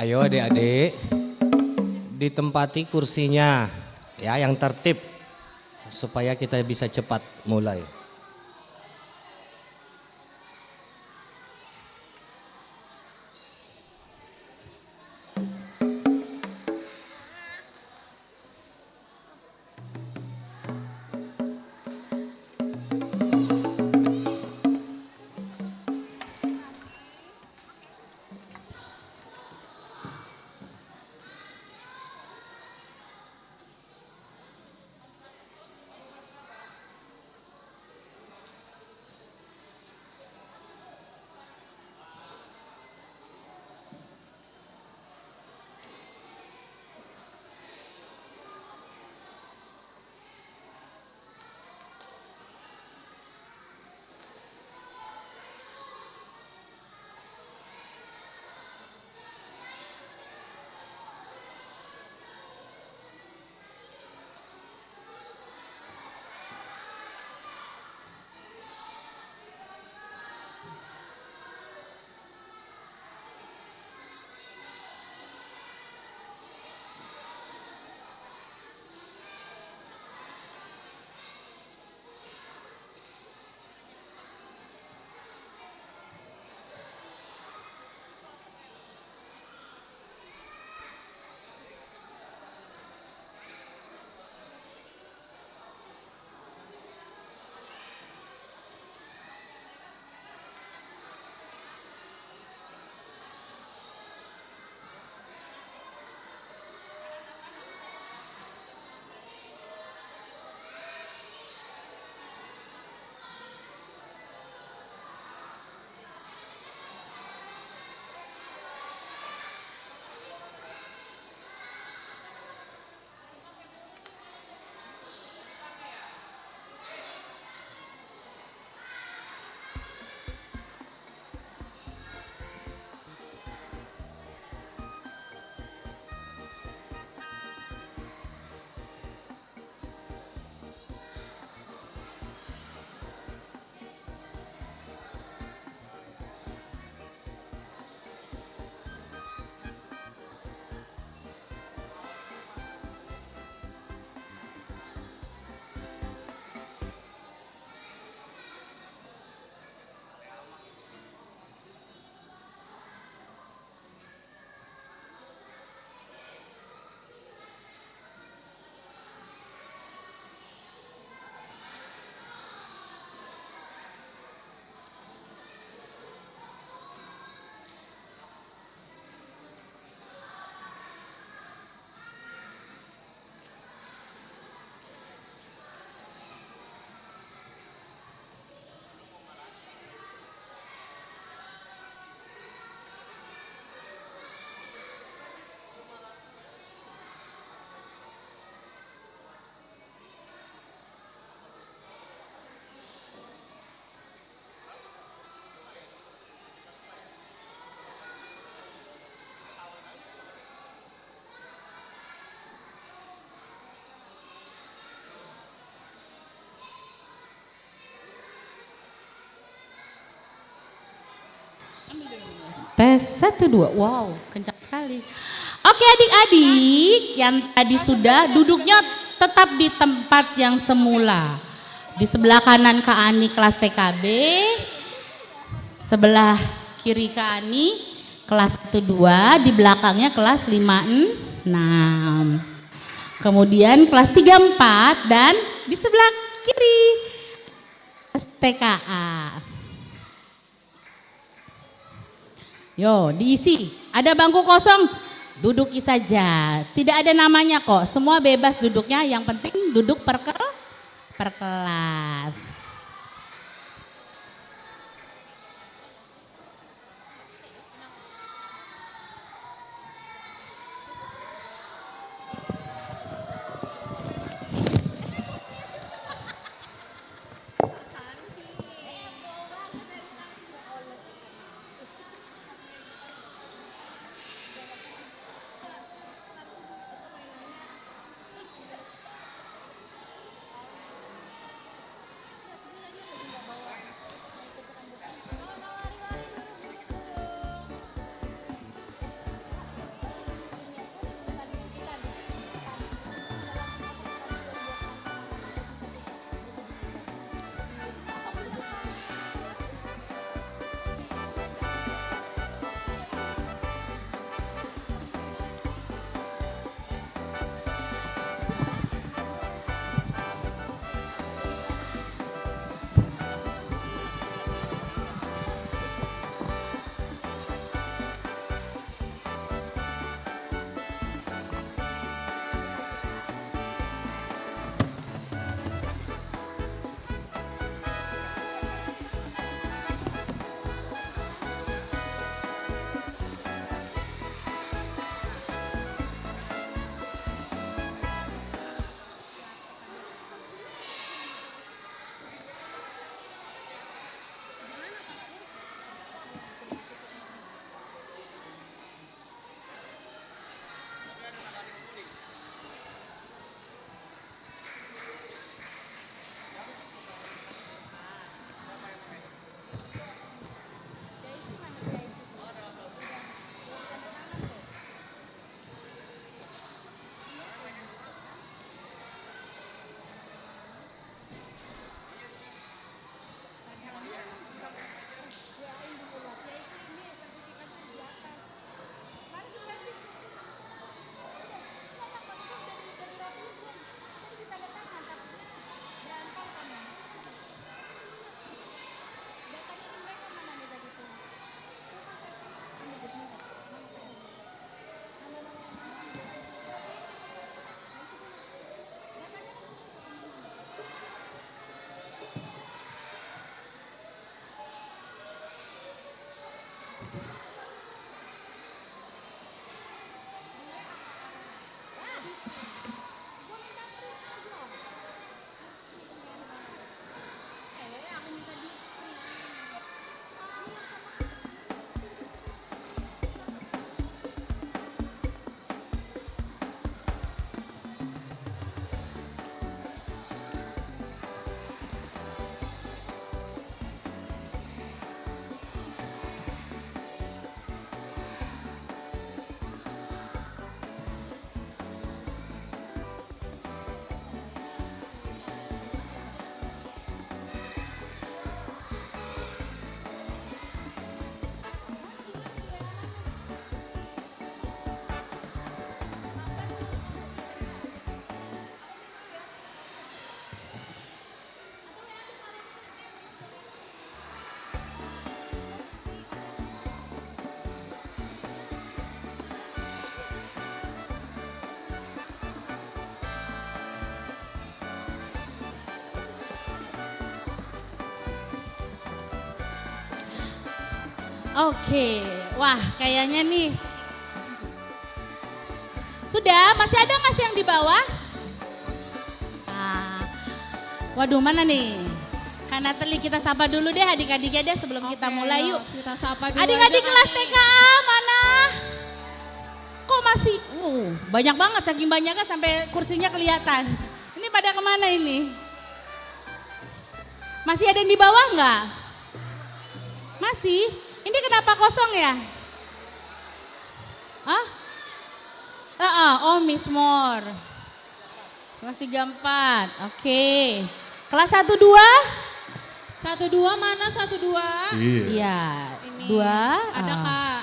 Ayo adik-adik, ditempati kursinya ya yang tertib supaya kita bisa cepat mulai. Tes 1, 2, wow kencang sekali. Oke adik-adik yang tadi sudah duduknya tetap di tempat yang semula. Di sebelah kanan Kak Ani kelas TKB, sebelah kiri Kak Ani kelas 1, 2, di belakangnya kelas 5, 6. Kemudian kelas 3, 4 dan di sebelah kiri TKA. Yo, diisi. Ada bangku kosong, duduki saja. Tidak ada namanya kok, semua bebas duduknya, yang penting duduk per kelas. Oke, wah kayaknya nih. Sudah, masih ada nggak sih yang di bawah? Waduh, mana nih? Karena Teli kita sapa dulu deh adik-adiknya deh sebelum kita mulai yuk. Kita sapa dulu Adik-adik aja kelas kali. TKA mana? Kok masih? Banyak banget, saking banyaknya sampai kursinya kelihatan. Ini pada kemana ini? Masih ada yang di bawah nggak? Masih? Ini kenapa kosong ya? Hah? Oh, Miss More. Kelas 34, oke. Kelas 12? 12 mana 12? Iya. Ini. 2. Ada Kak.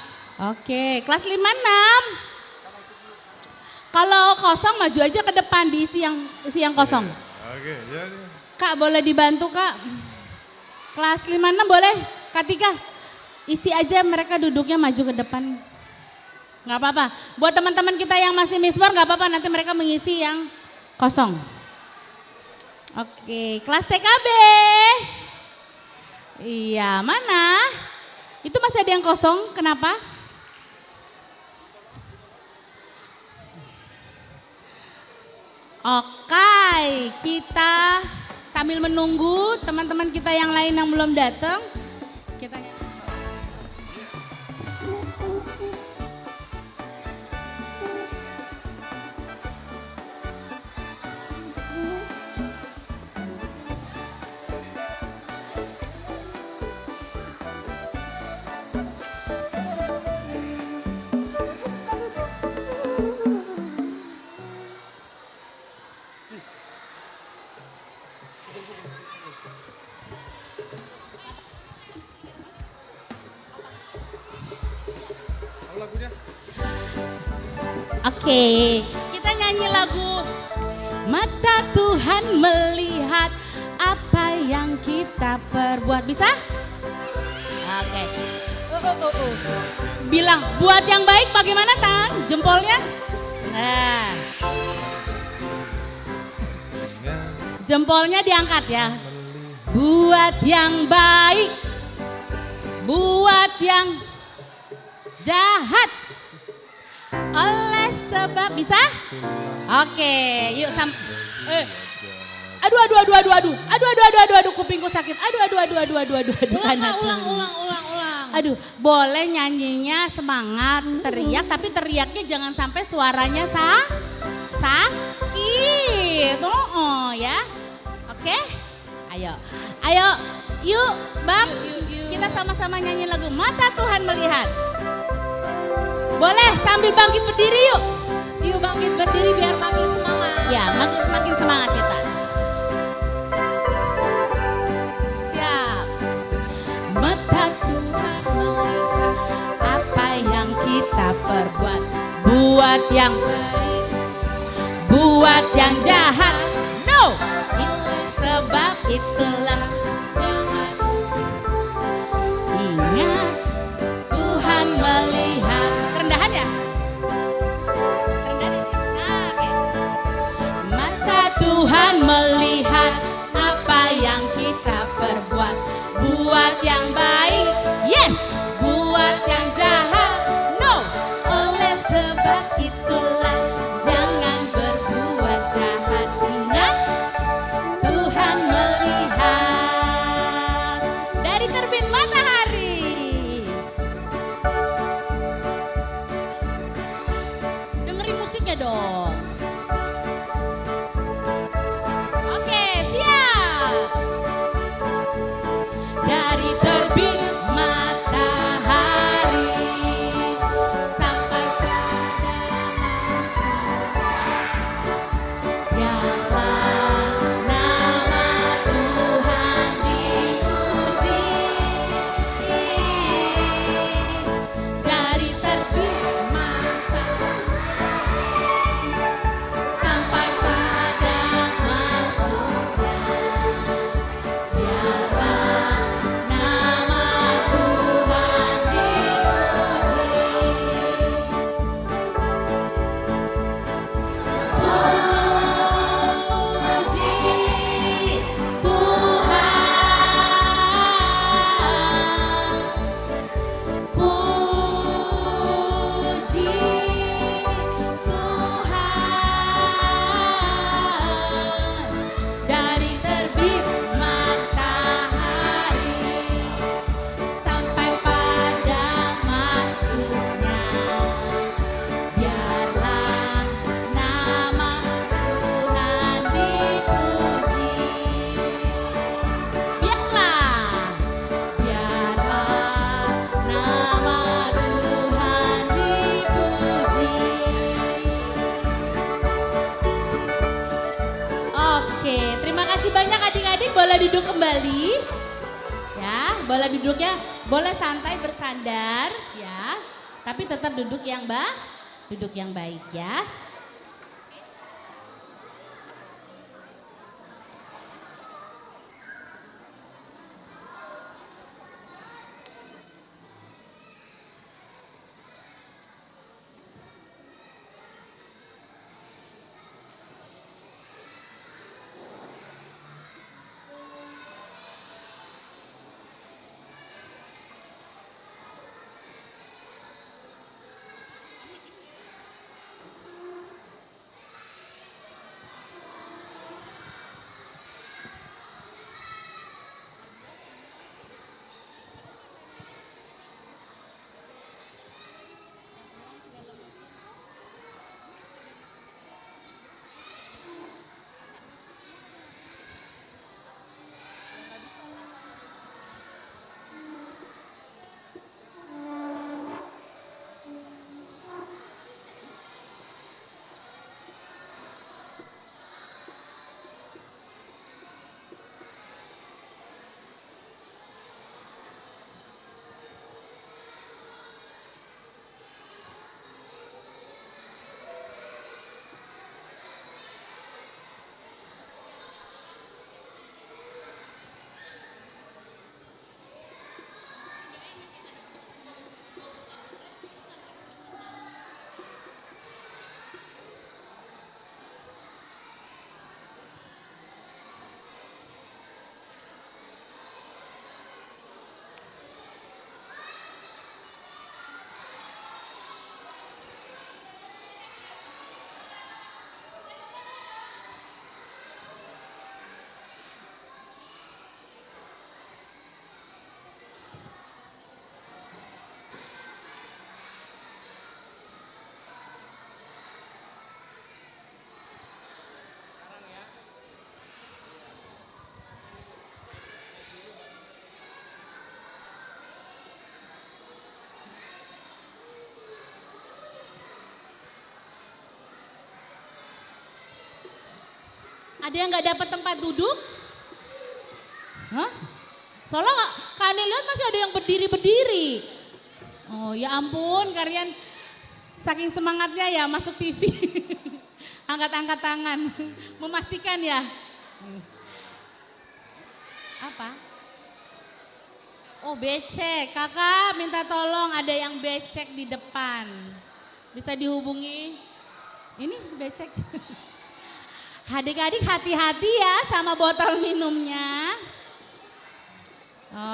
Oke, kelas 56. Kalau kosong maju aja ke depan diisi yang kosong. Oke, jadi. Kak boleh dibantu Kak? Kelas 56 boleh? Kak Tika, isi aja mereka duduknya maju ke depan. Nggak apa-apa. Buat teman-teman kita yang masih mismor nggak apa-apa, nanti mereka mengisi yang kosong. Oke, kelas TKB. Iya, mana? Itu masih ada yang kosong, kenapa? Oke, kita sambil menunggu teman-teman kita yang lain yang belum datang, kita Oke, kita nyanyi lagu Mata Tuhan melihat apa yang kita perbuat. Bisa? Oke. Bilang, buat yang baik bagaimana tangan? Jempolnya? Nah. Jempolnya diangkat ya. Buat yang baik, buat yang jahat. Oleh sebab bisa? Oke, yuk aduh, kupingku sakit. Aduh. Aduh, boleh nyanyinya semangat, teriak, tapi teriaknya jangan sampai suaranya sakit. Ya. Oke? Ayo, yuk, Bang. Kita sama-sama nyanyi lagu Mata Tuhan Melihat. Boleh sambil bangkit berdiri yuk. Yuk bangkit berdiri biar makin semangat. Ya, makin semangat kita. Siap. Mata Tuhan melihat apa yang kita perbuat. Buat yang baik, buat yang jahat. No. Sebab itulah jangan ingat Tuhan melihat. Rendahan ya? Mata Tuhan melihat apa yang kita perbuat. Buat yang baik, yes. Buat yang jahat, no. Oleh sebab itulah jangan berbuat jahat. Ingat, Tuhan melihat dari terbit matahari. Dengerin musiknya dong. Oke, siap. Dari terbit matahari sampai pada masuk, biarlah nama Tuhan dipuji. Dari terbit matahari sampai pada masuknya, biarlah nama Tuhan kasih banyak adik-adik, boleh duduk kembali. Ya, boleh duduknya, boleh santai bersandar ya. Tapi tetap duduk yang baik ya. Ada yang nggak dapat tempat duduk? Hah? Soalnya Kak Ani lihat masih ada yang berdiri-berdiri. Oh ya ampun, kalian saking semangatnya ya masuk TV. Angkat-angkat tangan, memastikan ya. Apa? Oh becek, kakak minta tolong ada yang becek di depan. Bisa dihubungi, ini becek. Adik-adik hati-hati ya sama botol minumnya.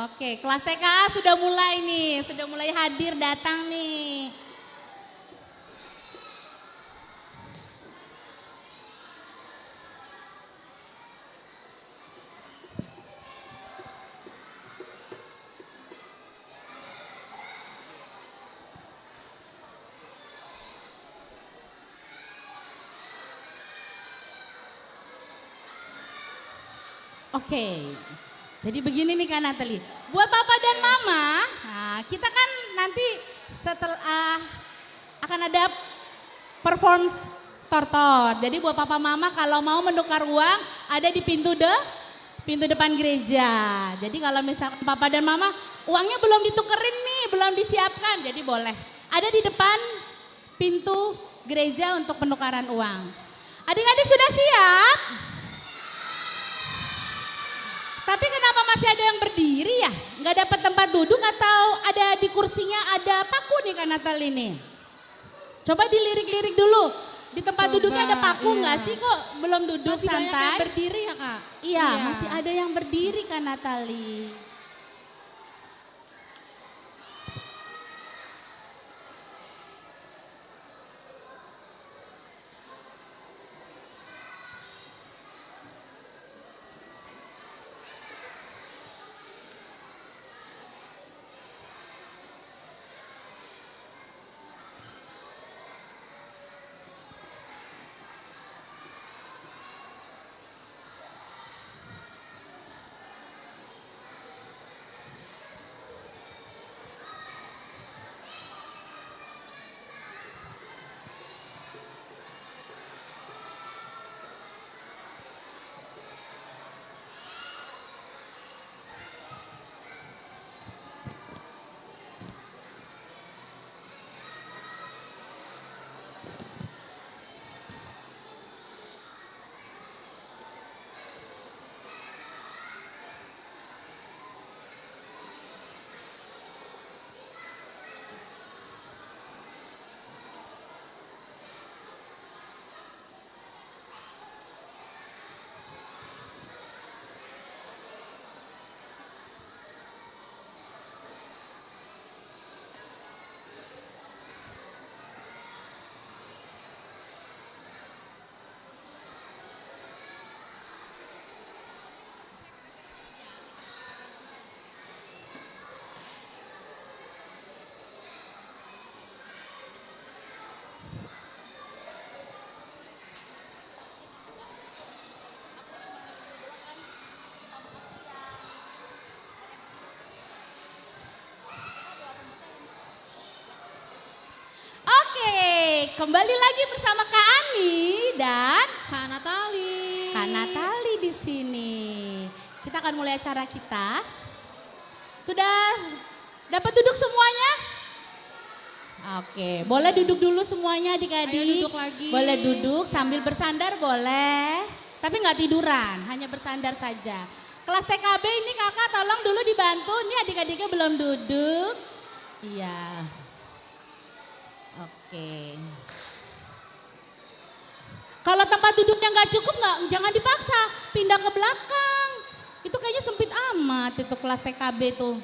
Oke, kelas TKA sudah mulai nih, sudah mulai hadir datang nih. Oke, jadi begini nih Kak Natali. Buat Papa dan Mama, nah kita kan nanti setelah akan ada perform tortor. Jadi buat Papa Mama kalau mau menukar uang ada di pintu depan gereja. Jadi kalau misalkan Papa dan Mama uangnya belum ditukerin nih, belum disiapkan, jadi boleh. Ada di depan pintu gereja untuk penukaran uang. Adik-adik sudah siap? Tapi kenapa masih ada yang berdiri ya? Nggak dapat tempat duduk atau ada di kursinya ada paku nih Kak Natal ini? Coba dilirik-lirik dulu. Di tempat duduknya ada paku nggak sih kok belum duduk Masih santai? banyak yang berdiri ya Kak? Iya, masih ada yang berdiri Kak Natali. kembali lagi bersama Kak Ani dan Kak Natali. Kak Natali di sini. Kita akan mulai acara kita. Sudah dapat duduk semuanya? Oke, boleh duduk dulu semuanya adik-adik. Ayo duduk lagi. Boleh duduk sambil bersandar boleh. Tapi nggak tiduran, hanya bersandar saja. Kelas TKB ini kakak tolong dulu dibantu. Ini adik-adiknya belum duduk. Iya. Oke. Kalau tempat duduknya nggak cukup jangan dipaksa, pindah ke belakang. Itu kayaknya sempit amat itu kelas TKB tuh.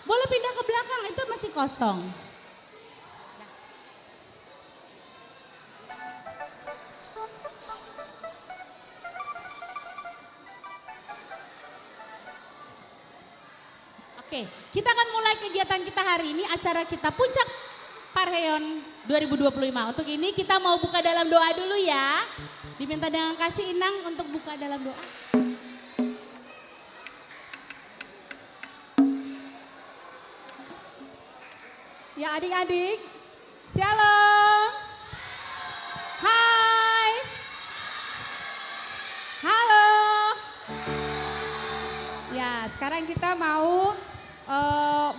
Boleh pindah ke belakang, itu masih kosong. Oke, kita akan mulai kegiatan kita hari ini, acara kita Puncak Parheon 2025. Untuk ini kita mau buka dalam doa dulu ya. Diminta dengan kasih Inang untuk buka dalam doa. Ya adik-adik, shalom. Hai. Halo. Ya, sekarang kita mau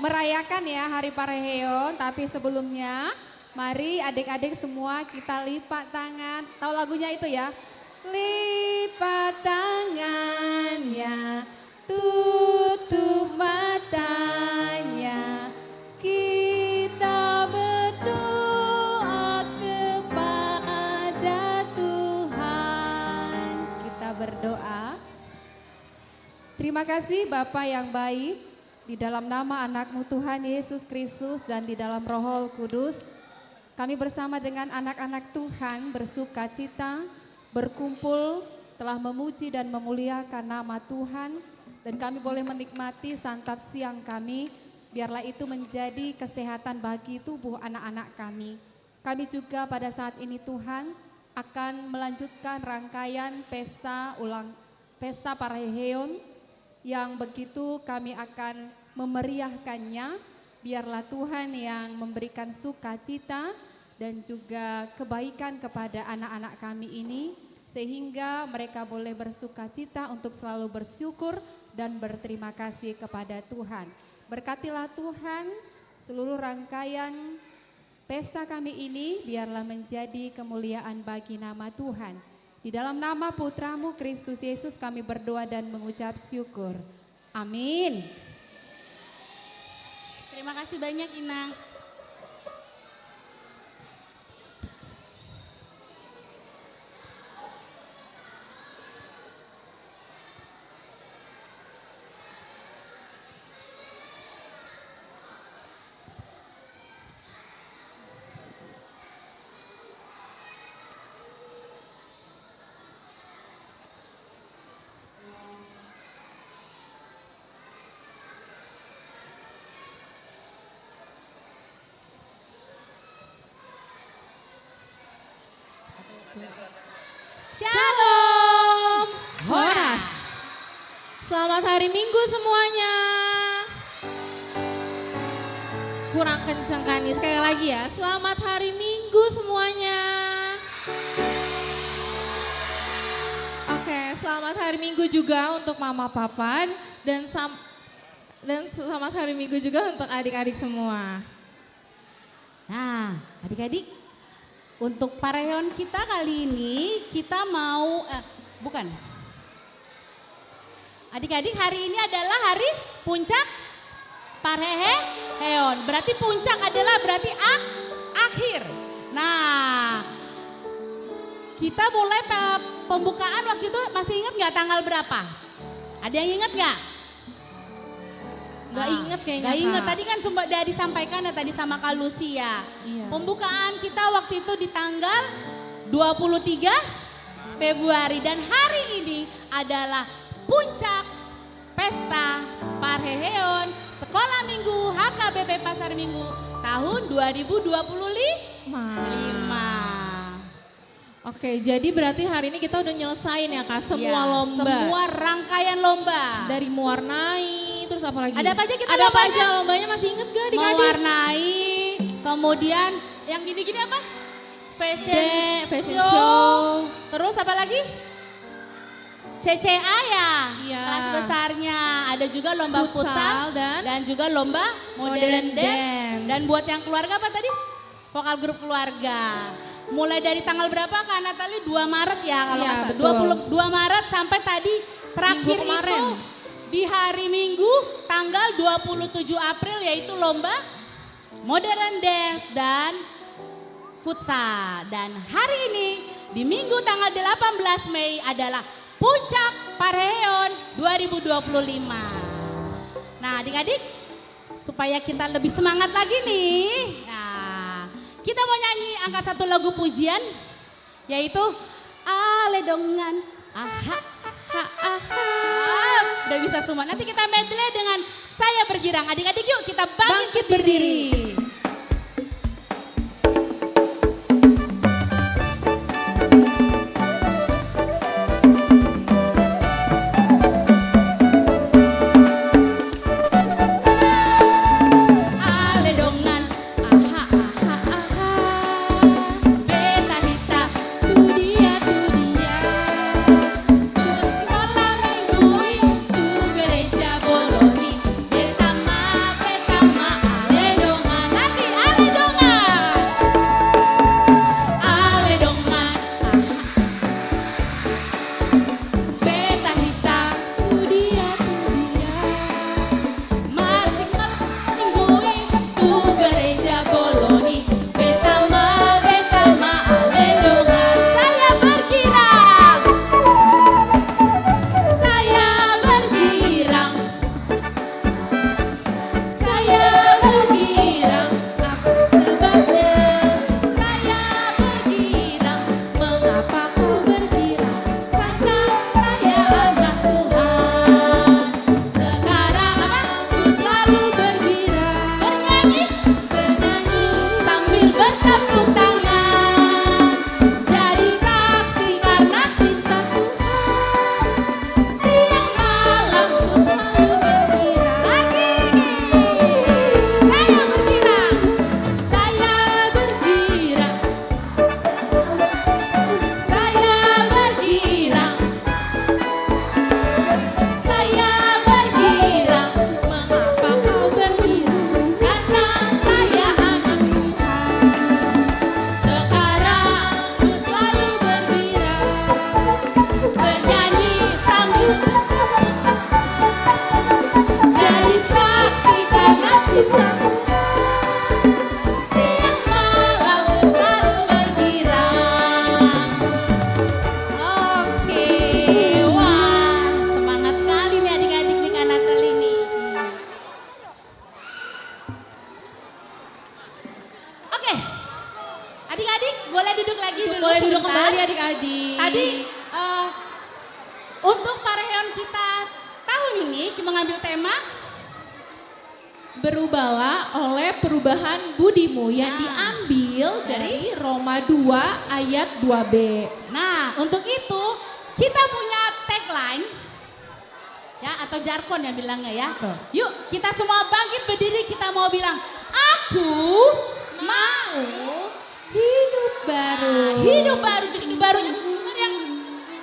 merayakan ya Hari Parheon, tapi sebelumnya mari adik-adik semua kita lipat tangan. Tahu lagunya itu ya? Lipat tangannya, tutup matanya, kita berdoa kepada Tuhan. Kita berdoa. Terima kasih Bapa yang baik, di dalam nama anak-Mu Tuhan Yesus Kristus dan di dalam Roh Kudus, kami bersama dengan anak-anak Tuhan bersuka cita, berkumpul, telah memuji dan memuliakan nama Tuhan, dan kami boleh menikmati santap siang kami, biarlah itu menjadi kesehatan bagi tubuh anak-anak kami. Kami juga pada saat ini Tuhan akan melanjutkan rangkaian pesta Parheon yang begitu kami akan memeriahkannya. Biarlah Tuhan yang memberikan sukacita dan juga kebaikan kepada anak-anak kami ini, sehingga mereka boleh bersukacita untuk selalu bersyukur dan berterima kasih kepada Tuhan. Berkatilah Tuhan seluruh rangkaian pesta kami ini, biarlah menjadi kemuliaan bagi nama Tuhan. Di dalam nama Putramu Kristus Yesus kami berdoa dan mengucap syukur. Amin. Terima kasih banyak Inang. Shalom. Horas. Selamat hari Minggu semuanya. Kurang kencang kan nih, sekali lagi ya. Selamat hari Minggu semuanya. Oke, selamat hari Minggu juga untuk Mama Papa dan selamat hari Minggu juga untuk adik-adik semua. Nah, adik-adik, untuk Parheon kita kali ini kita mau adik-adik, hari ini adalah hari Puncak Parheon. Berarti puncak adalah berarti akhir. Nah, kita mulai pembukaan waktu itu masih ingat nggak tanggal berapa? Ada yang ingat nggak? Nggak inget kayaknya. Nggak inget, Kak. tadi kan sudah disampaikan ya tadi sama Kak Lucia. Iya. Pembukaan kita waktu itu di tanggal 23 Februari dan hari ini adalah puncak pesta Parheon Sekolah Minggu HKBP Pasar Minggu tahun 2025. Oke, jadi berarti hari ini kita udah nyelesain ya Kak semua Ya, lomba. semua rangkaian lomba. Dari mewarnai, terus apa lagi? Ada apa aja kita Ada apa lombanya? aja lombanya, masih inget gak adik-adik? Mewarnai, kemudian yang gini-gini apa? Fashion show. Terus apa lagi? CCA ya, Iya. kelas besarnya. Ada juga lomba futsal dan juga lomba modern dance. Dan buat yang keluarga apa tadi? Vokal grup keluarga. Mulai dari tanggal berapa Kak Natali? 2 Maret ya kalau Iya, nggak salah. betul. 22 Maret sampai tadi terakhir Minggu kemarin. itu di hari Minggu tanggal 27 April yaitu lomba modern dance dan futsal. Dan hari ini di Minggu tanggal 18 Mei adalah Puncak Parheon 2025. Nah adik-adik supaya kita lebih semangat lagi nih. Nah kita mau nyanyi angkat satu lagu pujian yaitu Aledongan. Aha, aha, aha. Udah bisa semua. Nanti kita medley dengan Saya Bergirang. Adik-adik yuk kita bangkit berdiri. Aledongan, aha, aha, aha. Beta hita, tu dia, tu dia. Tu sekolah mingguin, tu gereja boloni. Beta ma, aledongan. Lagi, aledongan. Aledongan, aha. Beta hita, tu dia, tu dia. Masih mingguin, tu gereja boloni. Beta ma, aledongan. Saya bergirang. Saya bergirang. Saya bergirang. Apa sebabnya? Saya bergirang. Mengapa kau bergirang? Karena saya anak Tuhan. Sekarang aku selalu bergirang. Bernyanyi sambil bertepuk tangan. Jadi saksi karena cinta Tuhan. Siang malam ku selalu bergirang. Lagi. Saya bergirang. Saya bergirang. Saya bergirang. Saya bergirang. Mengapa kau bergirang? Karena saya anak Tuhan. Sekarang ku selalu bergirang. Bernyanyi sambil jadi saksi karena cinta Tuhan. Siang malam ku selalu bergirang. Oke, wah semangat sekali nih adik-adik di Kanatel ini. Oke, adik-adik boleh duduk lagi dulu. Boleh duduk sebentar. kembali adik-adik. Tadi untuk Parheon kita tahun ini kita mengambil tema Berubahlah oleh perubahan budimu yang diambil dari Roma 2 ayat 2b. Nah, untuk itu kita punya tagline ya atau jargon ya bilangnya ya. Yuk kita semua bangkit berdiri, kita mau bilang aku mau Hidup baru. Nah, hidup baru. Hidup baru yang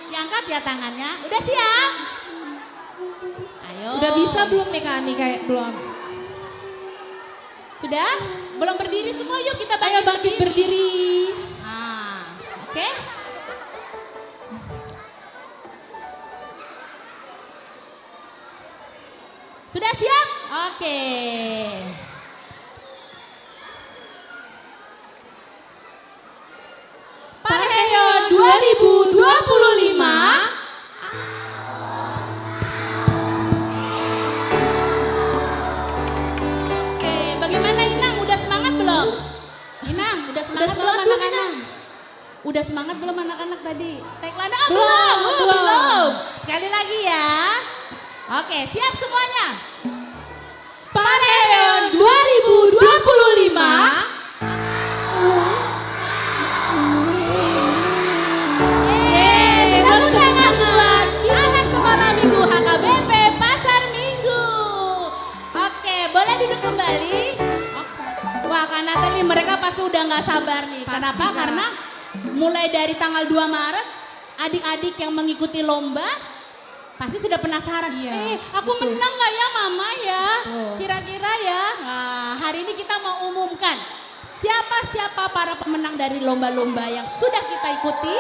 diangkat ya tangannya. Udah siap? Ayo. Udah bisa belum nih Kak Ani? Kayak belum. Sudah? Belum berdiri semua, yuk kita Ayo bangkit berdiri. Nah, oke. Sudah siap? Oke. Parheon 2025. Oke, bagaimana Inang? Udah semangat belum? Inang, udah semangat belum anak-anak? Udah semangat belum anak-anak tadi? Tagline belum. Sekali lagi ya. Oke, siap semuanya. Parheon 2025. Tepuk tangan buat anak sekolah minggu HKBP Pasar Minggu. Oke, boleh duduk kembali. Wah, Kak Natali, mereka pasti udah nggak sabar nih. Kenapa? Kak. Karena mulai dari tanggal 2 Maret, adik-adik yang mengikuti lomba pasti sudah penasaran. Aku menang nggak ya Mama ya? Kira-kira ya. Nah, hari ini kita mau umumkan siapa para pemenang dari lomba-lomba yang sudah kita ikuti.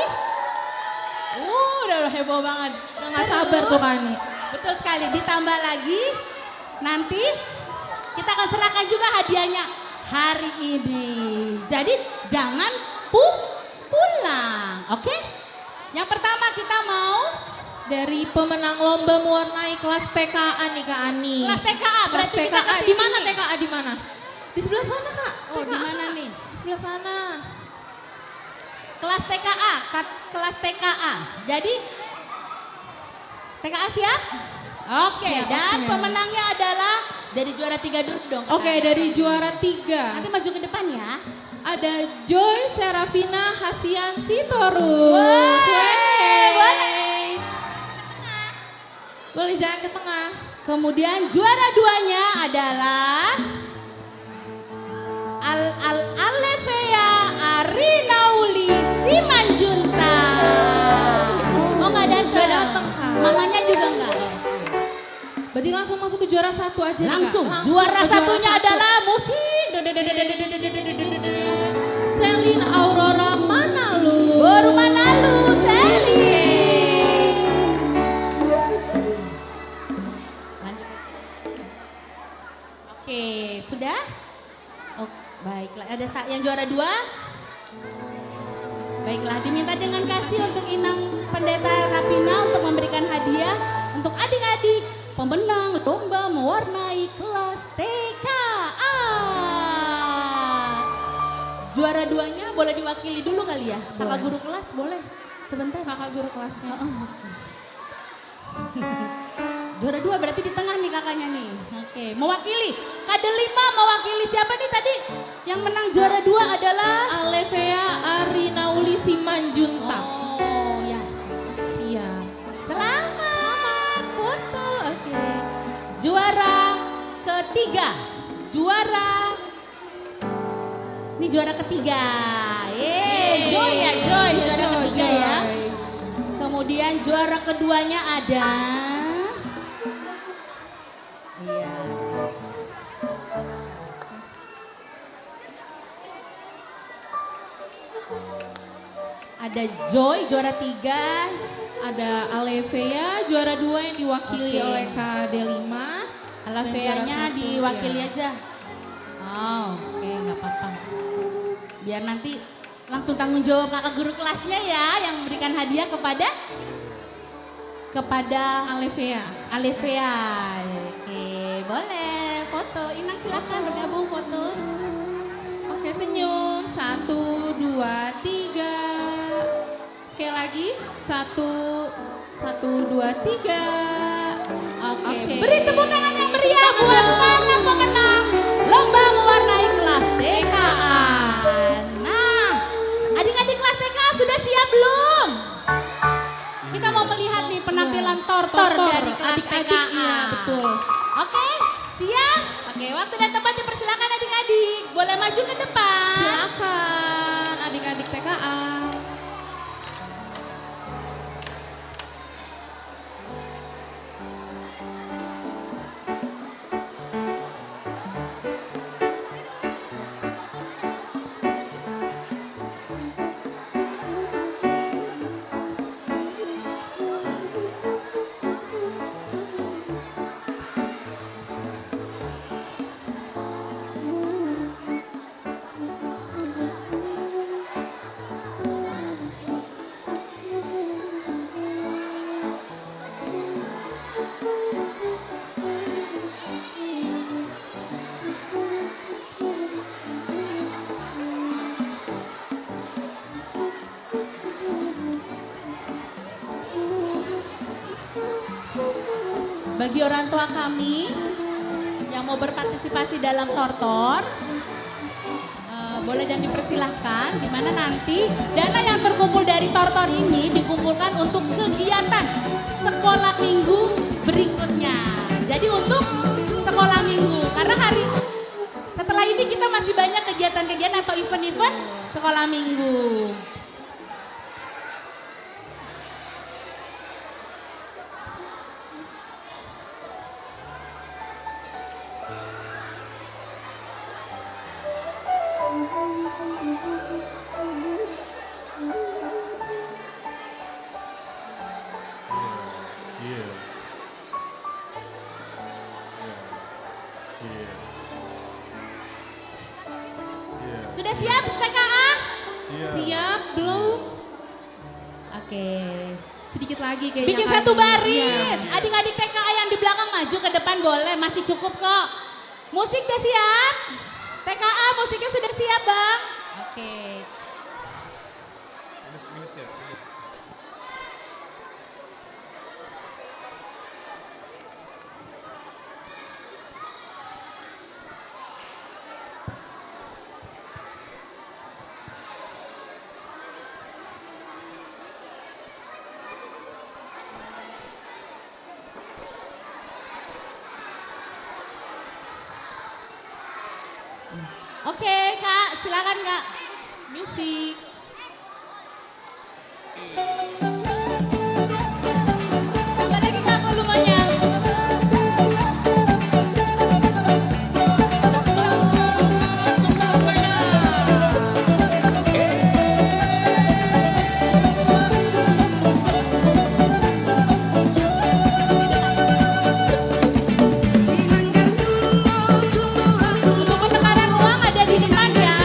Udah heboh banget. Udah nggak sabar tuh Kak Ani. Betul sekali, ditambah lagi nanti kita akan serahkan juga hadiahnya hari ini. Jadi jangan pulang, oke? Yang pertama kita mau Dari pemenang lomba mewarnai kelas TKA nih Kak Ani. kelas TKA, Kelas berarti kita TKA kesini di mana nih. TKA di mana? Di sebelah sana Kak. Oh, di TKA, mana Kak. nih? Di sebelah sana. Kelas TKA, kelas TKA. Jadi TKA siap? Oke, Siap, dan oke. pemenangnya adalah dari juara 3 dulu dong. Oke, dari juara 3 Nanti maju ke depan ya. ada Joy Serafina Hasian Sitorus. Boleh. Boleh jangan ke tengah. Kemudian juara 2-nya adalah Alevea Arinauli Simanjunta. Oh nggak datang. Nggak datang, Kak. Mamanya juga nggak. Berarti langsung masuk ke juara 1 aja nih, Kak. Langsung. Juara ke satunya satu. adalah musik. Selin Aurora Manalu. Baru Manalu, Selin. Lanjut. Oke, sudah? Oh, baiklah. Ada yang juara 2? Baiklah, diminta dengan kasih untuk Inang Pendeta Rapina untuk memberikan hadiah untuk adik-adik pemenang lomba mewarnai kelas TKA. Juara 2-nya boleh diwakili dulu kali ya? Kakak guru kelas boleh? Sebentar. Kakak guru kelasnya. Juara 2 berarti di tengah nih kakaknya nih. Oke, mewakili. Kade 5 mewakili siapa nih tadi? Yang menang juara 2 adalah Alevea Arinauli Simanjunta. Oh ya, Siap. selamat foto. Oke. Juara ketiga. Ini juara ketiga. Joy ya, Joy. Juara ketiga ya. Kemudian juara keduanya ada. Iya. Ada Joy juara 3. Ada Alevea juara 2 yang diwakili Oke. oleh KD5. Alafeanya Dan juara 1, diwakili ya. aja. Oh, oke, nggak apa-apa. Biar nanti langsung tanggung jawab kakak guru kelasnya ya yang memberikan hadiah kepada Alevea. Alevea. Oke, boleh foto. Inang silakan bergabung foto. Oke, senyum. 1, 2, 3. Sekali lagi. 1, 2, 3. Oke. Beri tepuk tangan yang meriah buat para pemenang lomba mewarnai kelas TKA. Nah, adik-adik kelas TKA sudah siap belum? Kita mau melihat nih penampilan tortor dari kelas adik-adik. TKA. Iya, betul. Oke, siap? Oke, waktu dan tempat dipersilakan adik-adik. Boleh maju ke depan. Silakan adik-adik TKA. Bagi orang tua kami yang mau berpartisipasi dalam tortor, boleh dan dipersilahkan, di mana nanti dana yang terkumpul dari tortor ini dikumpulkan untuk kegiatan sekolah minggu berikutnya. Jadi untuk sekolah minggu, karena setelah ini kita masih banyak kegiatan maupun sekolah minggu. Sudah siap TKA? Siap belum? Oke, sedikit lagi kayaknya. Bikin kan. satu baris. Iya. Adik-adik TKA yang di belakang maju ke depan boleh, masih cukup kok. Musik udah siap? TKA musiknya sudah siap, Bang? Oke. Oke, Kak, silakan Kak. Musik. Tambah lagi Kak volumenya. Untuk penekanan uang ada di depan ya.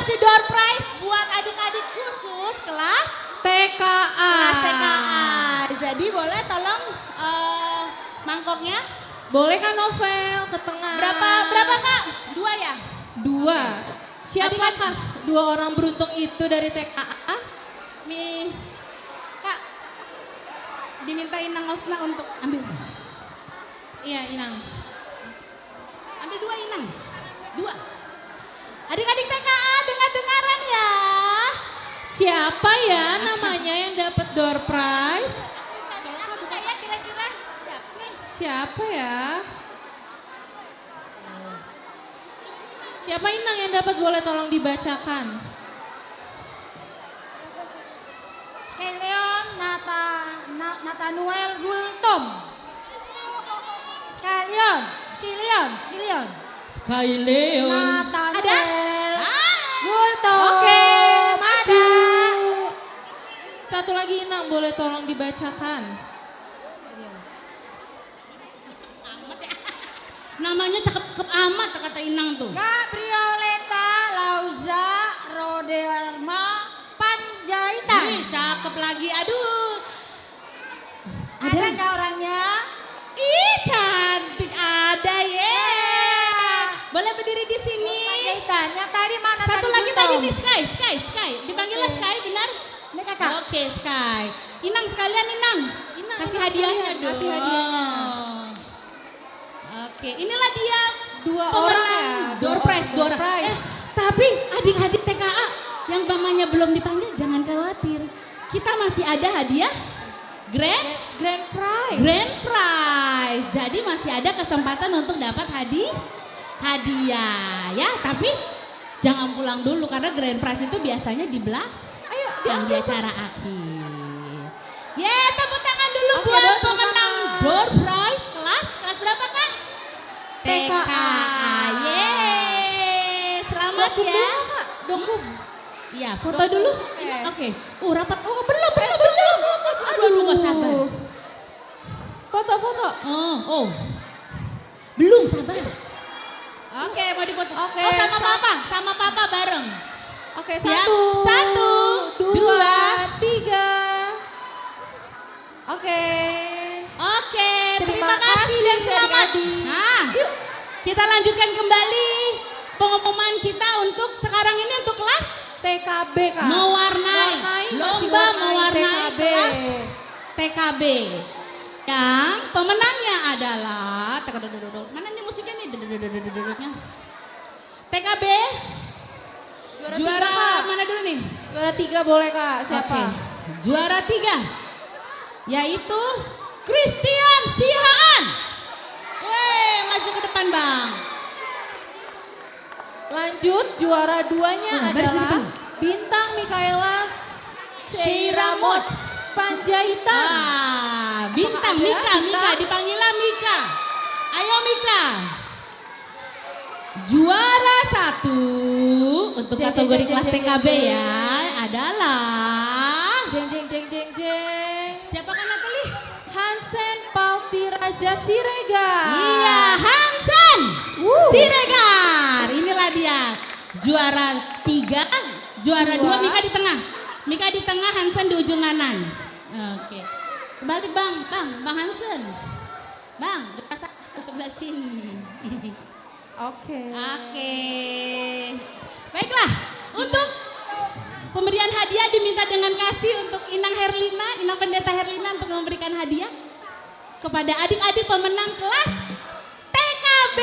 kasih door prize buat adik-adik khusus kelas TKA. kelas TKA. Jadi boleh tolong mangkoknya. Boleh kan Novel ke tengah? Berapa Kak? 2 ya? 2. Siapakah 2 orang beruntung itu dari TKA? Kak, diminta Inang Osna untuk ambil. Iya, Inang. Ambil 2 Inang. 2. Adik-adik TKA dengar-dengaran ya. Siapa ya namanya yang dapat door prize? Buka ya kira-kira. Siapa ya? Siapa Inang yang dapat, boleh tolong dibacakan? Skeleon Nathaniel Gultom. Skeleon. Ada? Gultom. Oke, maju. Satu lagi Inang, boleh tolong dibacakan? Namanya cakep-cakep amat kata Inang tuh. Gabrioleta Lauza Roderma Panjaitan. Ih, cakep lagi. Aduh. Ada nggak orangnya? Ih, cantik ada ya. Boleh berdiri di sini. Panjaitan. Yang tadi mana? Satu lagi tadi nih Sky. Dipanggilnya Sky, benar? Ini kakak. Oke, Sky. Inang sekalian Inang. Kasih hadiahnya dong. Kasih hadiahnya. Oke, inilah dia 2 pemenang orang ya. door prize. Tapi adik-adik TKA yang mamanya belum dipanggil jangan khawatir. Kita masih ada hadiah grand prize. Jadi masih ada kesempatan untuk dapat hadiah ya. Tapi jangan pulang dulu karena grand prize itu biasanya di belakang di acara akhir. Ya, tepuk tangan dulu buat pemenang door prize kelas berapa Kak? TKA. Yeay, selamat ya. Dokum. Iya, foto dulu. Oke. Rapat. Belum. Aduh, gak sabar. Foto. Oh. Belum sabar. Oke, mau difoto. Oke, sama papa bareng. Oke, Siap? 1, 2, 3. Oke, Terima kasih dan selamat. Nah, kita lanjutkan kembali pengumuman kita untuk sekarang ini untuk kelas TKB Kak. Lomba mewarnai TKB. kelas TKB. Yang pemenangnya adalah mana nih musiknya nih? TKB. Juara mana dulu nih? Juara 3 boleh Kak. Siapa? Oke. Juara 3 yaitu Christian Sihaan. Maju ke depan Bang. Lanjut, juara 2-nya adalah Bintang Mikaela Seiramot Panjaitan. Bintang Mika dipanggilnya Mika. Ayo Mika. Juara 1 untuk kategori kelas TKB ya adalah Jeng. siapa kan Natali? Hansen Palti Raja Siregar. Iya, Hansen Siregar. Inilah dia juara 3, juara 2 Mika di tengah. Mika di tengah, Hansen di ujung kanan. Oke. Kembali Bang Hansen. Bang, ke sebelah sini. Oke. Baiklah, untuk pemberian hadiah diminta dengan kasih untuk Inang Pendeta Herlina untuk memberikan hadiah kepada adik-adik pemenang kelas TKB.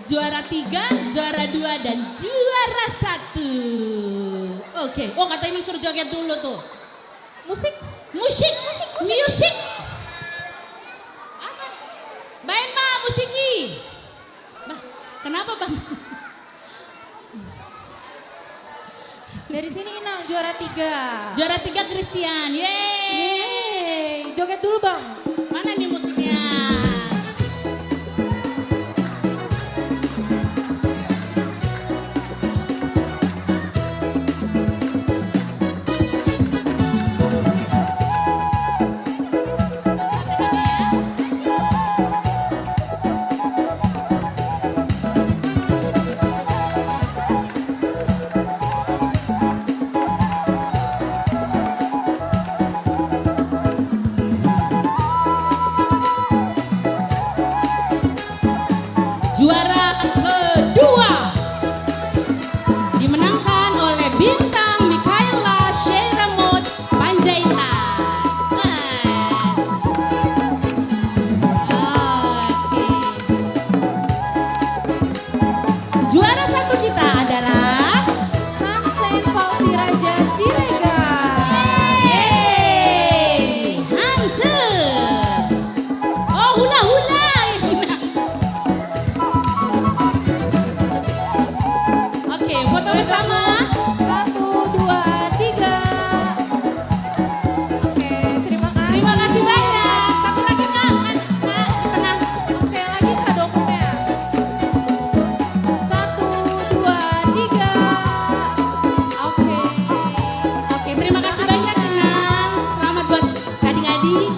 Juara 3, juara 2, dan juara 1. Oke. Oh, kata Inang suruh joget dulu tuh. Musik. Baik Ma, musiki. Kenapa Bang? Dari sini Inang juara 3. Juara 3 Christian. Yeay. Joget dulu Bang. Mana nih musiknya? Juara kedua dimenangkan oleh Bintang Mikaela Sheramot Panjaitan. Oke. Juara satu kita adalah Hansen Falsi Raja Siregar. Yeay, Hansen. Oh, hula-hula. Oke, foto bersama. 1, 2, 3. Oke, terima kasih. Terima kasih banyak. Satu lagi Kak, Kak, di tengah. Sekali lagi Kak dokumen. 1, 2, 3. Oke. Oke, terima kasih banyak Inang. Selamat buat adik-adik.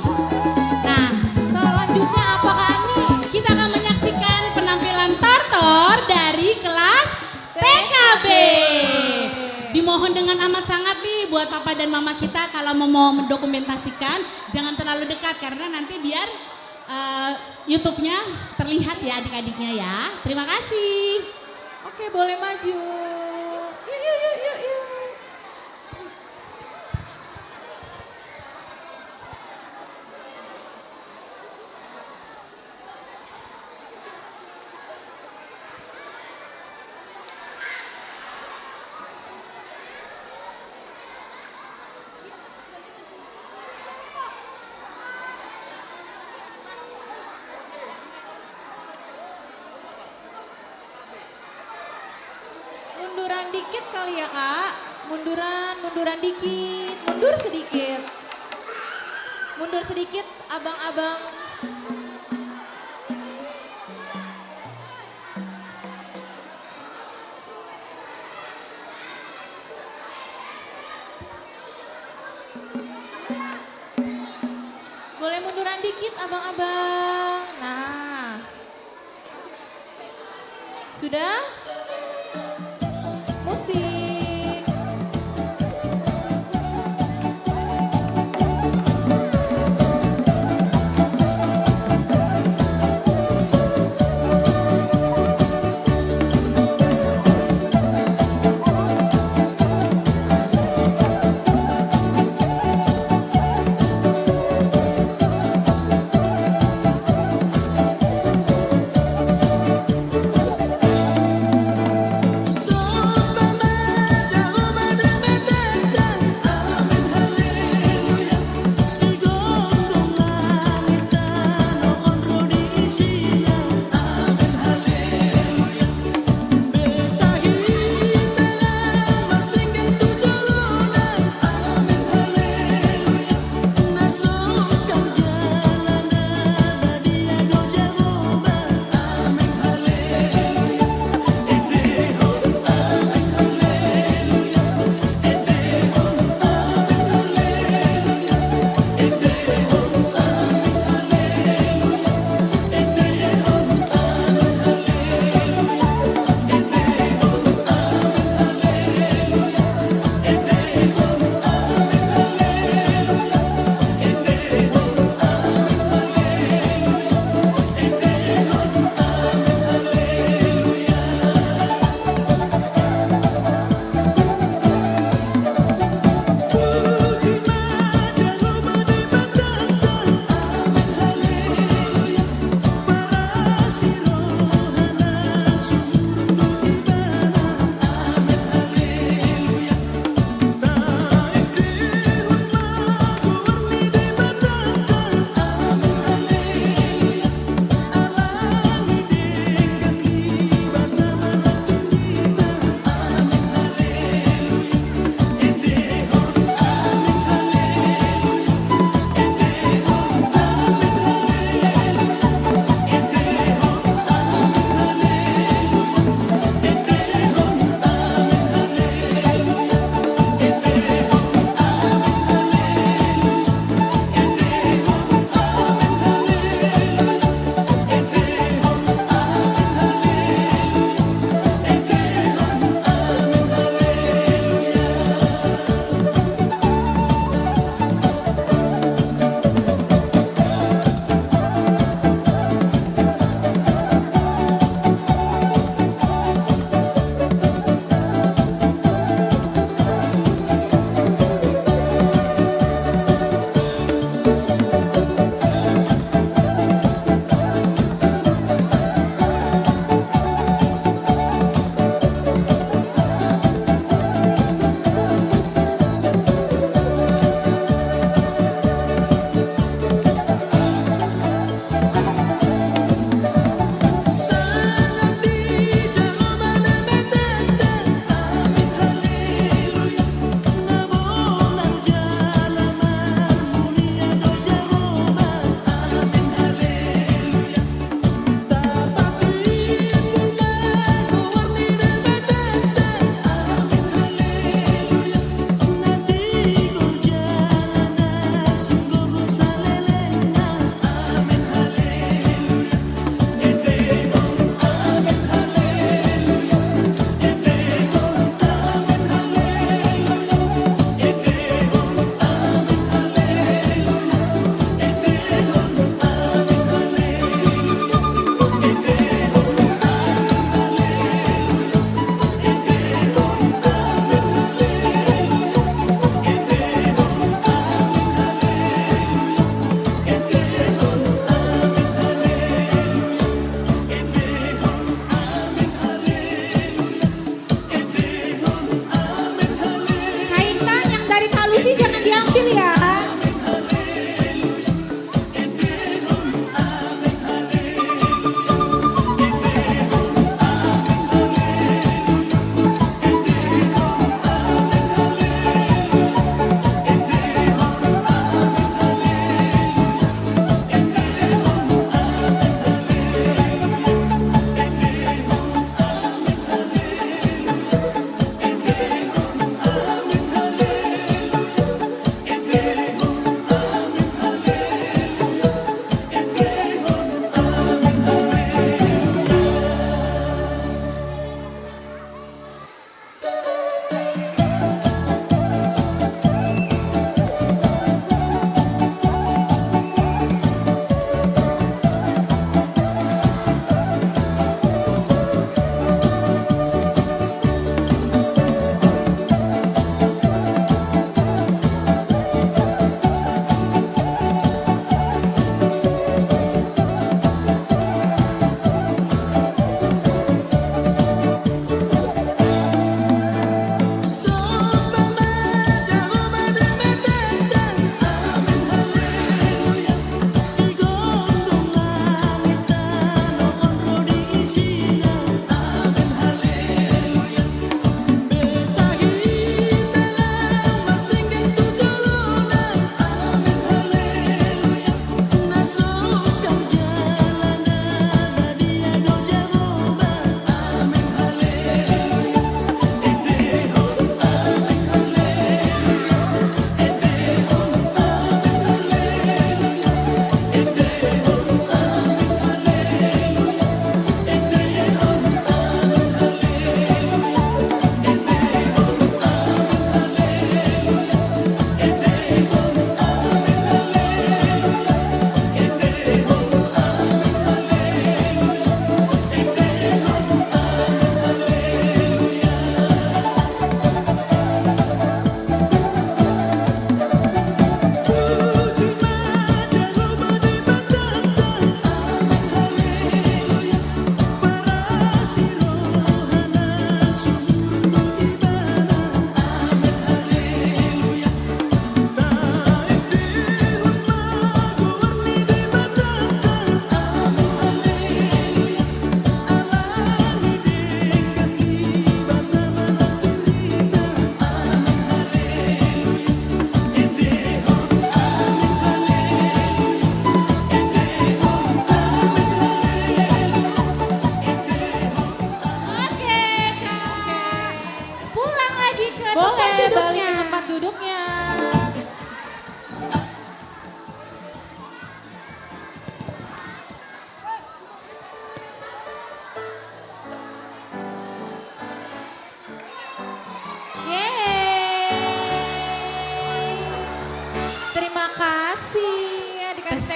Nah, Selanjutnya apa Kak Ani? kita akan menyaksikan penampilan tortor dari kelas TKB. Dimohon dengan amat sangat nih buat papa dan mama kita kalau mau mendokumentasikan jangan terlalu dekat karena nanti biar YouTube-nya terlihat ya adik-adiknya ya. Terima kasih. Oke, boleh maju. Yuk, yuk, yuk, yuk, yuk. Munduran dikit kali ya Kak. Munduran dikit. Mundur sedikit. Mundur sedikit abang-abang. Boleh munduran dikit abang-abang. Nah. Sudah? Musik.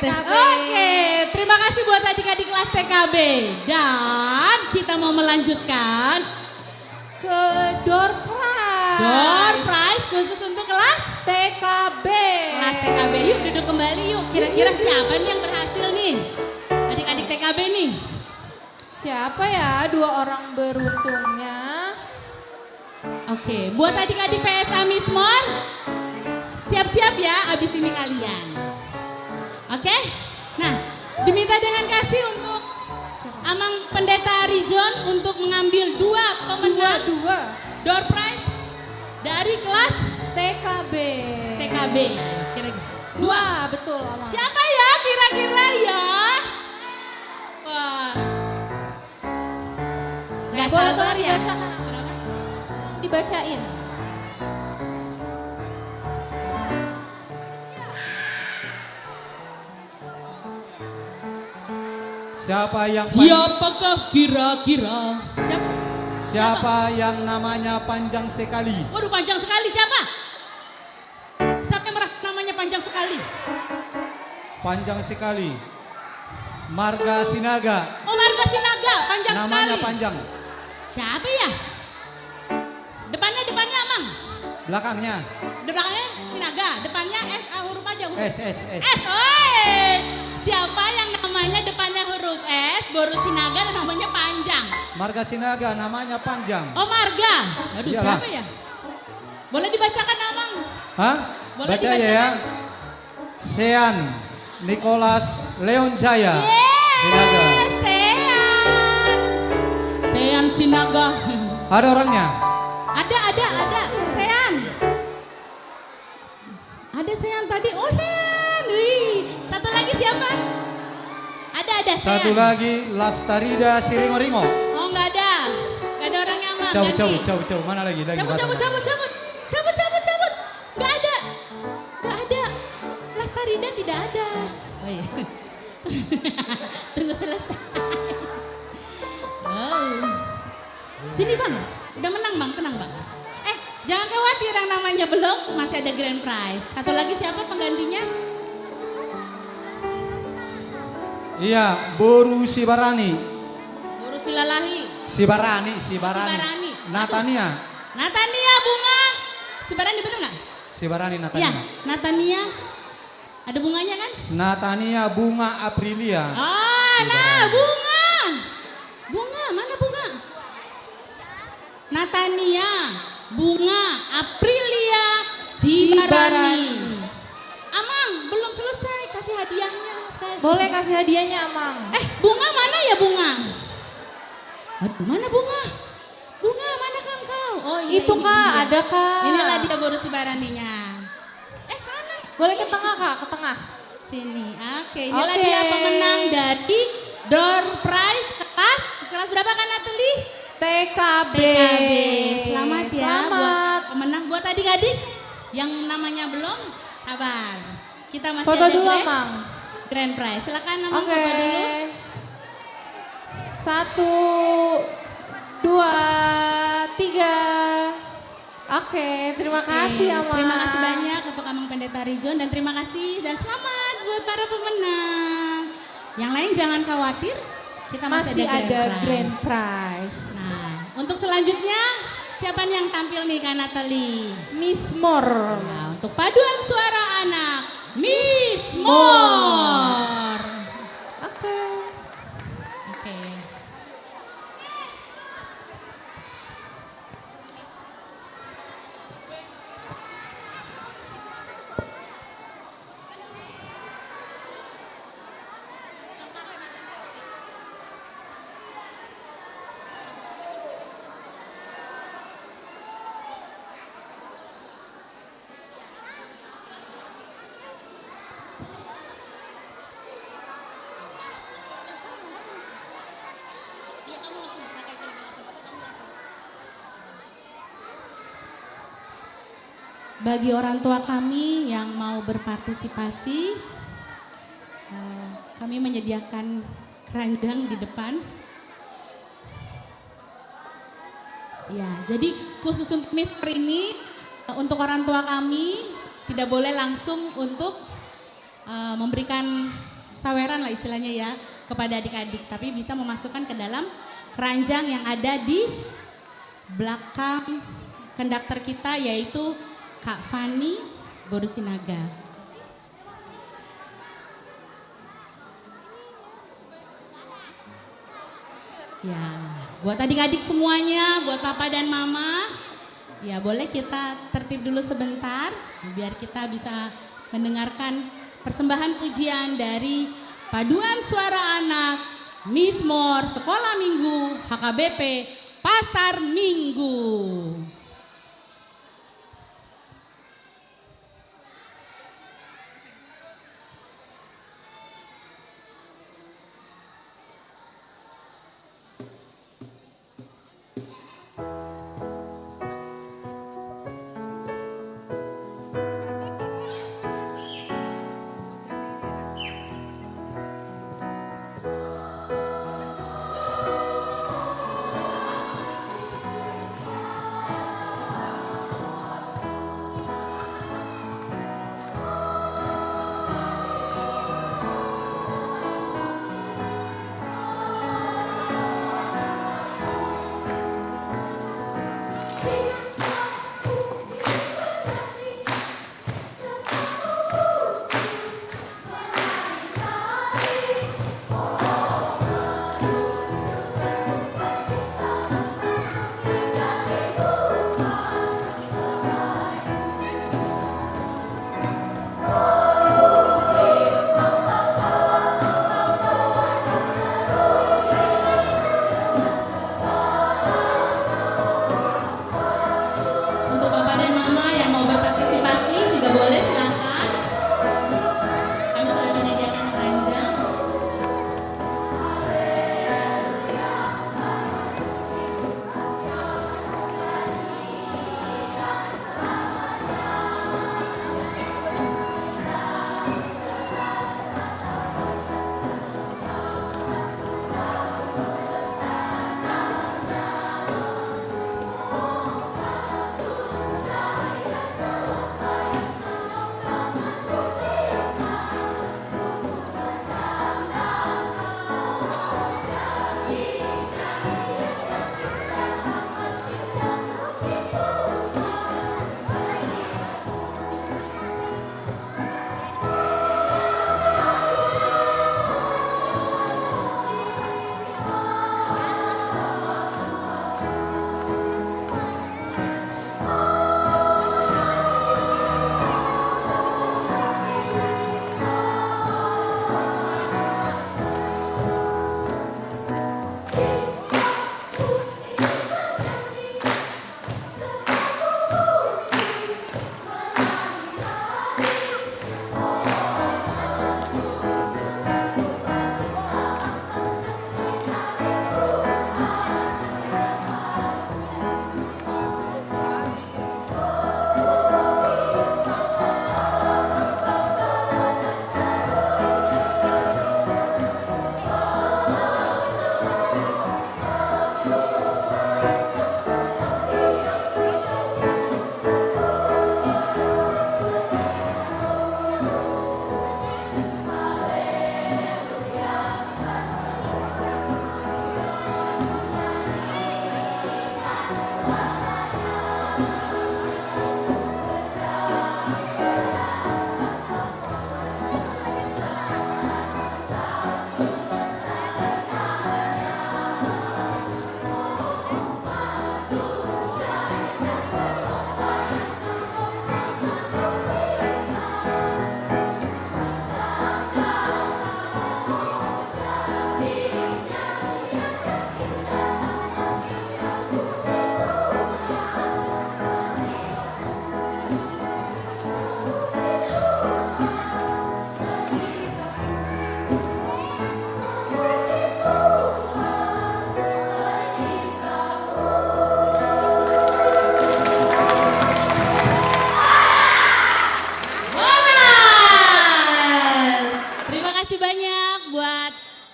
TKB. Oke, terima kasih buat adik-adik kelas TKB. Dan kita mau melanjutkan Ke door prize. door prize khusus untuk kelas TKB. kelas TKB. Yuk duduk kembali yuk. Kira-kira siapa nih yang berhasil nih? Adik-adik TKB nih. Siapa ya dua orang beruntungnya? Oke, buat adik-adik PSA Mismor, siap-siap ya abis ini kalian. Oke, nah diminta dengan kasih untuk Amang Pendeta Rijon untuk mengambil dua pemenang door prize dari kelas TKB. TKB. Kira-kira Dua, betul Amang. siapa ya kira-kira ya? Wah, nggak Boleh sabar tolong ya. dibacakan. Dibacain. Siapa yang Siapakah kira-kira? Siapa yang namanya panjang sekali? Waduh panjang sekali siapa? Siapa yang namanya panjang sekali? Panjang sekali. Marga Sinaga. Oh Marga Sinaga, panjang Namanya sekali. panjang. Siapa ya? Depannya Amang. Belakangnya Belakangnya Sinaga, depannya S huruf aja huruf. S. S, oi. Siapa yang namanya depannya huruf S, baru Sinaga dan namanya panjang? Marga Sinaga namanya panjang. Oh Marga. Aduh Iyalah. siapa ya? Boleh dibacakan Amang? Hah? Boleh Baca ya. dibacakan? Sean Nicholas Leon Jaya. Sinaga. Sean Sinaga. Ada orangnya? Ada. Sean. Ada Sean tadi. Oh Sean. Wih. Satu lagi siapa? Ada Sean. Satu lagi Lastarida Siringo-ringo. Oh nggak ada. Nggak ada orang yang mau. Cabut. Mana lagi? Cabut. Nggak ada. Lastarida tidak ada. Oh iya. Tunggu selesai. Wow. Sini bang, udah menang bang, tenang bang. Jangan khawatir yang namanya belum, masih ada grand prize. Satu lagi siapa penggantinya? Iya, Boru Sibarani. Boru Sulalahi. Sibarani. Natania. Natania Bunga. Sibarani bener nggak? Sibarani Natania. Iya, Natania. Ada bunganya kan? Natania Bunga Aprilia. Nah bunga. Bunga, mana bunga? Natania, Bunga, Aprilia, Sibarani. Amang, belum selesai kasih hadiahnya sekali. Boleh kasih hadiahnya Amang. Bunga mana ya Bunga? Aduh, mana Bunga? Bunga, mana kan kau? Oh iya, Itu ini Kak, dia. ada Kak. Inilah dia baru Sibaraninya. Sana. Boleh ke tengah Kak, ke tengah. Sini, oke. Inilah dia pemenang dari door prize kelas berapa kan Natali? TKB. Selamat ya buat pemenang, buat adik-adik yang namanya belum, sabar. Kita masih Foto ada dulu Amang. grand prize. Silakan Amang foto dulu. 1, 2, 3. Oke, terima kasih Amang. Terima kasih banyak untuk Amang Pendeta Rijon dan terima kasih dan selamat buat para pemenang. Yang lain jangan khawatir, kita masih ada grand prize. Nah, untuk selanjutnya siapa nih yang tampil nih Kak Natali? Mismor. Nah, untuk paduan suara anak Mismor. Oke. Bagi orang tua kami yang mau berpartisipasi, kami menyediakan keranjang di depan. Ya, jadi khusus untuk Mismor ini, untuk orang tua kami tidak boleh langsung untuk memberikan saweran lah istilahnya ya kepada adik-adik, tapi bisa memasukkan ke dalam keranjang yang ada di belakang konduktor kita, yaitu Kak Fani Borusinaga. Ya, buat adik-adik semuanya, buat papa dan mama, ya boleh kita tertib dulu sebentar biar kita bisa mendengarkan persembahan pujian dari Paduan Suara Anak Mizmor Sekolah Minggu HKBP Pasar Minggu.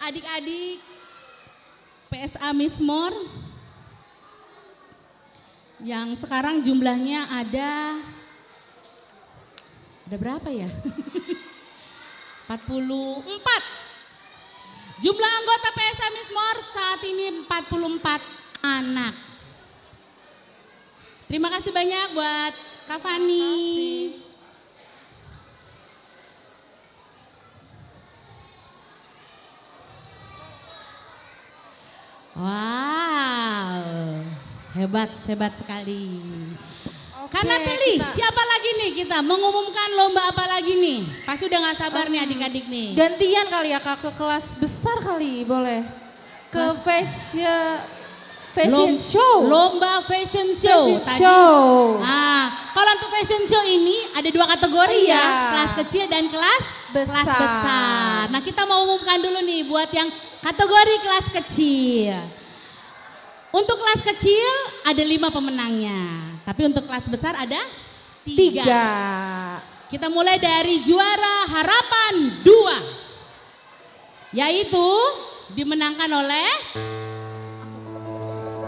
adik-adik PSA Mizmor yang sekarang jumlahnya ada berapa ya? 44. Jumlah anggota PSM Mizmor saat ini 44 anak. Terima kasih banyak buat Kak Fani. Wow, hebat sekali. Karena Teli, siapa lagi nih kita mengumumkan lomba apa lagi nih? Pasti udah gak sabar nih adik-adik nih. Gantian kali ya Kak, ke kelas besar kali boleh. Ke fashion show. Lomba fashion show. Nah, kalau untuk fashion show ini ada 2 kategori ya, kelas kecil dan kelas besar. Nah, kita mau umumkan dulu nih buat yang kategori kelas kecil. Untuk kelas kecil ada 5 pemenangnya, tapi untuk kelas besar ada 3. Kita mulai dari juara harapan 2, yaitu dimenangkan oleh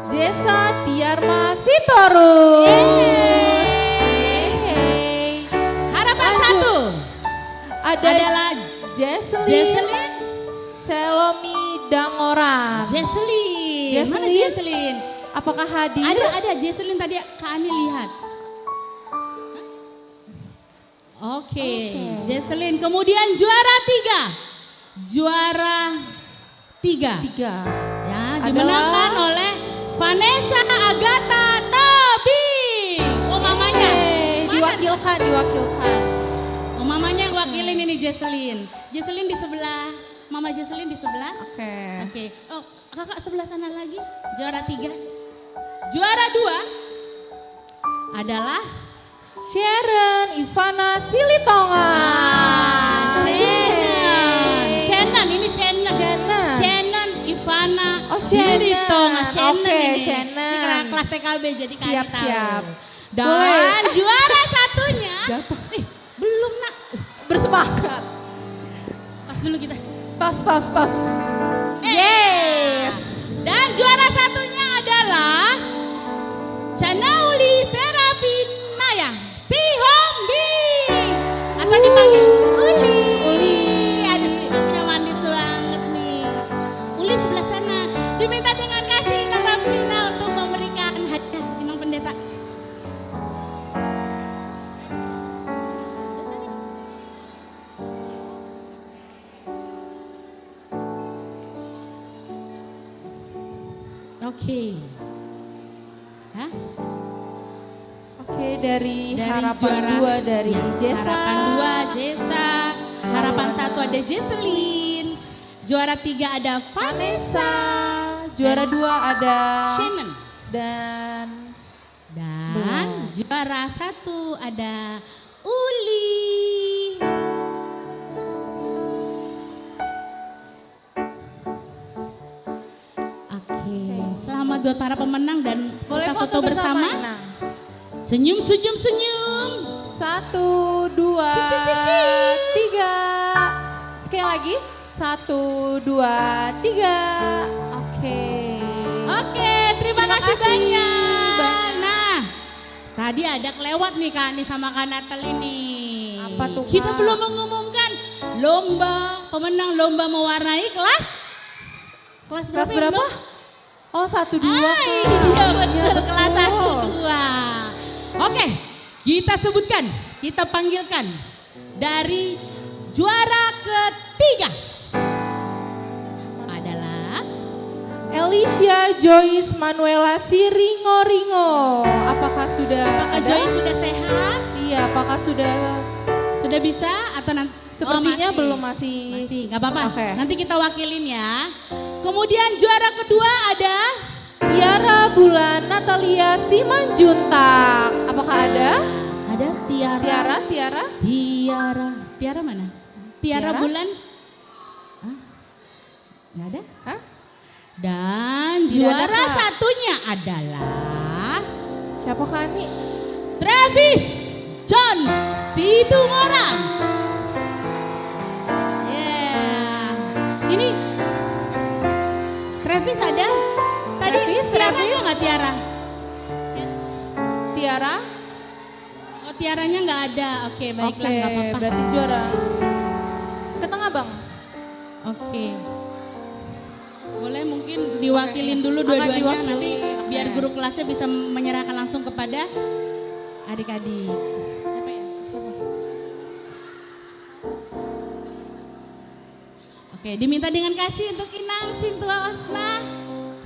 Jesa Tiarma Sitorus. Harapan 1 adalah Jesselyn Selomi Dangoran. Jesselyn. Mana Jesselyn? Apakah hadir? Ada Jesselyn tadi Kak Ani lihat. Oke. Jesselyn. Kemudian juara 3. Ya, dimenangkan oleh Vanessa Agatha Tobing. Oh mamanya. Diwakilkan. Oh mamanya yang wakilin ini Jesselyn. Jesselyn di sebelah. Mama Jesselyn di sebelah. Oke. Oh, kakak sebelah sana lagi. Juara 3. Juara 2 adalah Sharon Ivana Silitonga. Shannon Ivana Silitonga. Shannon ini. Ini karena kelas TKB jadi kalian tahu. Siap. Dan juara satunya. Belum nak. Bersemangat. Tos dulu kita. Tos. Yes. Dan juara satunya adalah Chanauli Serapinaya si Hombi atau dipanggil Uli. Ada punya manis banget nih. Uli sebelah sana diminta dengan kasih Inang Rapina untuk memberikan hadiah Inang Pendeta. Oke. Hah? Oke, dari harapan juara 2 dari Jesa. Harapan 2 Jesa. Harapan 1 ada Jesselyn. Juara 3 ada Vanessa. Juara 2 ada Shannon. Dan juara 1 ada Uli. Selamat buat para pemenang dan kita foto bersama. Senyum. 1, 2, 3. Sekali lagi. 1, 2, 3. Oke, terima kasih banyak. Nah, tadi ada kelewat nih Kak Ani sama Kak Natal ini. Apa tuh, Kak? Kita belum mengumumkan pemenang lomba mewarnai kelas berapa? Oh 1, 2. Iya betul, kelas 1, 2. Oke, kita sebutkan, kita panggilkan dari juara ketiga adalah Alicia Joyce Manuela Siringo. Apakah Joyce sudah sehat? Iya, apakah sudah bisa atau nanti? Sepertinya belum masih. Nggak apa-apa. Nanti kita wakilin ya. Kemudian juara kedua ada Tiara Bulan Natalia Simanjuntak. Apakah ada? Ada Tiara. Tiara mana? Tiara Bulan? Nggak ada? Dan juara satunya adalah siapakah ini? Travis John Situmorang. Ini Travis ada? Tadi Tiara ada nggak Tiara? Tiara? Oh Tiaranya nggak ada. Oke baiklah nggak apa-apa. Berarti juara. Ke tengah Oke. Boleh mungkin diwakilin dulu dua-duanya nanti biar guru kelasnya bisa menyerahkan langsung kepada adik-adik. Siapa ya? Siapa? Oke, diminta dengan kasih untuk Inang Sintua Osna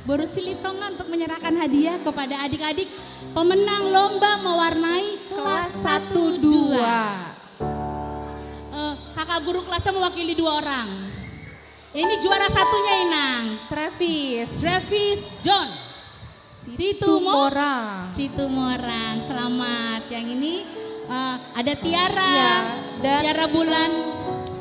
Boru Silitonga untuk menyerahkan hadiah kepada adik-adik pemenang lomba mewarnai kelas 1-2. Kakak guru kelasnya mewakili 2 orang. Ini juara satunya Inang. Travis John. Situmorang. Selamat. Yang ini ada Tiara. Ya, dan Tiara Bulan.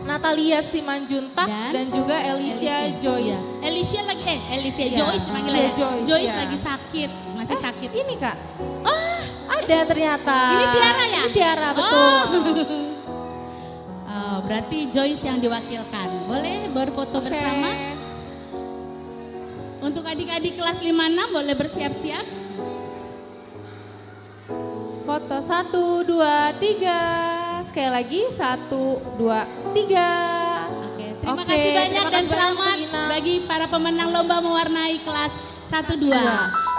Natalia Simanjuntak dan juga Alicia Joyce. Alicia Ya, Joyce panggilnya. Joyce ya. lagi sakit, masih sakit. Ini Kak. Oh, ada ternyata. Ini Tiara ya? Ini Tiara, betul. Oh, berarti Joyce yang diwakilkan. Boleh berfoto bersama? Untuk adik-adik kelas 5-6 boleh bersiap-siap. Foto 1, 2, 3. Sekali lagi 1, 2, 3. Terima kasih banyak dan selamat bagi para pemenang lomba mewarnai kelas 1-2.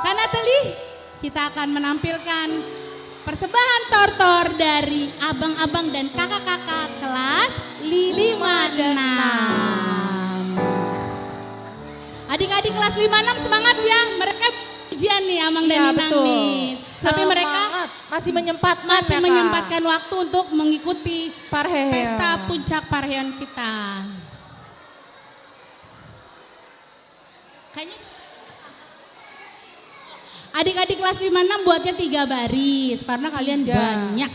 Karena telih kita akan menampilkan persembahan tortor dari abang-abang dan kakak-kakak kelas 5 dan 6. Adik-adik kelas 5-6 semangat ya, mereka ujian nih Amang dan Inang nih. Tapi mereka masih menyempatkan menyempatkan waktu untuk mengikuti Parheon. pesta puncak Parheon kita. Kayaknya adik-adik kelas 5-6 buatnya 3 baris karena kalian banyak.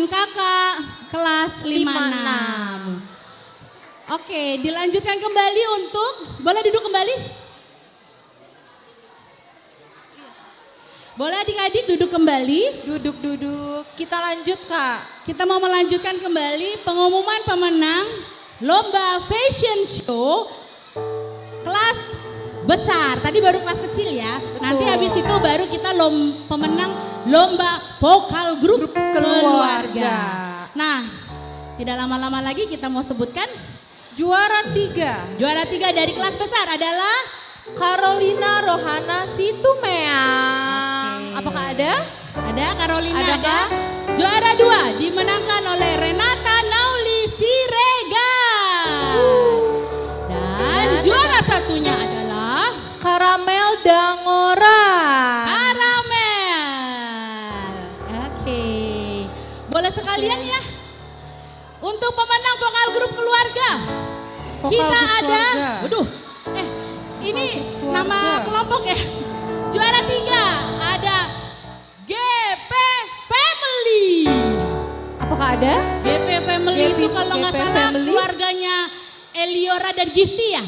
kakak kelas 56. Oke, dilanjutkan kembali untuk, boleh duduk kembali? Boleh adik-adik duduk kembali? Duduk. Kita lanjut, Kak. Kita mau melanjutkan kembali pengumuman pemenang lomba fashion show kelas besar. Tadi baru kelas kecil ya. Nanti habis itu baru kita pemenang lomba vokal grup keluarga. Nah, tidak lama-lama lagi kita mau sebutkan Juara 3. Juara 3 dari kelas besar adalah Carolina Rohana Situmeang. Apakah ada? Ada Carolina, Ada, ada. Juara 2 dimenangkan oleh Renata Nauli Siregar. Dan juara satunya adalah Karamel Dangora. Karamel. Oke. Boleh sekalian ya. Untuk pemenang vokal grup keluarga. Vokal Kita grup ada, keluarga. waduh. Ini nama kelompok ya. Juara 3 ada GP Family. Apakah ada? GP Family itu kalau nggak GP salah Family? keluarganya Eliora dan Gifty ya.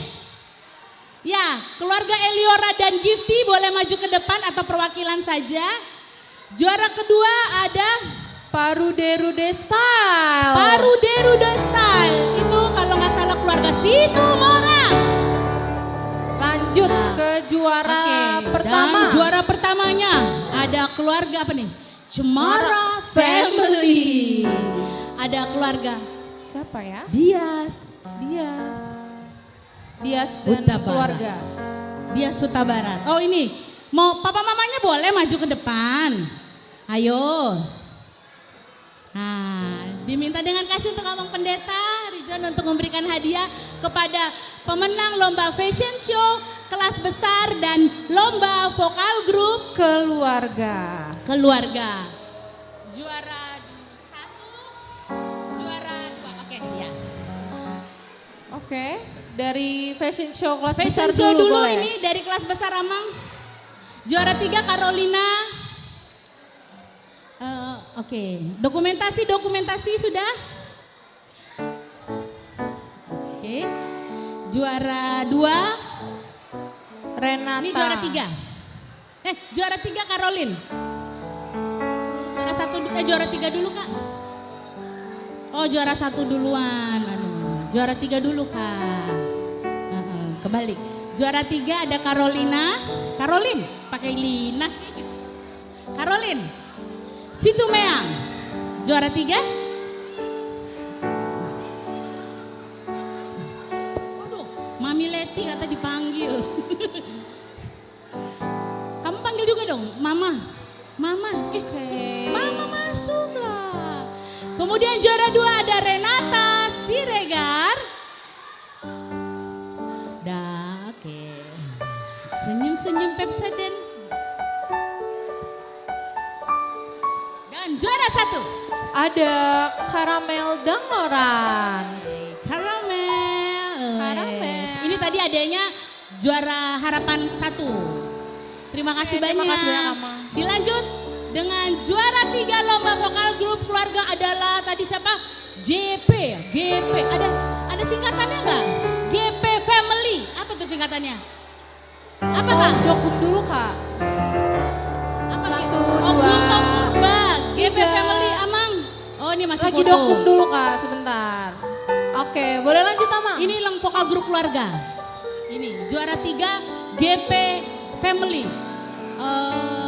Ya, keluarga Eliora dan Gifty boleh maju ke depan atau perwakilan saja. Juara kedua ada Paruderude Style. Paruderude Style. Itu kalau nggak salah keluarga Situmorang. Lanjut ke juara pertama. Dan juara pertamanya ada keluarga apa nih? Cemara Family. Ada keluarga Siapa ya? Dias dan Huta Barat. keluarga. Dias Huta Barat. Oh ini, mau papa mamanya boleh maju ke depan. Ayo. Nah, diminta dengan kasih untuk Abang Pendeta Ridwan untuk memberikan hadiah kepada pemenang lomba fashion show kelas besar dan lomba vokal grup keluarga. Juara 1, juara 2. Oke, ya. Oke, dari fashion show kelas Fashion besar show dulu boleh? ini dari kelas besar Amang. Juara 3 Carolina. Oke, dokumentasi sudah. Oke, juara 2 Renata. Ini juara 3. Juara 3 Karolin. Juara 3 dulu Kak. Oh juara 1 duluan. Aduh, juara 3 dulu Kak. Kebalik. Juara 3 ada Carolina. Karolin, pakai Lina. Karolin. Situmeang. Juara 3. Waduh, Mami Leti kata dipanggil. Kamu panggil juga dong, Mama. Mama, Mama masuklah. Kemudian juara 2 ada Renata Siregar. Oke. Senyum-senyum Pepsodent. Dan juara 1 ada Karamel Dangoran. Karamel. Ini tadi adanya juara harapan 1. Terima kasih banyak. Terima kasih banyak, Mama. Dilanjut dengan juara 3 lomba vokal grup keluarga adalah tadi siapa? GP. Ada singkatannya nggak? GP Family. Apa tuh singkatannya? Apa Kak? Dokum dulu Kak. Apa 1, 2, Gultom Purba. GP 3. Family Amang. Oh ini masih Lagi foto. dokum dulu Kak, sebentar. Oke, boleh lanjut Amang? Ini vokal grup keluarga. Ini juara 3 GP Family.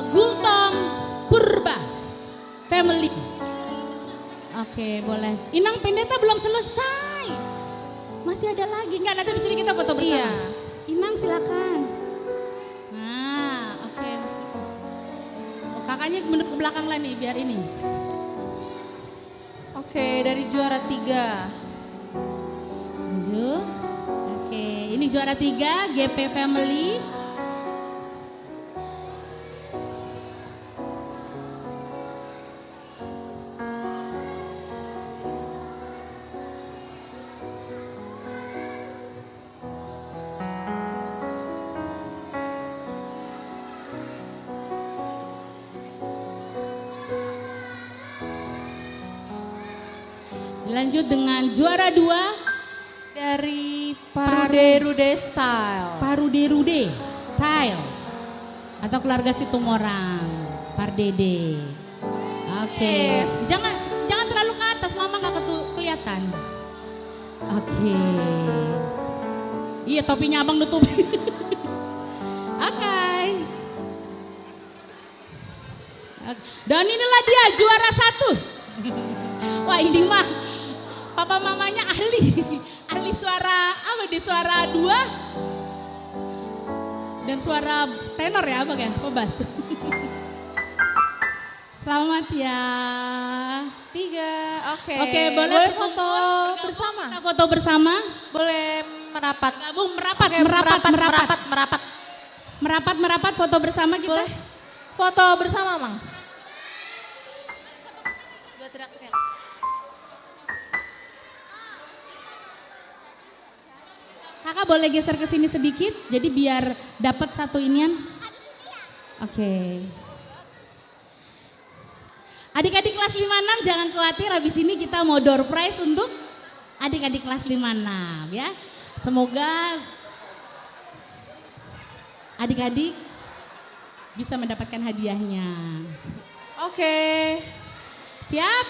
Gultom Purba Family. Oke, boleh. Inang Pendeta belum selesai. Masih ada lagi. Enggak, nanti di sini kita foto bersama. Iya. Inang silakan. Nah, oke. Oh, kakaknya menurut ke belakang lah nih biar ini. Oke, dari juara 3. Maju. Oke, ini juara 3 GP Family. Dilanjut dengan juara 2 dari Parude Style. Parude Style atau keluarga Situmorang, Pardede. Oke. Yes. Jangan terlalu ke atas, mama nggak kelihatan. Oke. Iya, topinya abang nutupin. Oke. Dan inilah dia juara 1. Wah, ini mah papa mamanya ahli suara apa di suara 2 dan suara tenor ya abang ya, apa bass. Selamat ya. 3, oke. Oke, boleh foto berkumpul, bersama. Kita foto bersama. Boleh merapat. Gabung Oke, merapat foto bersama kita. Boleh. Foto bersama, Mang. Dua teriak-teriak. Kakak boleh geser ke sini sedikit, jadi biar dapat satu inian. Oke. Adik-adik kelas 5-6 jangan khawatir, habis ini kita mau door prize untuk adik-adik kelas 5-6 ya. Semoga adik-adik bisa mendapatkan hadiahnya. Oke. Siap?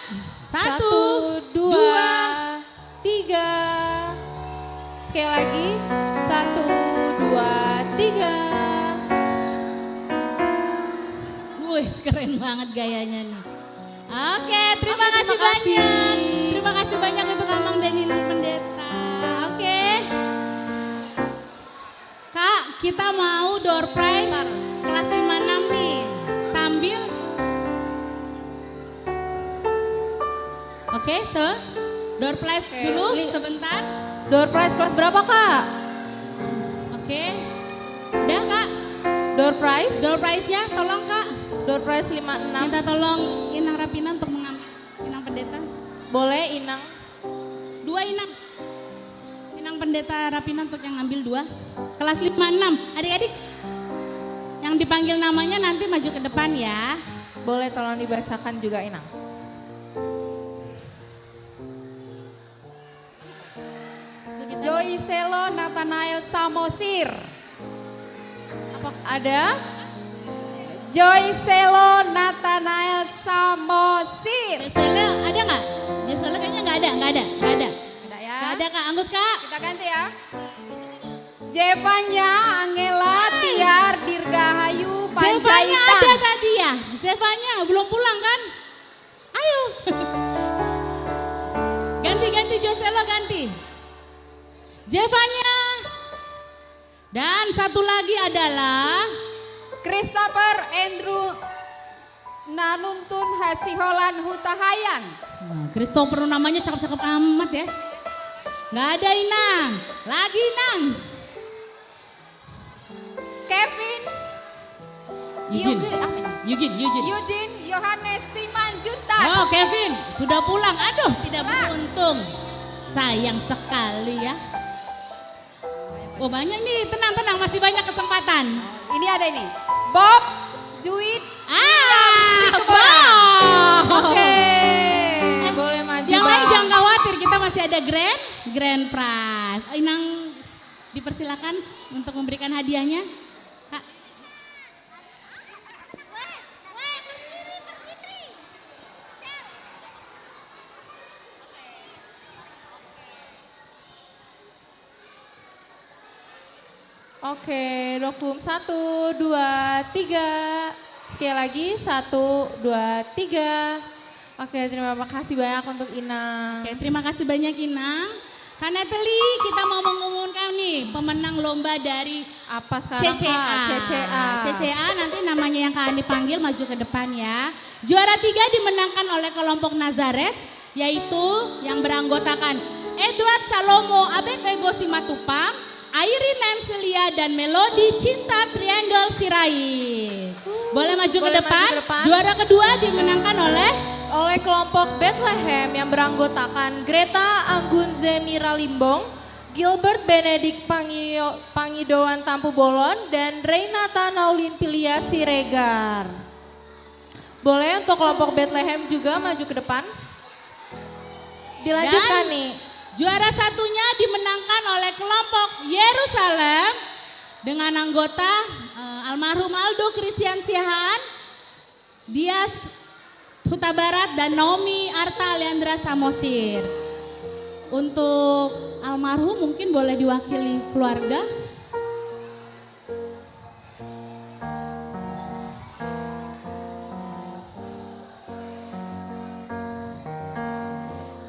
1, 2, 3. Sekali lagi. 1, 2, 3. Wih, keren banget gayanya nih. Oke, terima kasih banyak. Terima kasih banyak untuk Amang dan Inang Pendeta. Oke. Kak, kita mau door prize kelas 5-6 nih. Sambil Oke, door prize dulu sebentar. Door prize kelas berapa, Kak? Oke. Udah, Kak. Door prize? Door prize ya, tolong Kak. Door prize 5-6. Minta tolong Inang Rapina untuk mengambil Inang Pendeta. Boleh Inang. 2 Inang. Inang Pendeta Rapina untuk yang ngambil 2. Kelas 5-6. Adik-adik yang dipanggil namanya nanti maju ke depan ya. Boleh tolong dibacakan juga Inang. Joy Selo Nathanael Samosir. Apa ada? Joy Selo Nathanael Samosir. Joy Selo ada nggak? Joy Selo kayaknya nggak ada. Ada ya. Nggak ada Kak, Anggus Kak. Kita ganti ya. Jevanya Angela Tiar Dirgahayu Panjaitan. Zevanya ada tadi ya? Zevanya belum pulang kan? Ayo. Ganti Joy Selo ganti. Jevanya. Dan satu lagi adalah Christopher Andrew Nanuntun Hasiholan Hutahayan. Nah, Christopher namanya cakep-cakep amat ya. Nggak ada Inang. Lagi Inang. Kevin Eugene Yohanes Simanjuntak. Oh Kevin sudah pulang. Aduh tidak beruntung. Sayang sekali ya. Oh banyak nih, tenang masih banyak kesempatan. Ini ada ini. Bob Juit. Bob. Oke. Boleh maju. Yang lain jangan khawatir, kita masih ada grand prize. Inang dipersilakan untuk memberikan hadiahnya. Kak. Oke, Dokum 1, 2, 3. Sekali lagi 1, 2, 3. Oke, terima kasih banyak untuk Inang. Oke, terima kasih banyak Inang. Kak Natalie, kita mau mengumumkan nih pemenang lomba dari apa sekarang CCA nanti namanya yang Kak Ani panggil maju ke depan ya. Juara 3 dimenangkan oleh kelompok Nazaret, yaitu yang beranggotakan Edward Salomo Abednego Simatupang, Airin Nancelia dan Melody Cinta Triangle Sirait. Boleh maju ke depan. Juara kedua dimenangkan oleh kelompok Bethlehem yang beranggotakan Greta Anggunze Mira Limbong, Gilbert Benedict Pangidoan Tampu Bolon, dan Renata Naulin Pilia Siregar. Boleh untuk kelompok Bethlehem juga maju ke depan. Dilanjutkan Dan nih. juara satunya dimenangkan oleh kelompok Yerusalem dengan anggota almarhum Aldo Christian Siahaan, Dias Huta Barat, dan Naomi Arta Leandra Samosir. Untuk almarhum mungkin boleh diwakili keluarga.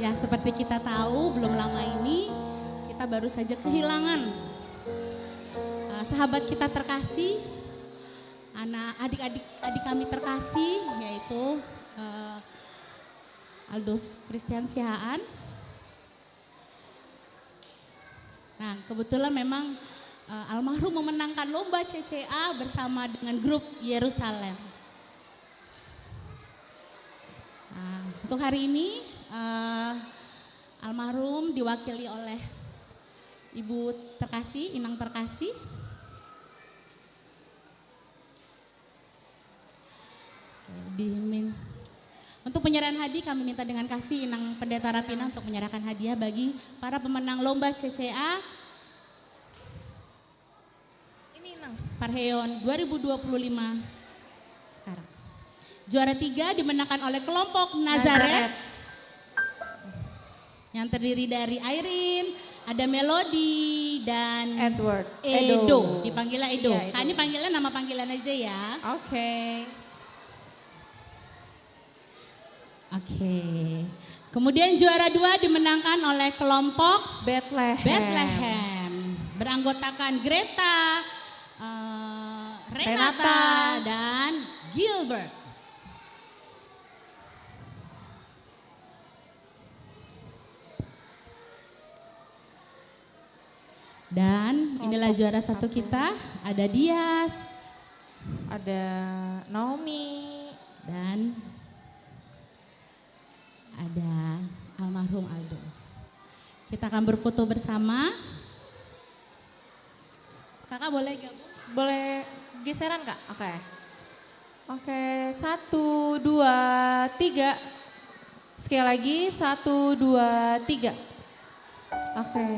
Ya, seperti kita tahu belum lama ini kita baru saja kehilangan sahabat kita terkasih, adik kami terkasih, yaitu Aldus Christian Siahaan. Nah, kebetulan memang almarhum memenangkan lomba CCA bersama dengan grup Yerusalem. Nah, untuk hari ini almarhum diwakili oleh Ibu Terkasih, Inang Terkasih. Untuk penyerahan hadiah kami minta dengan kasih Inang Pendeta Rapina untuk menyerahkan hadiah bagi para pemenang lomba CCA Ini Inang. Parheon 2025 sekarang. Juara 3 dimenangkan oleh kelompok Nazaret yang terdiri dari Irene, ada Melody, dan Edward. Edo. Dipanggilnya Edo. Iya, Edo. Kak, ini panggilan nama panggilan aja ya. Oke. Oke. Kemudian juara 2 dimenangkan oleh kelompok Bethlehem. Beranggotakan Greta, Renata, dan Gilbert. Dan inilah juara satu kita, ada Dias, ada Naomi, dan ada almarhum Aldo. Kita akan berfoto bersama. Kakak boleh gabung? Boleh geseran Kak? Oke. Oke, 1, 2, 3. Sekali lagi, 1, 2, 3. Oke.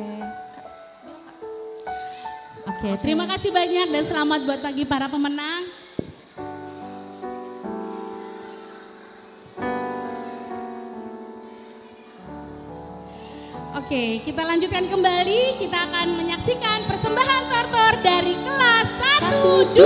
Oke, terima kasih banyak dan selamat buat bagi para pemenang. Oke, kita lanjutkan kembali. Kita akan menyaksikan persembahan tortor dari kelas 1-2.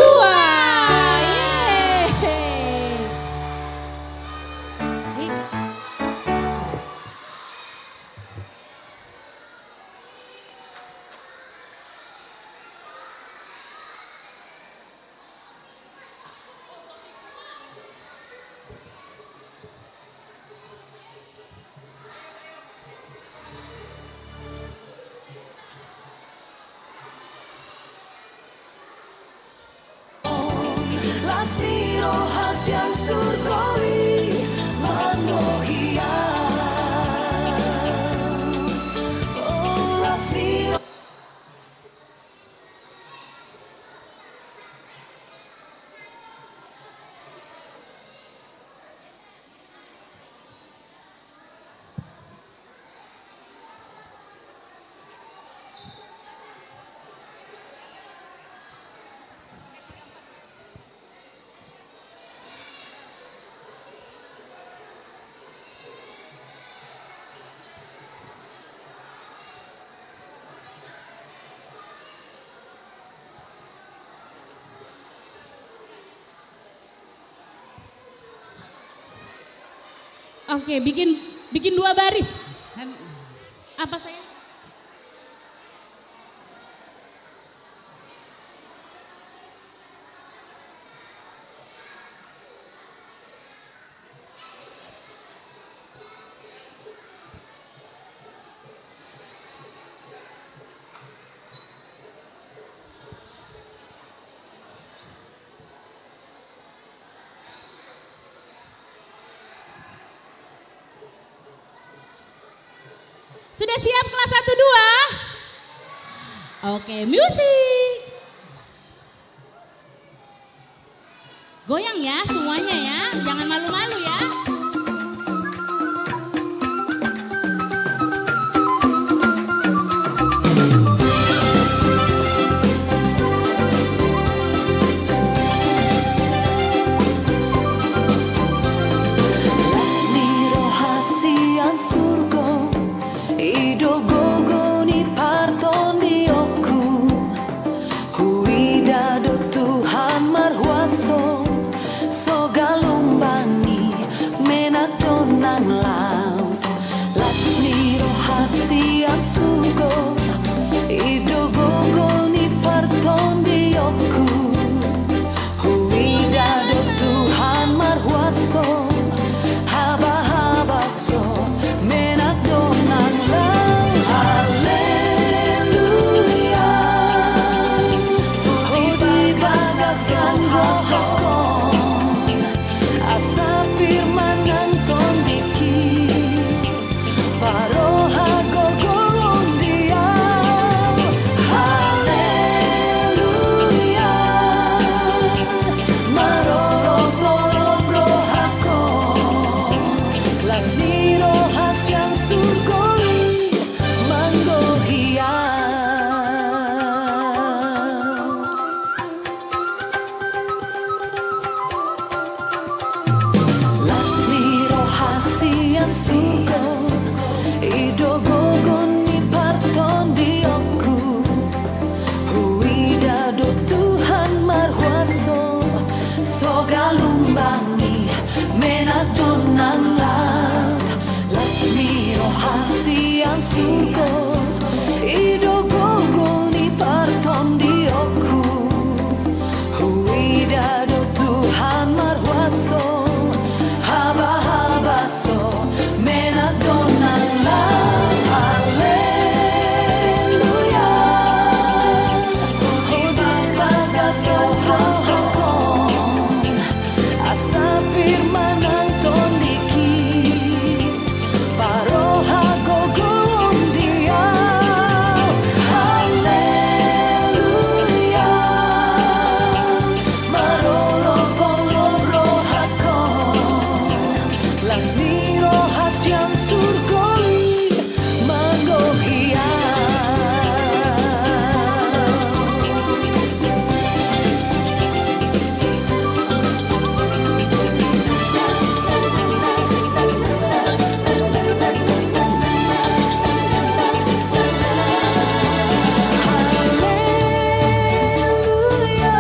Lasti rohas yang surgawi memenuhi lasti. Oke, bikin 2 baris. Apa saya? Sudah siap kelas 1-2? Oke, musik. Goyang ya semuanya ya, jangan malu-malu ya. Lasmi rohas yang surgawi menggohiang. Lasmi rohasian surga idogogon ni parton dioku huidado Tuhan marhuaso sogalumbangi menadonan laut. Lasmi rohasian surga idogogon ni parton dioku huidado Tuhan marhuaso haba-habaso menadonan laut. Haleluya. Hibas rohakon asa firman anton diki paroha gogon dia. Haleluya. Marolong rohakon lasmi rohas yang surgawi menggohiang. Haleluya.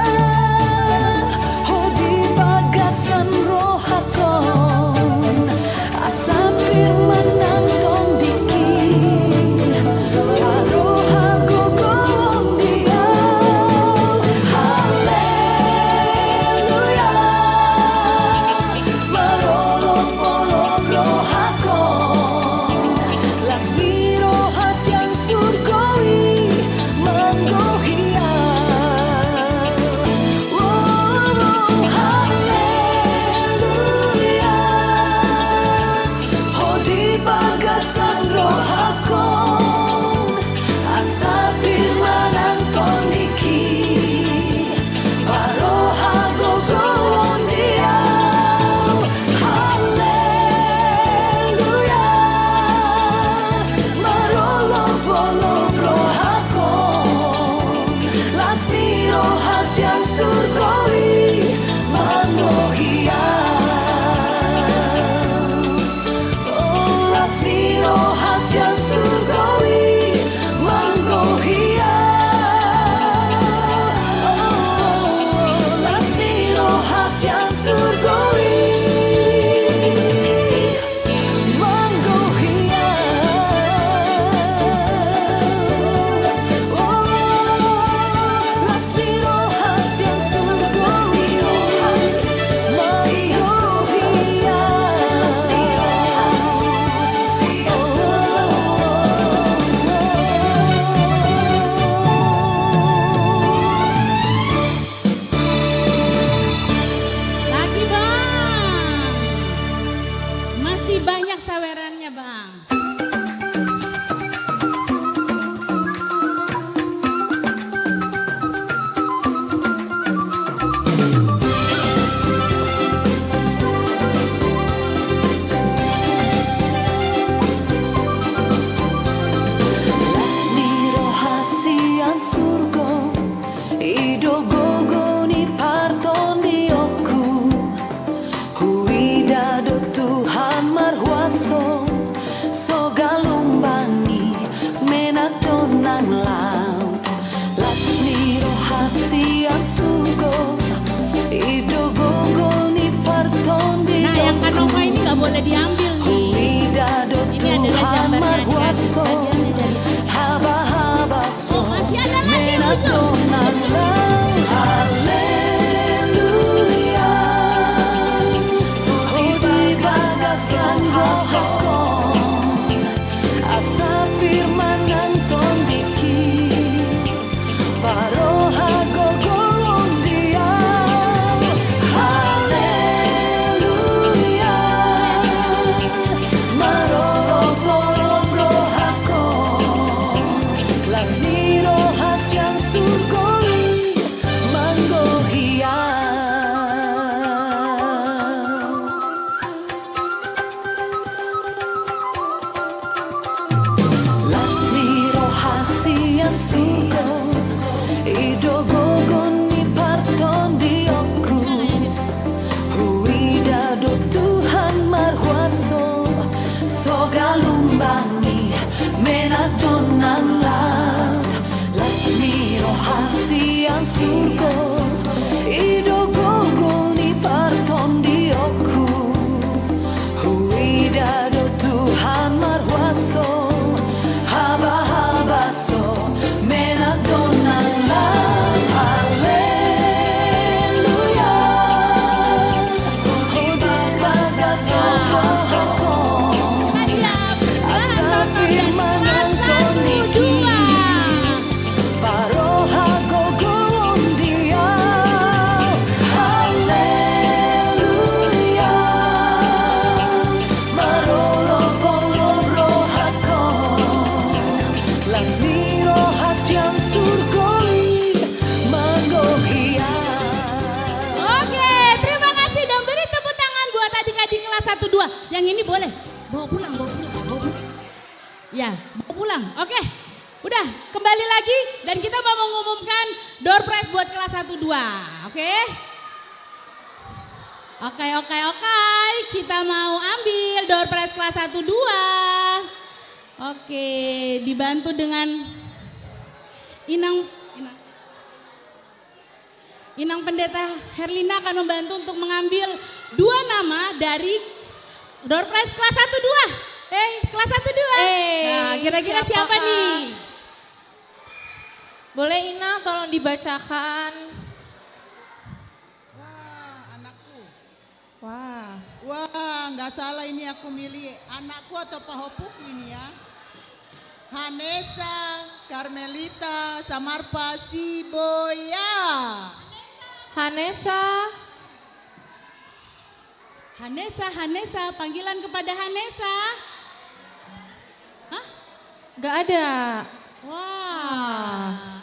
Oh di bagasan rohakon asa firman anton diki paroha gogon dia. Haleluya. Marolong rohakon lasmi rohas yang surgawi menggohiang. Oh, haleluya. Oh di bagasan rohakon asa firman anton diki paroha gogon dia. Haleluya. Marolong rohakon lasmi rohas yang surgawi menggohiang. Oh, lasmi rohas yang surgawi menggohiang. Oh, lasmi rohas yang surgawi menggohiang. Oh, lasmi rohas yang surgawi Lagi bang, masih banyak sawerannya bang. Lasmi rohasian surga idogogoni parton dioku huidado Tuhan marhuaso sogalumbangi menadonan laut. Lasmi rohasian surga idogogoni parton dioku. Nah yang kanova ini nggak boleh diambil nih. Ini adalah gambarnya adik-adik bagiannya dari haba-habaso masih ada lagi lucu. Haleluya. Oh di bagasan rohakon asa firman anton diki paroha gogon dia. Haleluya. Marolong rohakon surga Ido gogoni parton dioku Huidado Tuhan marhuaso Soga lumbangi menadonan laut Lasmi rohasi yang surga Ido gogoni parton dioku Huidado Tuhan marhuaso Haba-habaso menadonan laut Haleluya Hidup bagaso ho-ho-ho Asa firman Antoniki Paroha gogolon dia Haleluya Marolo polon rohako Lasmi rohas yang surgoli Manggohia Oke, terima kasih dan beri tepuk tangan buat adik-adik kelas 1-2. Yang ini boleh bawa pulang. Ya, bawa pulang. Oke, udah kembali lagi dan kita mau mengumumkan door prize buat kelas 1-2. Oke. Oke, kita mau ambil door prize kelas 1-2. Oke, dibantu dengan Inang Pendeta Herlina akan membantu untuk mengambil 2 nama dari door prize kelas 1-2. Kelas 1-2. Nah, kira-kira siapa nih? Boleh Ina tolong dibacakan. Wah, nggak salah ini aku milih anakku atau pahopuku ini ya. Hanesa, Carmelita, Samarpa, Siboya. Hanesa, panggilan kepada Hanesa. Hah? Gak ada. Wah.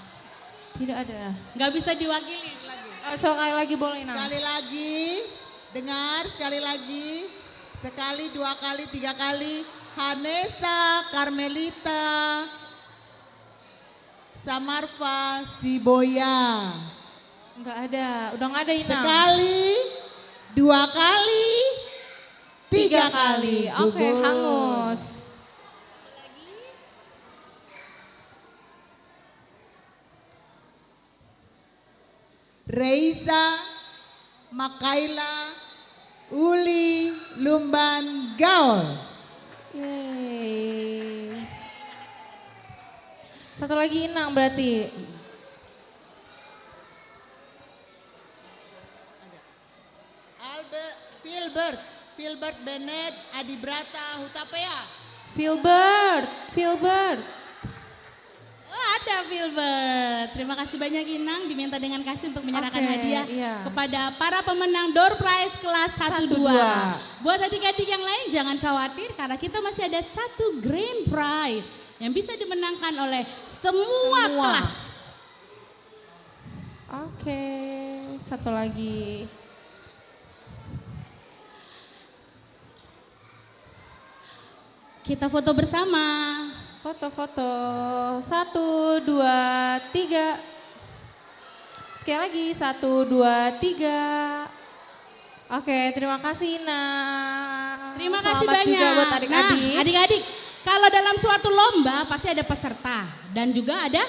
Tidak ada. Gak bisa diwakili lagi. Sekali lagi boleh Ina. Sekali lagi, dengar sekali lagi. Sekali, 2 kali, 3 kali. Hanesa, Carmelita, Samarfa, Siboya. Enggak ada, udah nggak ada Ina. Sekali, 2 kali, 3 kali. Oke, hangus. Reisa, Makaila, Uli, Lumban, Gaul. Yeay. Satu lagi Inang berarti. Filbert Bennett, Adi Brata, Hutapea. Filbert. Oh, ada Filbert. Terima kasih banyak Inang, diminta dengan kasih untuk menyerahkan hadiah kepada para pemenang door prize kelas 1-2. Buat adik-adik yang lain jangan khawatir karena kita masih ada 1 grand prize yang bisa dimenangkan oleh semua kelas. Oke, satu lagi. Kita foto bersama. Foto-foto. 1, 2, 3. Sekali lagi 1, 2, 3. Oke, terima kasih Ina. Terima kasih Selamat banyak. juga buat adik-adik. Nah, adik-adik, kalau dalam suatu lomba pasti ada peserta dan juga ada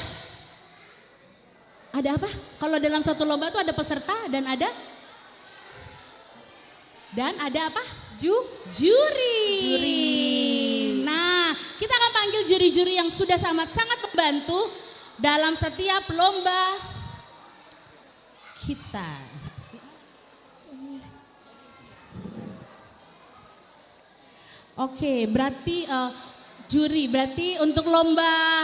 apa? Kalau dalam suatu lomba tuh ada peserta dan ada apa? Juri. Nah, kita akan panggil juri-juri yang sudah sangat membantu dalam setiap lomba kita. Oke, berarti juri, berarti untuk lomba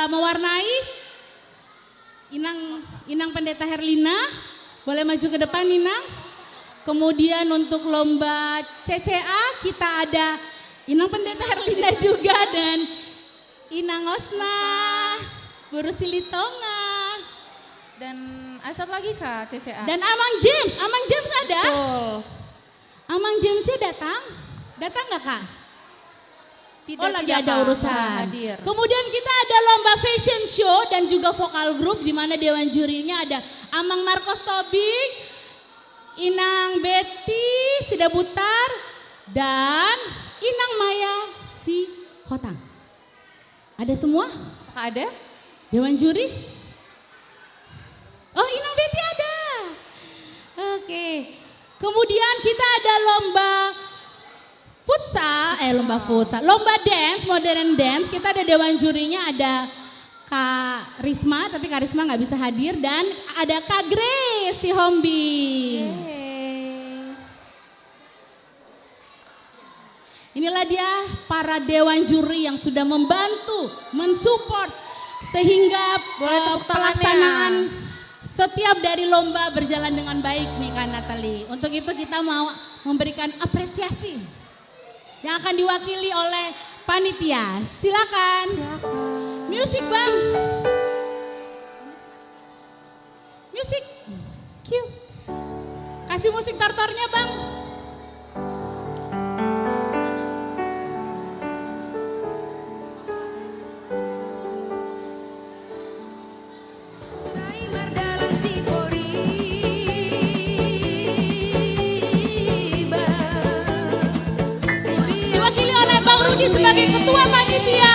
mewarnai, Inang Pendeta Herlina, boleh maju ke depan Inang. Kemudian untuk lomba CCA kita ada Inang Pendeta Herlina juga dan Inang Osna, Guru Silitonga. Dan ada lagi Kak CCA. Dan Amang James ada? Betul. Amang Jamesnya datang nggak Kak? Oh lagi ada Kak, urusan. hadir. Kemudian kita ada lomba fashion show dan juga vokal group di mana dewan jurinya ada Amang Marcos Tobing, Inang Betty Sidabutar, dan Inang Maya Si Hotang. Ada semua? Ada? Dewan juri? Oh Inang Betty ada. Oke. Kemudian kita ada lomba dance, modern dance. Kita ada dewan jurinya, ada Kak Risma, tapi Kak Risma nggak bisa hadir, dan ada Kak Grace si Hombi. Inilah dia para dewan juri yang sudah membantu, mensupport sehingga pelaksanaan setiap dari lomba berjalan dengan baik nih Kak Natali. Untuk itu kita mau memberikan apresiasi yang akan diwakili oleh panitia. Silakan. Musik Bang. Musik. Cue. Kasih musik tortornya Bang. Diwakili oleh Bang Rudi sebagai ketua panitia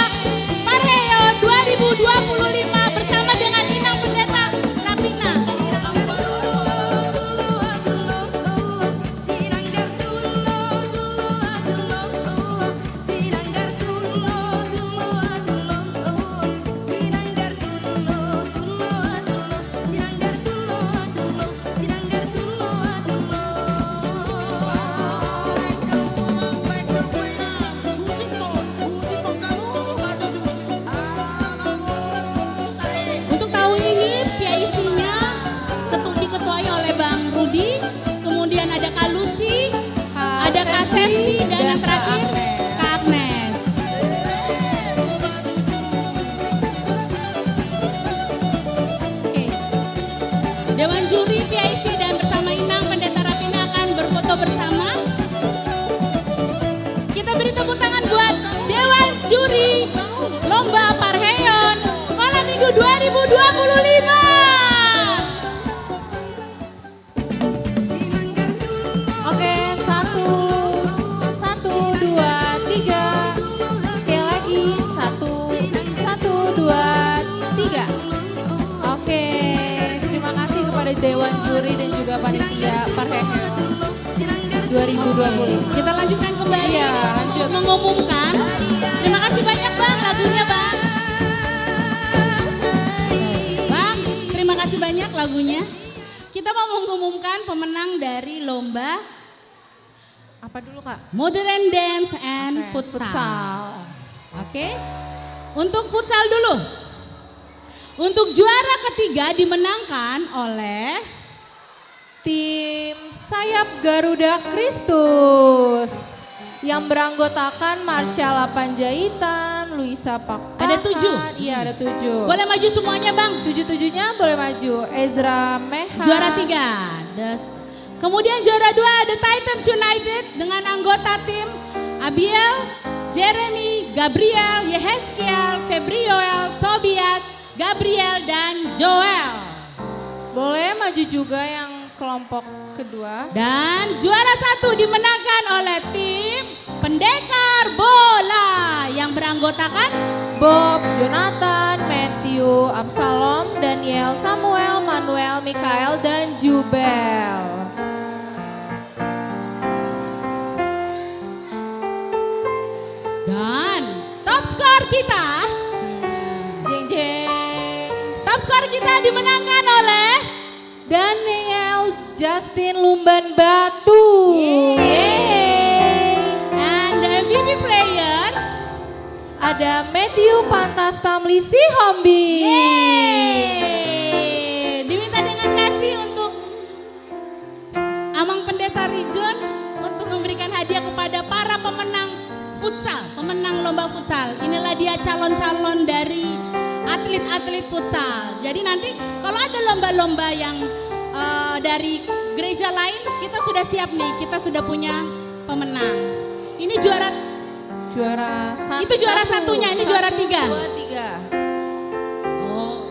Parheo 2025 bersama dengan Inang Pendeta Rapina. Untuk tahu ini PIC-nya diketuai oleh Bang Rudi, kemudian ada Kak Lucy, ada Kak Sefti, dan yang terakhir Kak Agnes. Oke. Dewan juri PIC dan bersama Inang Pendeta Rapina akan berfoto bersama. Kita beri tepuk tangan buat Dewan Juri Lomba Parheon Sekolah Minggu 2025. Oke, 1, 2, 3. Sekali lagi, 1, 2, 3. Oke, terima kasih kepada Dewan Juri dan juga panitia Parheon 2025. Kita lanjutkan kembali Iya, lanjut. mengumumkan. Terima kasih banyak Bang lagunya Bang. Bang, terima kasih banyak lagunya. Kita mau mengumumkan pemenang dari lomba Apa dulu Kak? Modern Dance and Oke, Futsal. Oke. Untuk futsal dulu. Untuk juara ketiga dimenangkan oleh Tim Sayap Garuda Kristus yang beranggotakan Marsha Panjaitan, Luisa Pakpakan. Ada 7? Iya ada 7. Boleh maju semuanya Bang? 7-7-nya boleh maju. Ezra Meha. Juara 3. Kemudian juara 2 ada Titans United dengan anggota tim Abiel, Jeremy, Gabriel, Yehezkiel, Febrioel, Tobias, Gabriel, dan Joel. Boleh maju juga yang kelompok kedua. Dan juara 1 dimenangkan oleh tim Pendekar Bola yang beranggotakan Bob, Jonathan, Matthew, Absalom, Daniel, Samuel, Manuel, Mikael, dan Jubel. dan top skor kita. Jeng jeng. Top skor kita dimenangkan oleh Daniel Justin Lumban Batu. And the MVP player ada Matthew Pantas Tamli Sihombi. Diminta dengan kasih untuk Amang Pendeta Region untuk memberikan hadiah kepada para pemenang futsal, pemenang lomba futsal. Inilah dia calon-calon dari atlet-atlet futsal. Jadi nanti kalau ada lomba-lomba yang dari gereja lain, kita sudah siap nih, kita sudah punya pemenang. Ini juara Juara satu. Itu juara satunya, ini juara 3. 2, 3. Oh.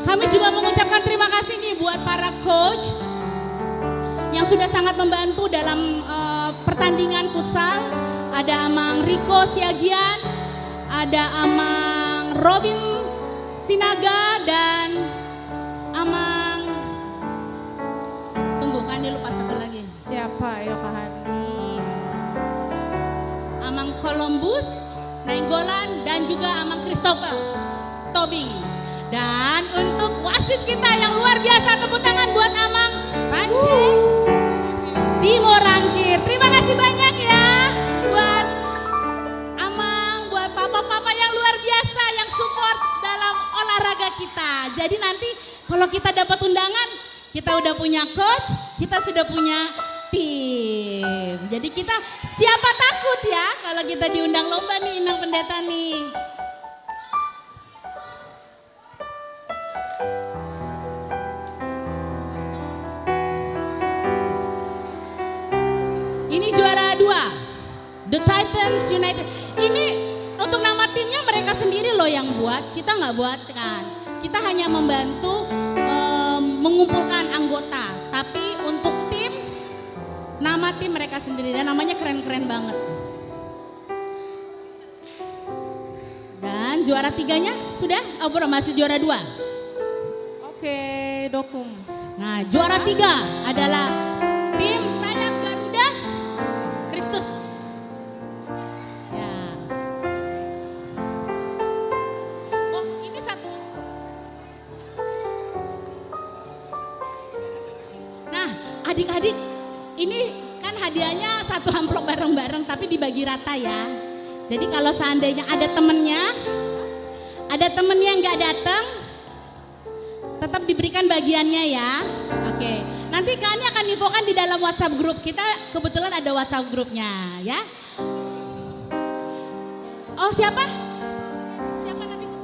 Kami juga mengucapkan terima kasih nih buat para coach yang sudah sangat membantu dalam pertandingan futsal. Ada Amang Riko Siagian, ada Amang Robin Sinaga, dan Amang, tunggu kan lupa satu lagi. Siapa? Ayo Kak Handi. Amang Columbus Nainggolan dan juga Amang Christopher Tobing. Dan untuk wasit kita yang luar biasa, tepuk tangan buat Amang Pance Simorangkir. Terima kasih banyak ya buat Amang, buat papa-papa yang luar biasa yang support dalam olahraga kita. Jadi nanti kalau kita dapat undangan, kita udah punya coach, kita sudah punya tim. Jadi kita siapa takut ya kalau kita diundang lomba nih, Inang Pendeta nih. Ini juara 2, The Titans United. Ini untuk nama timnya mereka sendiri loh yang buat, kita nggak buat kan. Kita hanya membantu mengumpulkan anggota. Tapi untuk tim, nama tim mereka sendiri dan namanya keren-keren banget. Dan juara 3-nya sudah? Oh bro, masih juara 2. Oke, Dokum. Nah juara 3 adalah tim sayap Garuda Kristus. Ya. Oh ini satu. Nah adik-adik, ini kan hadiahnya satu amplop bareng-bareng tapi dibagi rata ya. Jadi kalau seandainya ada temennya yang nggak datang, tetap diberikan bagiannya ya. Oke, nanti kami akan infokan di dalam WhatsApp grup. Kita kebetulan ada WhatsApp grupnya ya. Oh siapa? Siapa namanya itu?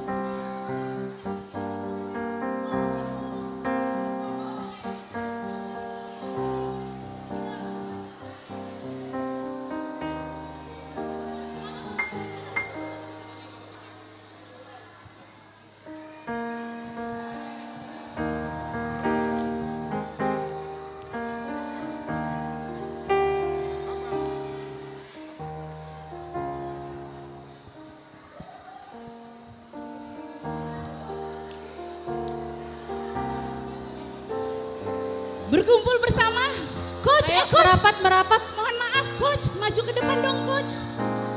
Berkumpul bersama coach. Ayo, Coach merapat. mohon maaf coach, maju ke depan dong coach.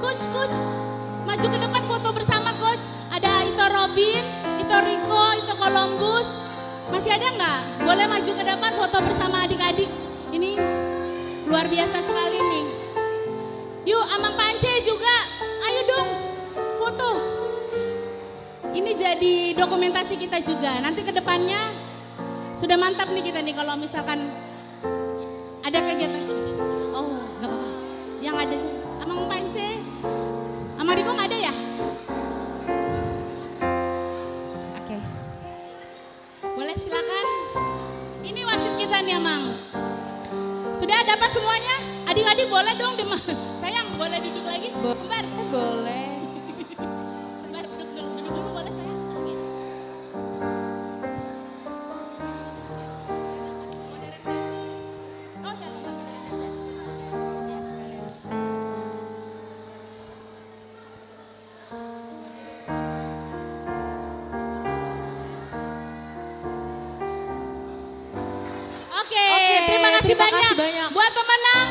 Coach maju ke depan foto bersama coach. Ada Ito Robin, Ito Riko, Ito Columbus. Masih ada nggak? Boleh maju ke depan foto bersama adik-adik. Ini luar biasa sekali nih. Yuk Amang Pance juga, ayo dong foto. Ini jadi dokumentasi kita juga. Nanti ke depannya sudah mantap nih kita nih kalau misalkan ada kegiatan ini. Oh gak apa-apa. Yang ada sih Amang Pance, Amang Riko gak ada ya? Oke. Boleh silakan. Ini wasit kita nih Amang. Sudah dapat semuanya? Adik-adik boleh dong sayang boleh duduk lagi? Kembar. Boleh. Kembar duduk dulu boleh sayang? Oke. Oh ya, modern aja. Ya, sekalian. Oke, terima kasih banyak buat pemenang.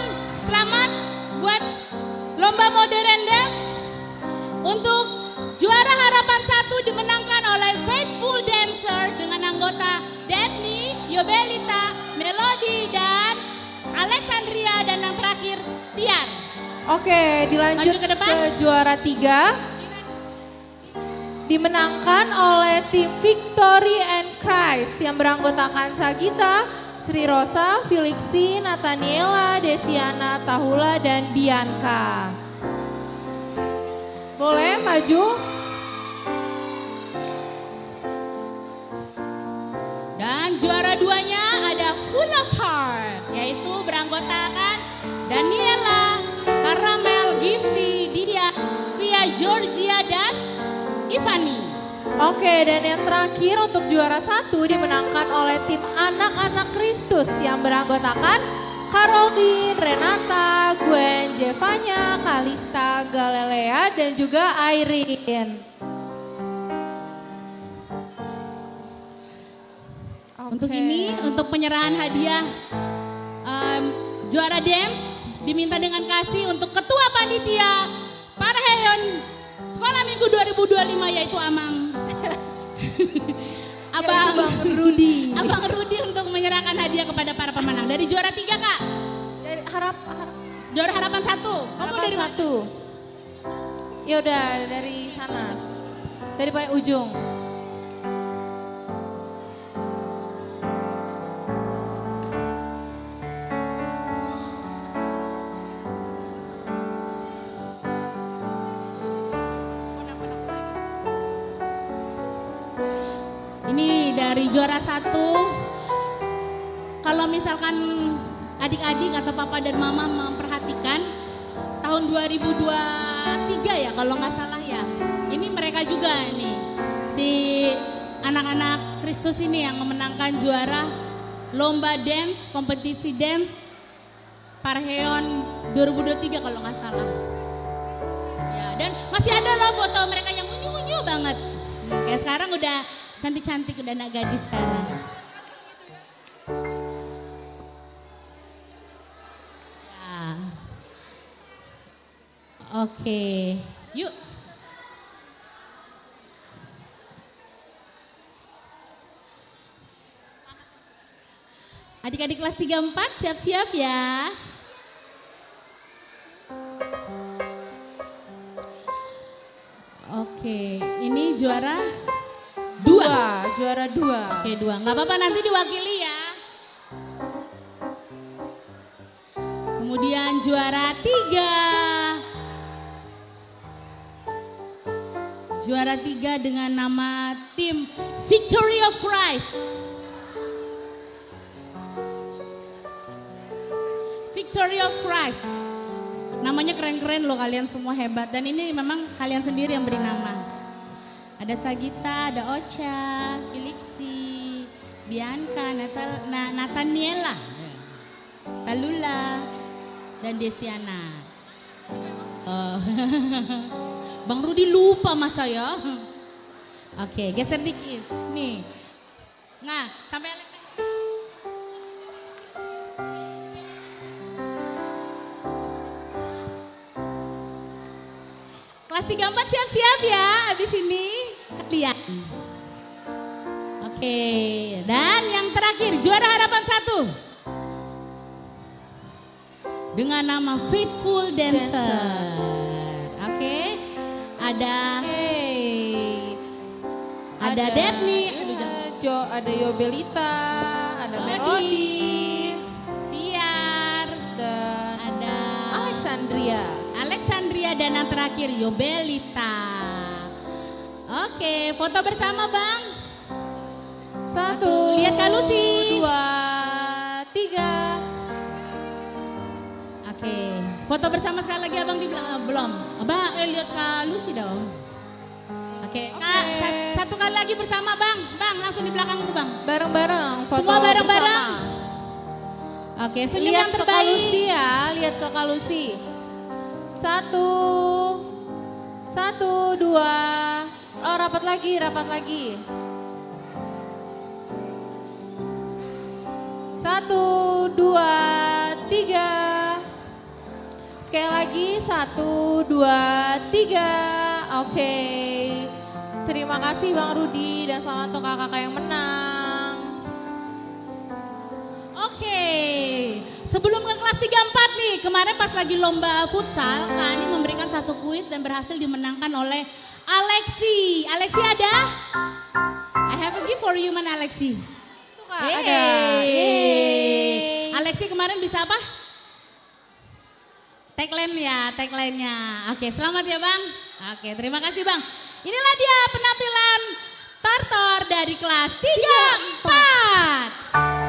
Selamat buat lomba modern dance. Untuk juara harapan 1 dimenangkan oleh Faithful Dancer dengan anggota Daphne, Yobelita, Melody, dan Alexandria, dan yang terakhir Tiar. Oke, dilanjut Maju ke depan. ke juara 3. Dimenangkan oleh tim Victory and Christ yang beranggotakan Sagita, Sri Rosa, Felixi, Nathaniela, Desiana, Tahula, dan Bianca. Boleh maju. Dan juara duanya ada Full of Heart, yaitu beranggotakan Daniela, Karamel, Gifty, Didia, Via, Georgia, dan Ivani. Oke, dan yang terakhir untuk juara 1 dimenangkan oleh tim anak-anak Kristus yang beranggotakan Caroline, Renata, Gwen, Jevanya, Kalista, Galilea, dan juga Irene. Untuk ini, untuk penyerahan hadiah juara dance diminta dengan kasih untuk Ketua Panitia Parheyon Sekolah Minggu 2025 yaitu Abang Rudi. Abang Rudi untuk menyerahkan hadiah kepada para pemenang. Dari juara 3 Kak. Dari Juara harapan 1. Kamu dari mana? 1. Ya udah dari sana. Dari paling ujung. Ini dari juara 1. Kalau misalkan adik-adik atau papa dan mama memperhatikan tahun 2023 ya kalau nggak salah ya. Ini mereka juga nih. Si anak-anak Kristus ini yang memenangkan juara lomba dance, kompetisi dance Parheyon 2023 kalau nggak salah. Ya, dan masih ada lah foto mereka yang unyu-unyu banget. Kayak sekarang udah cantik-cantik, udah anak gadis sekarang. Ya. Oke, yuk. Adik-adik kelas 3-4 siap-siap ya. Oke, ini juara 2. Juara 2. Oke, 2. Nggak apa-apa nanti diwakili ya. Kemudian juara 3. Juara 3 dengan nama tim Victory of Christ. Victory of Christ. Namanya keren-keren loh, kalian semua hebat. Dan ini memang kalian sendiri yang beri nama. Ada Sagita, ada Ocha, Felixi, Bianca, Nataniela, Talula, dan Desiana. Bang Rudi lupa mas saya. Oke, geser dikit. Nih. Nah, sampai kelas 3-4 siap-siap ya, abis ini kalian. Oke, dan yang terakhir juara harapan 1. Dengan nama Faithful Dancer. Oke, ada Depni, ada Yobelita, ada Melody, Tiar, dan ada Alexandria, dan yang terakhir Yobelita. Oke, foto bersama Bang. 1, lihat Kak Lucy. 2, 3. Oke, foto bersama sekali lagi abang di belakang. Belum, abang lihat Kak Lucy dong. Oke, Kak, satu kali lagi bersama Bang. Bang, langsung di belakangmu Bang. Bareng-bareng. Semua bareng-bareng. Oke, senyum yang terbaik. Lihat ke Kak Lucy ya, lihat ke Kak Lucy. 1, 2. Oh, rapat lagi. 1, 2, 3. Sekali lagi 1, 2, 3. Oke. Terima kasih Bang Rudi dan selamat untuk kakak-kakak yang menang. Oke, sebelum ke kelas 3-4 nih, kemarin pas lagi lomba futsal, Kak Ani memberikan satu kuis dan berhasil dimenangkan oleh Alexi. Alexi ada? I have a gift for you, man Alexi. Ada. Alexi kemarin bisa apa? tagline-nya. Oke, selamat ya Bang. Oke, terima kasih Bang. Inilah dia penampilan Tortor dari kelas 3-4.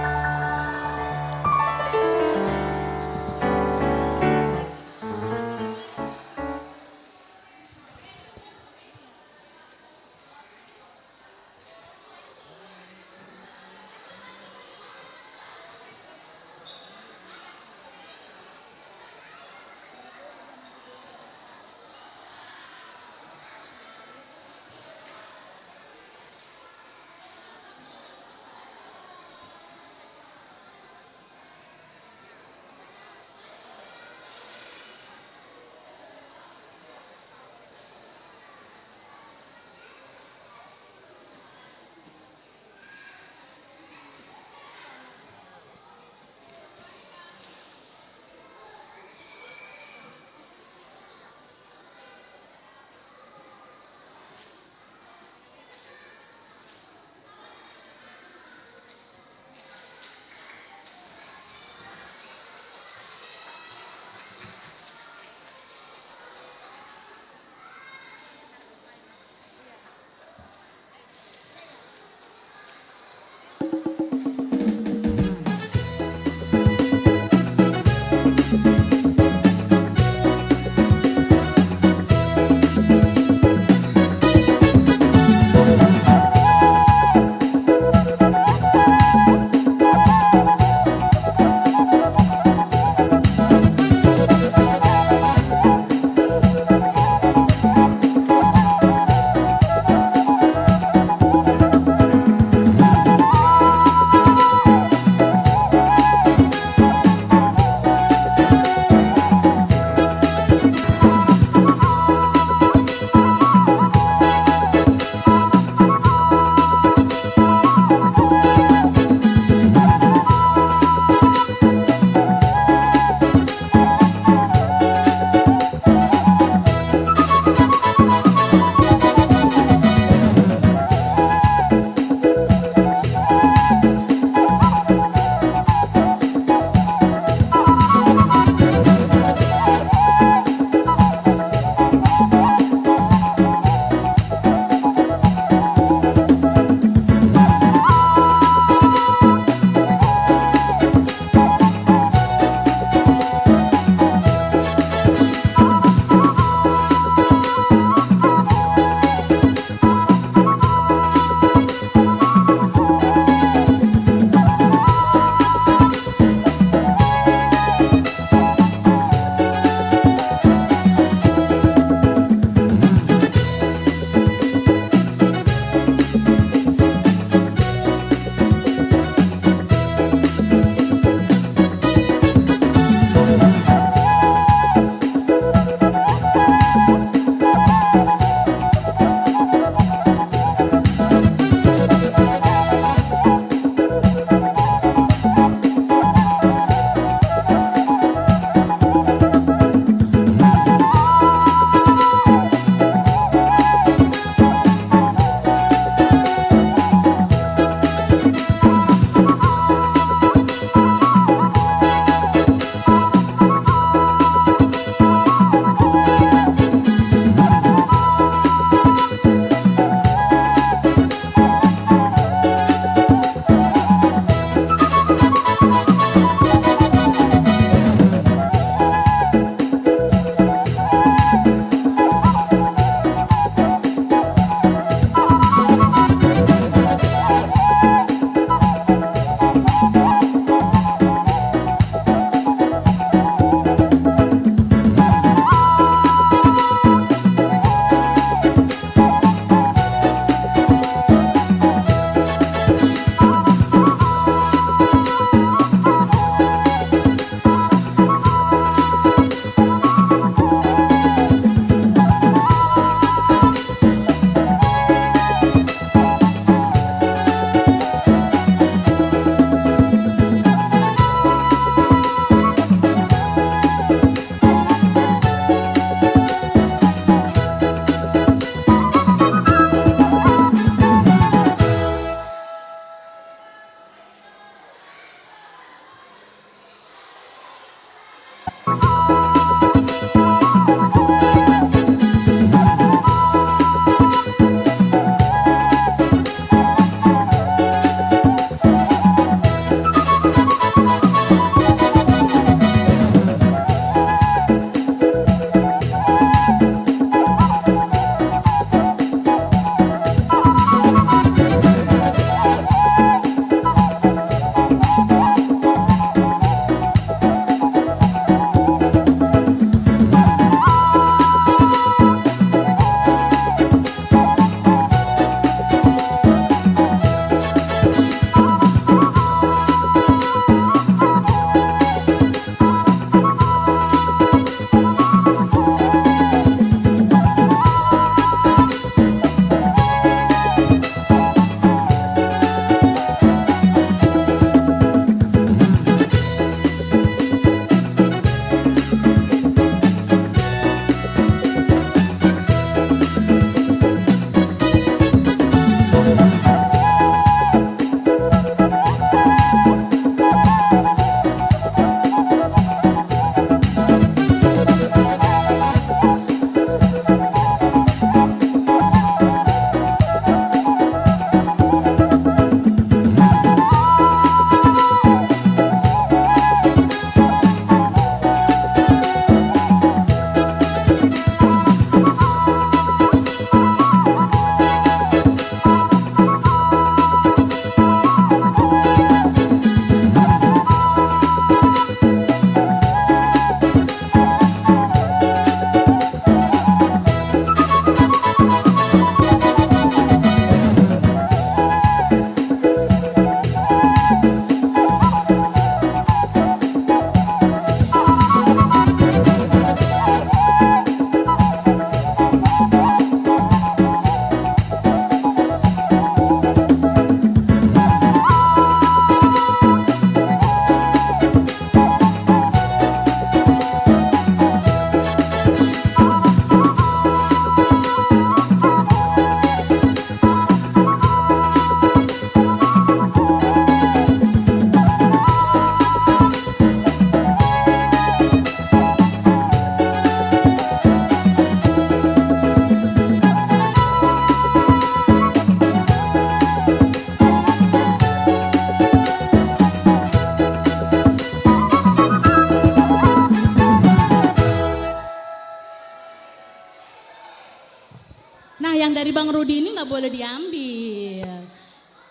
Nah yang dari Bang Rudi ini nggak boleh diambil.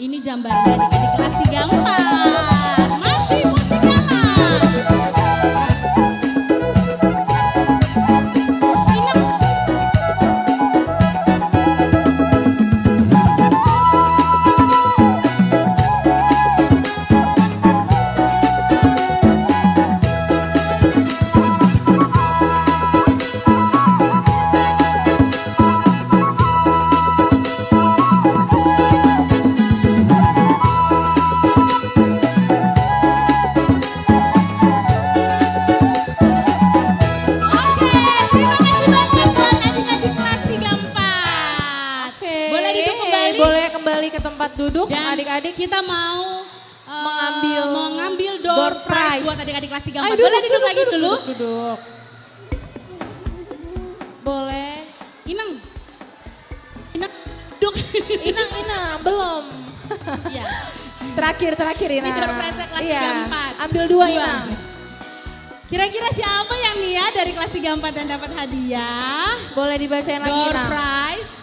Ini jambarnya adik-adik kelas 3 4. Masih musik duduk dan adik-adik kita mau mengambil door door prize prize buat adik-adik kelas 3 Ayo, 4. Boleh duduk lagi dulu? Duduk. Boleh. Inang. Inang duduk. Inang belum. Iya. Terakhir Inang. Ini door prize kelas 3 4. Ambil dua Inang. Kira-kira siapa yang nih ya dari kelas 3 4 yang dapat hadiah? Boleh dibacain lagi Door Inang. prize.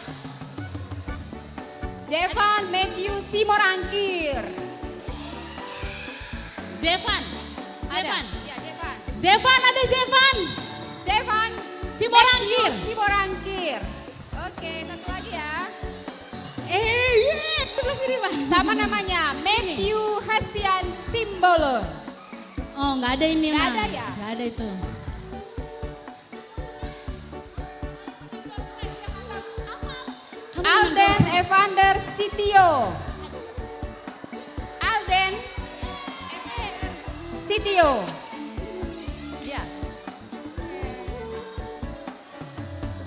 Jevan Matthew Simorangkir. Zevan. Ada. Ya, Jevan. Zevan ada Zevan. Jevan Simorangkir. Matthew Simorangkir. Oke, satu lagi ya. Sebelah sini Pak. Sama namanya Matthew Hasian Simbolon. Oh nggak ada ini Nggak Mang. ada ya? Nggak ada itu. Alden Evander Sitio. Alden Sitio. Ya.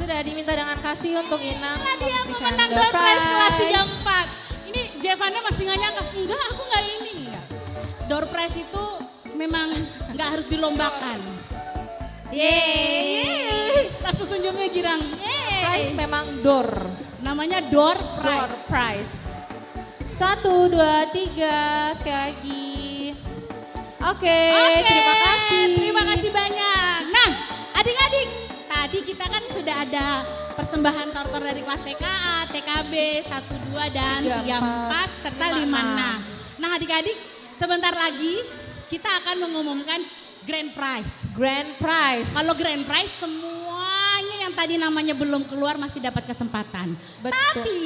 Sudah diminta dengan kasih untuk Inang. Dia pemenang door prize kelas 3 4. Ini Jevannya masih nggak nyangka. Enggak, aku nggak ini. Enggak. Door prize itu memang nggak harus dilombakan. Yeay. Langsung senyumnya girang. Yeay. Prize memang door. Namanya door prize. Door prize. 1, 2, 3 sekali lagi. Oke, terima kasih. Terima kasih banyak. Nah, adik-adik, tadi kita kan sudah ada persembahan tortor dari kelas TKA, TKB 1, 2 dan 3, 4 serta 5, 6. Nah, adik-adik, sebentar lagi kita akan mengumumkan grand prize. Grand prize. Kalau grand prize semuanya yang tadi namanya belum keluar masih dapat kesempatan. Betul. Tapi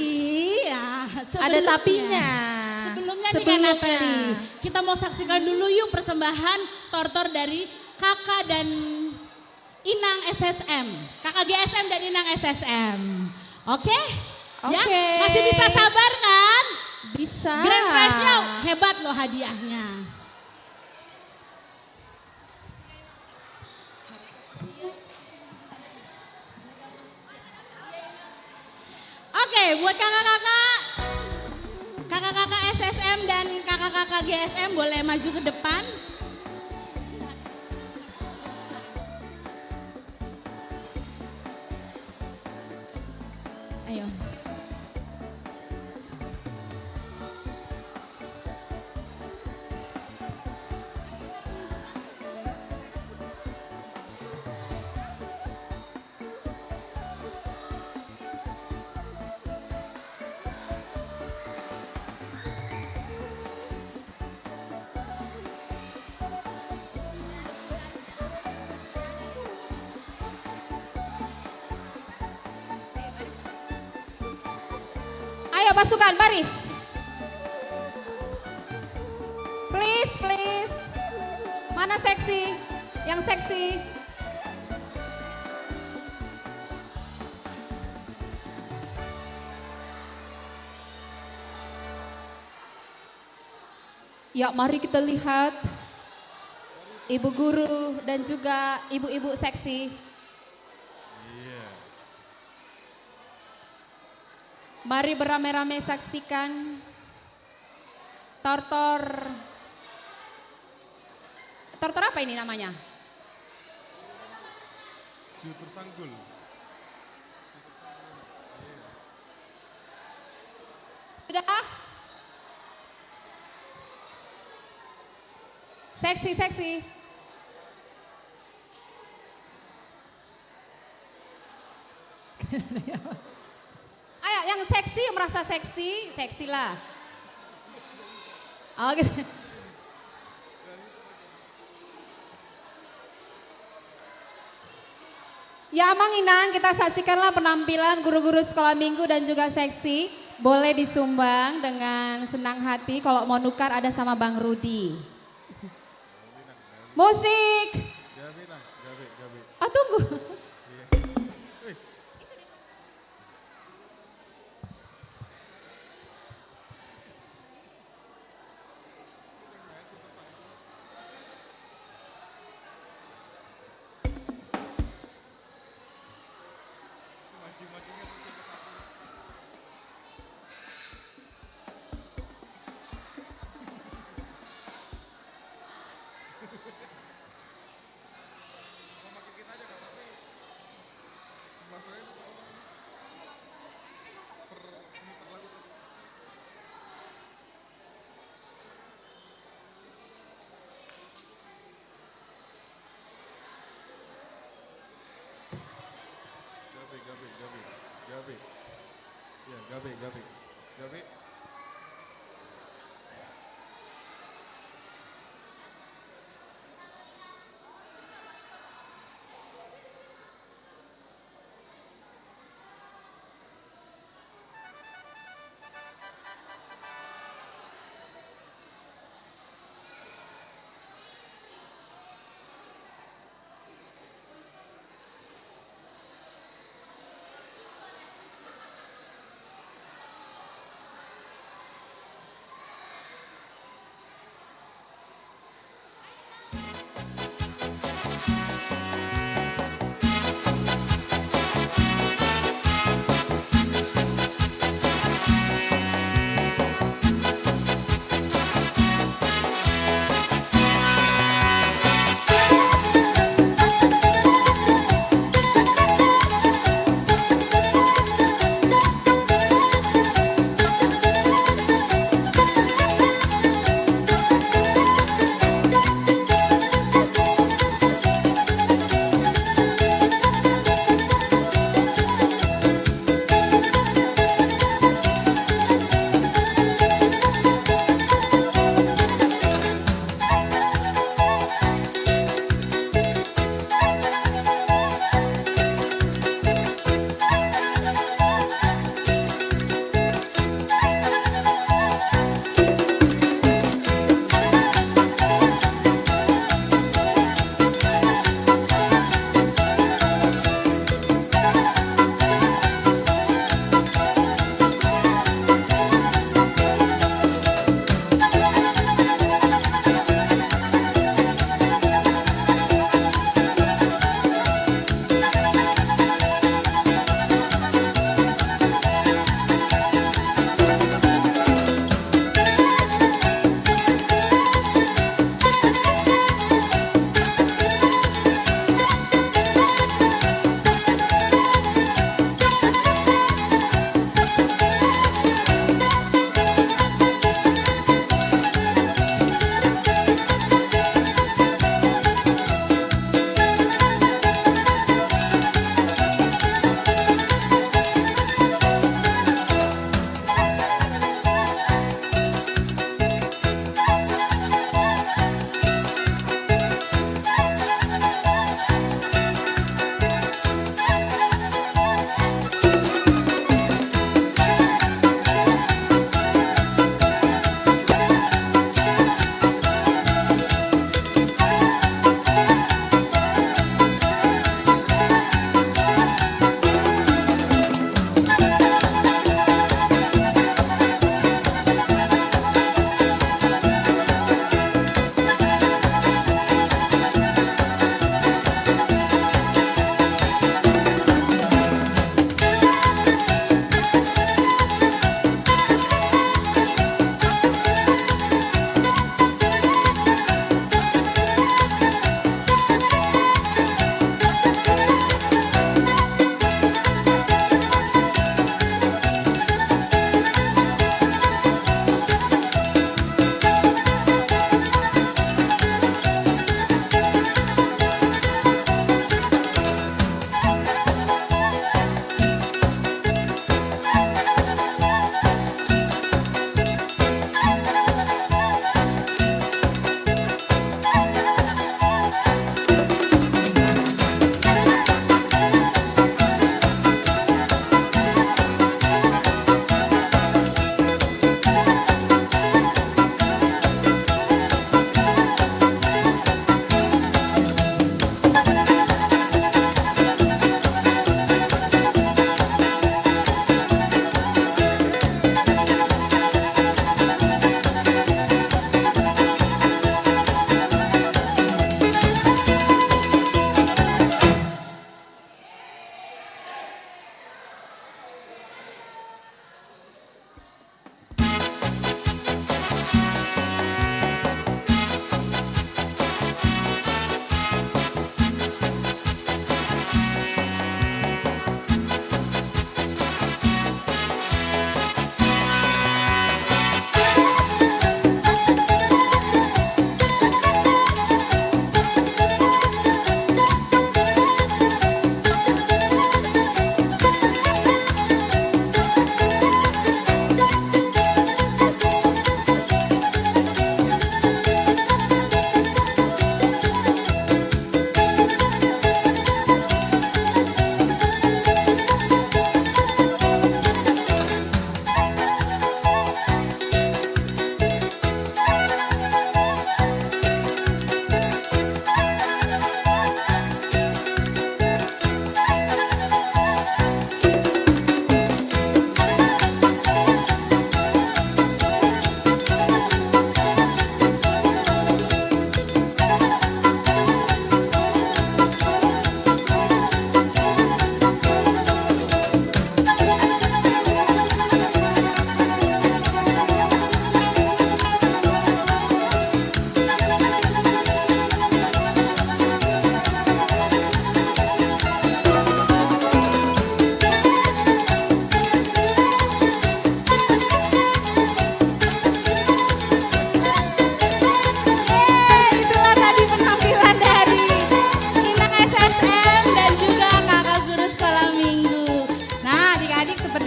ya Ada tapinya. Sebelumnya nih Kak Natali, kita mau saksikan dulu yuk persembahan tortor dari Kakak dan Inang SSM. Kakak GSM dan Inang SSM. Oke? Ya, masih bisa sabar kan? Bisa. Grand prize-nya hebat loh hadiahnya. Oke, buat kakak-kakak SSM dan kakak-kakak GSM boleh maju ke depan. Ayo. Ayo pasukan baris. Please. Mana seksi? Yang seksi. Ya, mari kita lihat ibu guru dan juga ibu-ibu seksi. Mari beramai-ramai saksikan tortor apa ini namanya? Siu tersanggul. Sudah? Seksi. yang seksi, yang merasa seksi, seksi lah. Oh gitu. Ya Amang Inang, kita saksikanlah penampilan guru-guru sekolah minggu dan juga seksi. Boleh disumbang dengan senang hati, kalau mau nukar ada sama Bang Rudi. Musik. Ah tunggu. Gabe.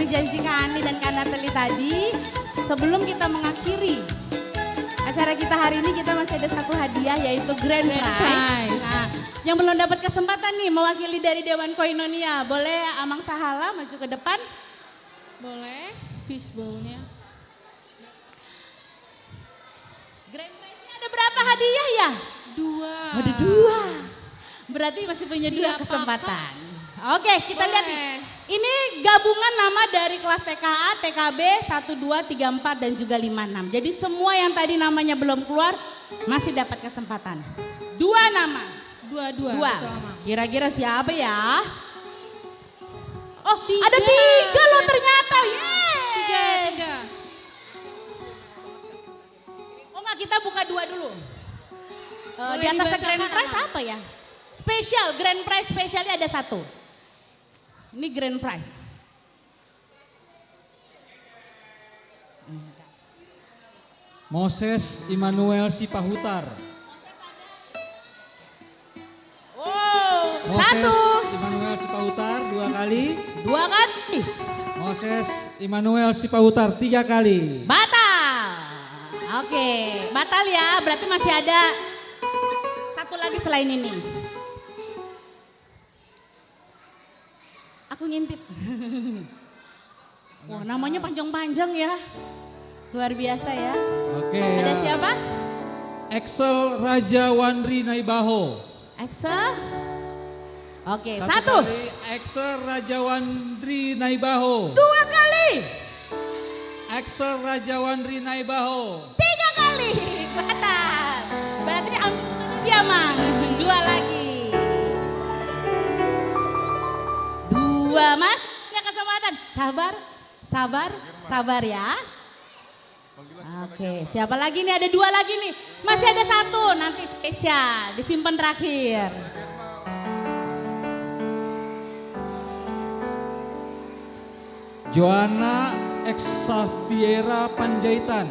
janji Kak Ani dan Kak Natali tadi, sebelum kita mengakhiri acara kita hari ini, kita masih ada satu hadiah yaitu Grand Prize. Nah, yang belum dapat kesempatan nih mewakili dari Dewan Koinonia, boleh Amang Sahala maju ke depan? Boleh, fishbowl-nya. Grand Prize-nya ada berapa hadiah ya? 2. Ada 2. Berarti masih punya 2 Siapa, kesempatan. Oke, kita lihat nih. Boleh. Ini gabungan nama dari kelas TKA, TKB 1, 2, 3, 4 dan juga 5, 6. Jadi semua yang tadi namanya belum keluar masih dapat kesempatan. 2 nama. 2. Kira-kira siapa ya? Oh, ada 3 loh ternyata. Yeay. 3. Oh enggak, kita buka 2 dulu. Boleh Di atasnya dibacakan, Grand Prize Amang. apa ya? Spesial, Grand Prize spesialnya ada 1. Ini Grand Prize. Moses Immanuel Sipahutar. Wow, Moses 1. Immanuel Sipahutar 2 kali. 2 kali. Moses Immanuel Sipahutar 3 kali. Batal. Oke, batal ya. Berarti masih ada 1 lagi selain ini. Aku ngintip. Wah, namanya panjang-panjang ya. Luar biasa ya. Oke. Ada ya. siapa? Excel Raja Wandri Naibaho. Excel. Oke, 1. Kali Excel Raja Wandri Naibaho. 2 kali. Excel Raja Wandri Naibaho. 3 kali. Batal. Berarti ambil dia Mang. 2 lagi. 2 Mas. Ya kesempatan. Sabar ya. Oke, siapa lagi nih? Ada 2 lagi nih. Masih ada 1, nanti spesial, disimpan terakhir. Joanna Exaviera Panjaitan.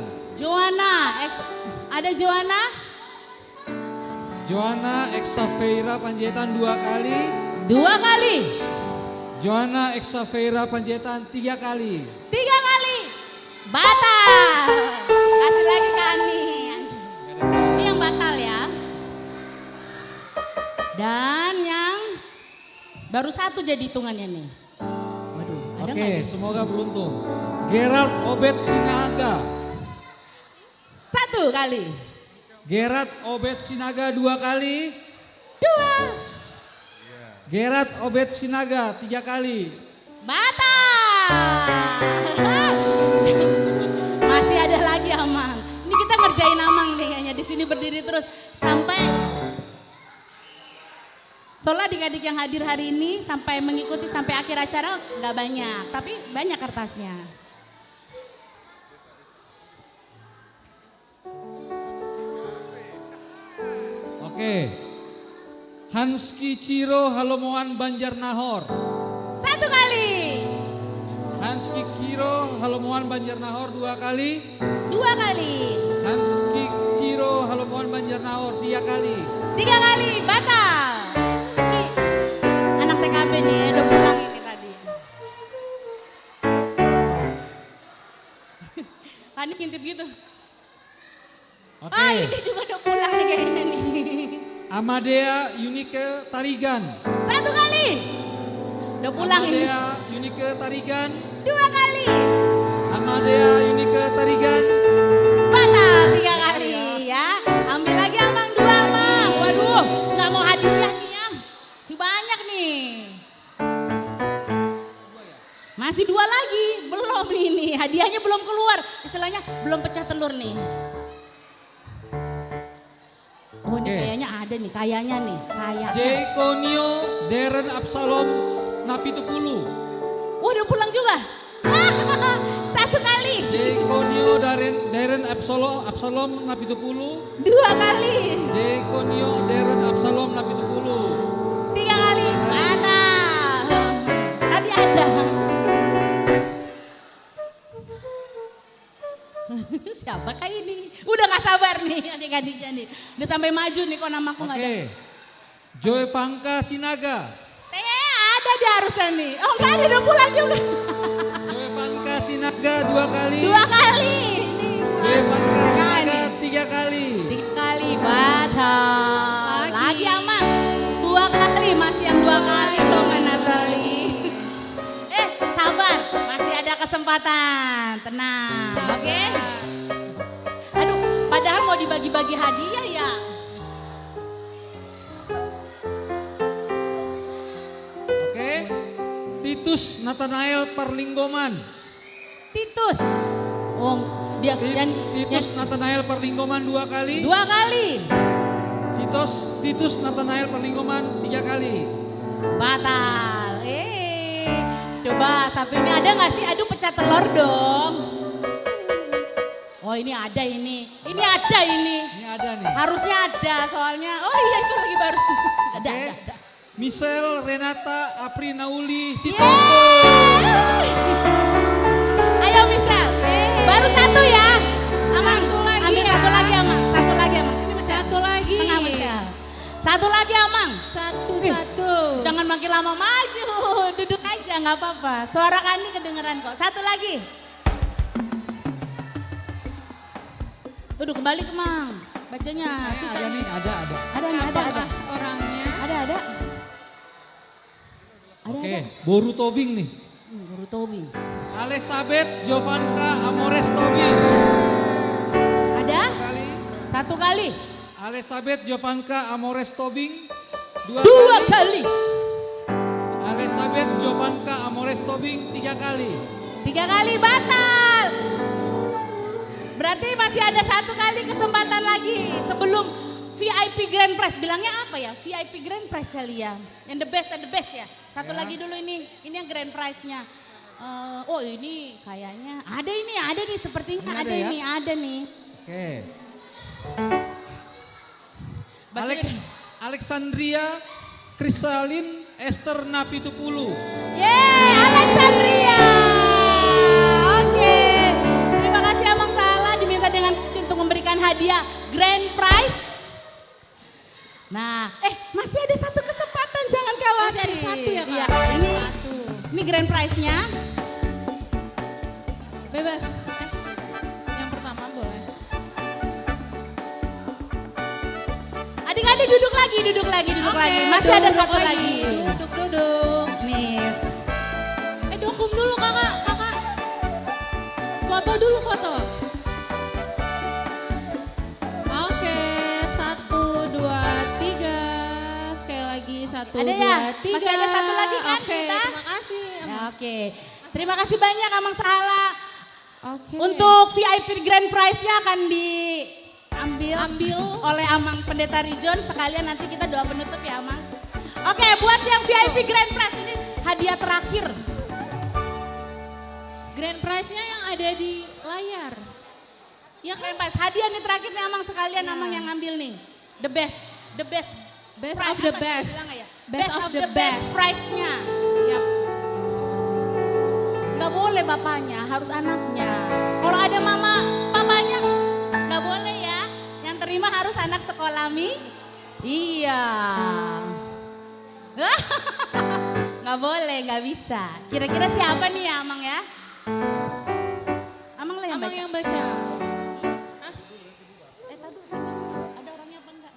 Ada Joanna? Joanna Exaviera Panjaitan 2 kali. 2 kali. Joanna Exaviera Panjaitan 3 kali. 3 kali. Batal. Kasih lagi ke Ani. Ini yang batal ya. Dan yang baru 1 jadi hitungannya nih. Waduh, ada nggak Oke, nih? semoga beruntung. Gerald Obed Sinaga. 1 kali. Gerard Obed Sinaga 2 kali. 2. Gerard Obed Sinaga 3 kali. Batal. Masih ada lagi Amang. Ini kita ngerjain Amang nih kayaknya di sini berdiri terus sampai soalnya adik-adik yang hadir hari ini sampai mengikuti sampai akhir acara nggak banyak, tapi banyak kertasnya. Oke. Hanski Ciro Halomoan Banjarnahor. 1 kali. Hanski Ciro Halomoan Banjarnahor 2 kali. 2 kali. Hanski Ciro Halomoan Banjarnahor 3 kali. 3 kali. Batal. Ini anak TKB nih udah pulang ini tadi. Tadi ngintip gitu. Oke. Ah ini juga udah pulang nih kayaknya nih. Amadea Yunike Tarigan. 1 kali. Udah pulang ini. Amadea Yunike Tarigan. 2 kali. Amadea Yunike Tarigan. Batal 3 kali ya. Ambil lagi Amang 2 Amang. Waduh nggak mau hadiah nih ya. Si banyak nih. Masih 2 lagi. Belum ini. Hadiahnya belum keluar. Istilahnya belum pecah telur nih. Oh ini kayaknya ada nih. Kayaknya nih. Kayaknya. Jekonio Deren Absalom Napitupulu. Oh udah pulang juga. 1 kali. Jekonio Deren Absalom Napitupulu. 2 kali. Jekonio Deren Absalom Napitupulu. 3 kali. Batal. Tadi ada. Siapakah ini? Udah gak sabar nih adik-adiknya nih. Udah sampai maju nih kok namaku gak ada. Oke. Joy Fangka Sinaga. Ada dia harusnya nih. Oh enggak ada udah pulang juga. Joy Aga 2 kali. 2 kali. Ini Devanka kali. Aga 3 kali. 3 kali batal. Lagi Amang. 2 kali, masih yang 2 kali tuh Mbak Natali. Sabar, masih ada kesempatan. Tenang, oke? Aduh, padahal mau dibagi-bagi hadiah ya. Oke. Titus Nathanael Perlinggoman. Titus. Oh, Titus Nathanael Perlinggoman 2 kali. 2 kali. Titus Nathanael Perlinggoman 3 kali. Batal. Coba satu ini ada nggak sih? Aduh, pecah telur dong. Oh, ini ada ini. Ini ada ini. Ini ada nih. Harusnya ada soalnya. Oh iya, itu lagi baru. Ada. Michelle Renata Aprinauli Yeay. Sitombo. Ayo Michelle. Baru 1 ya. Aman. Ambil ya. 1 lagi Amang. 1 lagi Amang. Ini Michelle. 1 lagi. Tengah Michelle. 1 lagi Amang. 1. Jangan makin lama maju. Duduk aja nggak apa-apa. Suara Kandi kedengeran kok. 1 lagi. Duduk kembali Mang. Bacanya. Ada nih, ada. Ada. Orangnya. Ada. Oke, Boru Tobing nih. Boru Tobing. Elizabeth Jovanka Amores Tobing. Ada? 1 kali. Elizabeth Jovanka Amores Tobing. 2 kali. Elizabeth Jovanka Amores Tobing 3 kali. 3 kali batal. Berarti masih ada 1 kali kesempatan lagi sebelum VIP Grand Prize. Bilangnya apa ya? VIP Grand Prize kali ya. Yang the best ya. 1 lagi dulu ini. Ini yang Grand Prize-nya. Oh ini kayaknya ada nih sepertinya Ini ada ya? ada nih. Oke. Baca Alexandria Krisalin Esther Napitupulu. Yeay, Alexandria. Oke. Terima kasih Amang Salah diminta dengan untuk memberikan hadiah Grand Prize. Nah, masih ada 1 kesempatan, jangan khawatir. Masih ada 1 ya Kak? Iya, ini Grand Prize-nya. Bebas. Yang pertama boleh. Adik-adik duduk lagi. Masih ada 1 lagi. Duduk. Nih. Dokum dulu kakak. Foto dulu. Oke, 1, 2, 3. Sekali lagi 1, 2, 3. Ada ya? Masih ada 1 lagi kan Oke, kita? terima kasih. Ya, oke. Terima kasih banyak Amang Salah. Oke. Untuk VIP Grand Prize-nya akan diambil oleh Amang Pendeta Rijon. Sekalian nanti kita doa penutup ya Amang. Oke, buat yang VIP Grand Prize ini hadiah terakhir. Grand Prize-nya yang ada di layar. Ya Grand Prize, hadiah nih terakhir nih Amang sekalian Amang yang ngambil nih. The best. Best prize, of the apa best. bilang ya? Best of the best. Prize-nya. Yap. Gak boleh bapaknya, harus anaknya. Kalau ada mama, papanya gak boleh ya. Yang terima harus anak sekolah Iya. Gak boleh, gak bisa. Kira-kira siapa nih ya Amang ya? Amang lah yang Amang baca. yang baca. Tadu, ada orangnya apa enggak?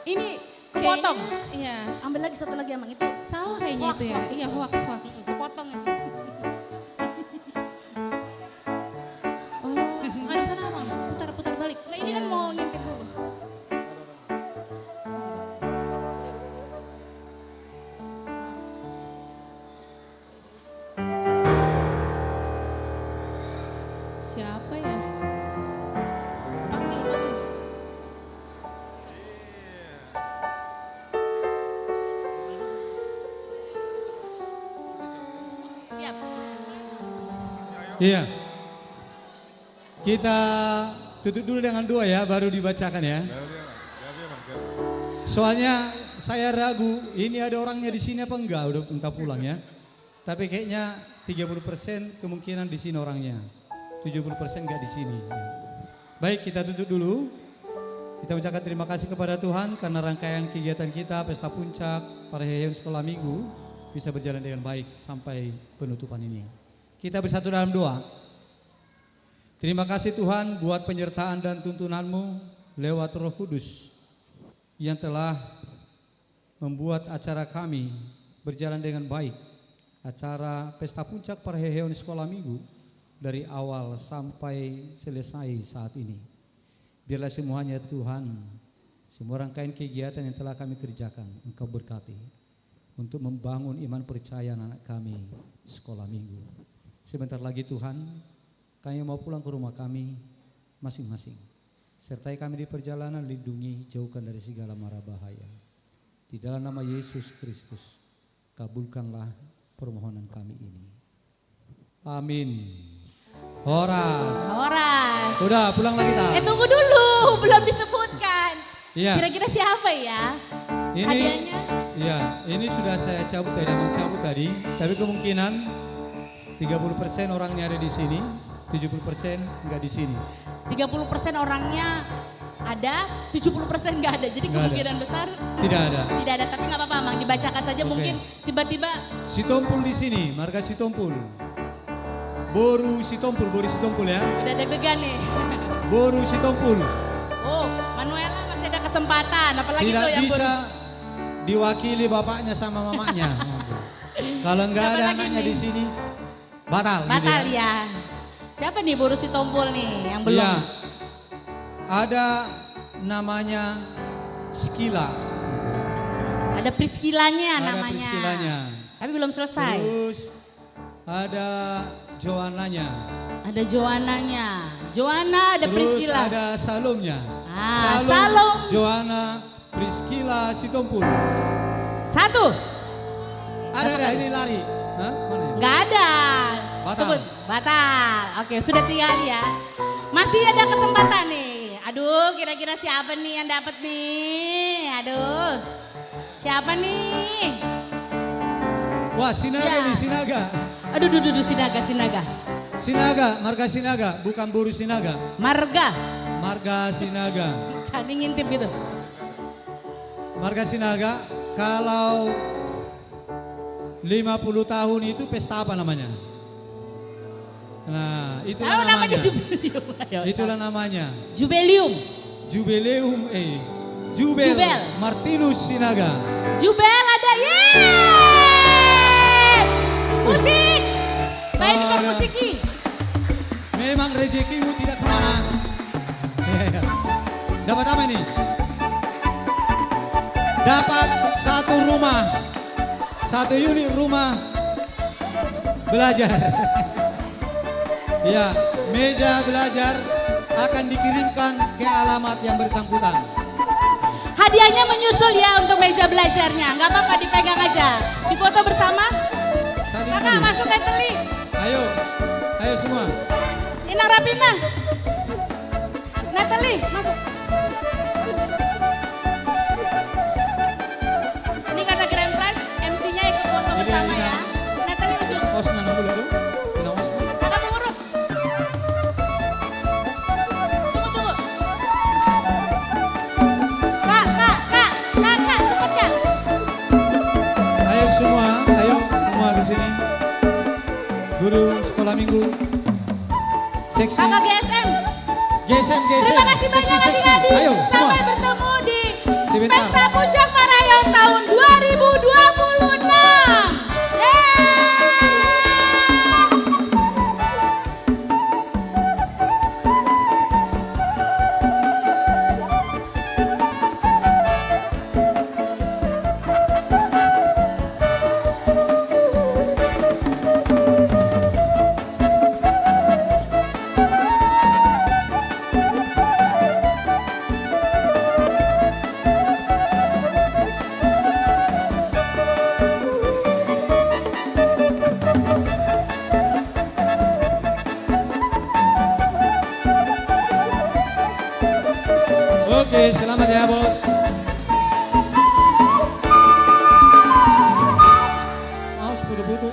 Ini kepotong. Iya. Ambil lagi 1 lagi Amang itu. Salah kayaknya itu ya. Iya, hoax. Kepotong itu. Nggak di sana Amang. Putar balik. Nah, ini kan mau ngintip dulu. Siapa ya? Panggil. Siap. Iya. Kita tutup dulu dengan doa ya, baru dibacakan ya. Soalnya saya ragu, ini ada orangnya di sini apa enggak, udah entah pulang ya. Tapi kayaknya 30% kemungkinan di sini orangnya, 70% enggak di sini. Baik, kita tutup dulu. Kita ucapkan terima kasih kepada Tuhan karena rangkaian kegiatan kita Pesta Puncak Parahyangan Sekolah Minggu bisa berjalan dengan baik sampai penutupan ini. Kita bersatu dalam doa. Terima kasih Tuhan buat penyertaan dan tuntunan-Mu lewat Roh Kudus yang telah membuat acara kami berjalan dengan baik. Acara Pesta Puncak Parahyangan Sekolah Minggu dari awal sampai selesai saat ini. Biarlah semuanya Tuhan, semua rangkaian kegiatan yang telah kami kerjakan, Engkau berkati untuk membangun iman percaya anak kami sekolah minggu. Sebentar lagi Tuhan, kami mau pulang ke rumah kami masing-masing. Sertai kami di perjalanan, lindungi, jauhkan dari segala mara bahaya. Di dalam nama Yesus Kristus, kabulkanlah permohonan kami ini. Amin. Horas. Udah pulang lagi tak? Tunggu dulu, belum disebutkan. Iya. Kira-kira siapa ya? Ini, hadiahnya? Iya, ini sudah saya cabut tadi, mencabut tadi. Tapi kemungkinan 30% orangnya ada di sini, 70% enggak di sini. 30% orangnya ada, 70% enggak ada. Jadi Nggak kemungkinan besar Tidak ada. tidak ada, tapi nggak apa-apa, Mang. Dibacakan saja. Oke. Mungkin tiba-tiba Si Tompul di sini, marga Si Tompul. Boru Si Tompul ya. udah deg-degan nih. Boru Si Tompul. Oh, Manuela masih ada kesempatan, apalagi Tidak tuh yang bisa diwakili bapaknya sama mamanya. Kalau enggak Siapa ada lagi anaknya nih? di sini, batal. batal gitu ya. Siapa nih Boru Si Tompul nih yang belum? Iya. Ada namanya Skila. Ada Priskilanya Ada namanya. Priskilanya. Tapi belum selesai. Terus ada Joananya. Ada Joananya. Joana ada Terus Priskila. ada Salomnya. Salom. Joana, Priskila, Si Tompul. Satu. Ada ini lari. Hah? Mana ya? Nggak ada. Batal. Sebut. Batal. Oke, sudah 3 kali ya. Masih ada kesempatan nih. Aduh, kira-kira siapa nih yang dapat nih? Aduh. Siapa nih? Wah, Sinaga nih, Sinaga. Aduh, Sinaga. Sinaga, marga Sinaga, bukan Boru Sinaga. Marga Sinaga. kan ngintip gitu. Marga Sinaga, kalau 50 tahun itu pesta apa namanya? Nah, itulah Tahu namanya namanya. Jubileum. Ayo, Itulah namanya. Jubileum. Jubel. Jubel. Martinus Sinaga. Jubel ada, yeay! Musik! Baik di musiki. Memang rezekimu tidak kemana. Dapat apa nih? Dapat 1 rumah. 1 unit rumah belajar. Ya, meja belajar akan dikirimkan ke alamat yang bersangkutan. Hadiahnya menyusul ya untuk meja belajarnya. Nggak apa-apa, dipegang aja. Difoto bersama. Kakak masuk Natalie. Ayo semua. Inang Rapina. Natalie masuk. Ini karena grand prize, MC-nya ikut foto bersama ya. Natalie ujung. Osna dulu tuh. Osna. Kakak pengurus. Tunggu. Kak, cepet Kak. Ayo semua ke sini. Guru sekolah minggu. Seksi. Kakak GSM. Terima kasih banyak Seksi. adik-adik. Ayo Sampai semua. bertemu di Sebentar. Pesta Puncak Parahyangan tahun 2026. Oke, selamat ya bos. Maus putu-putu.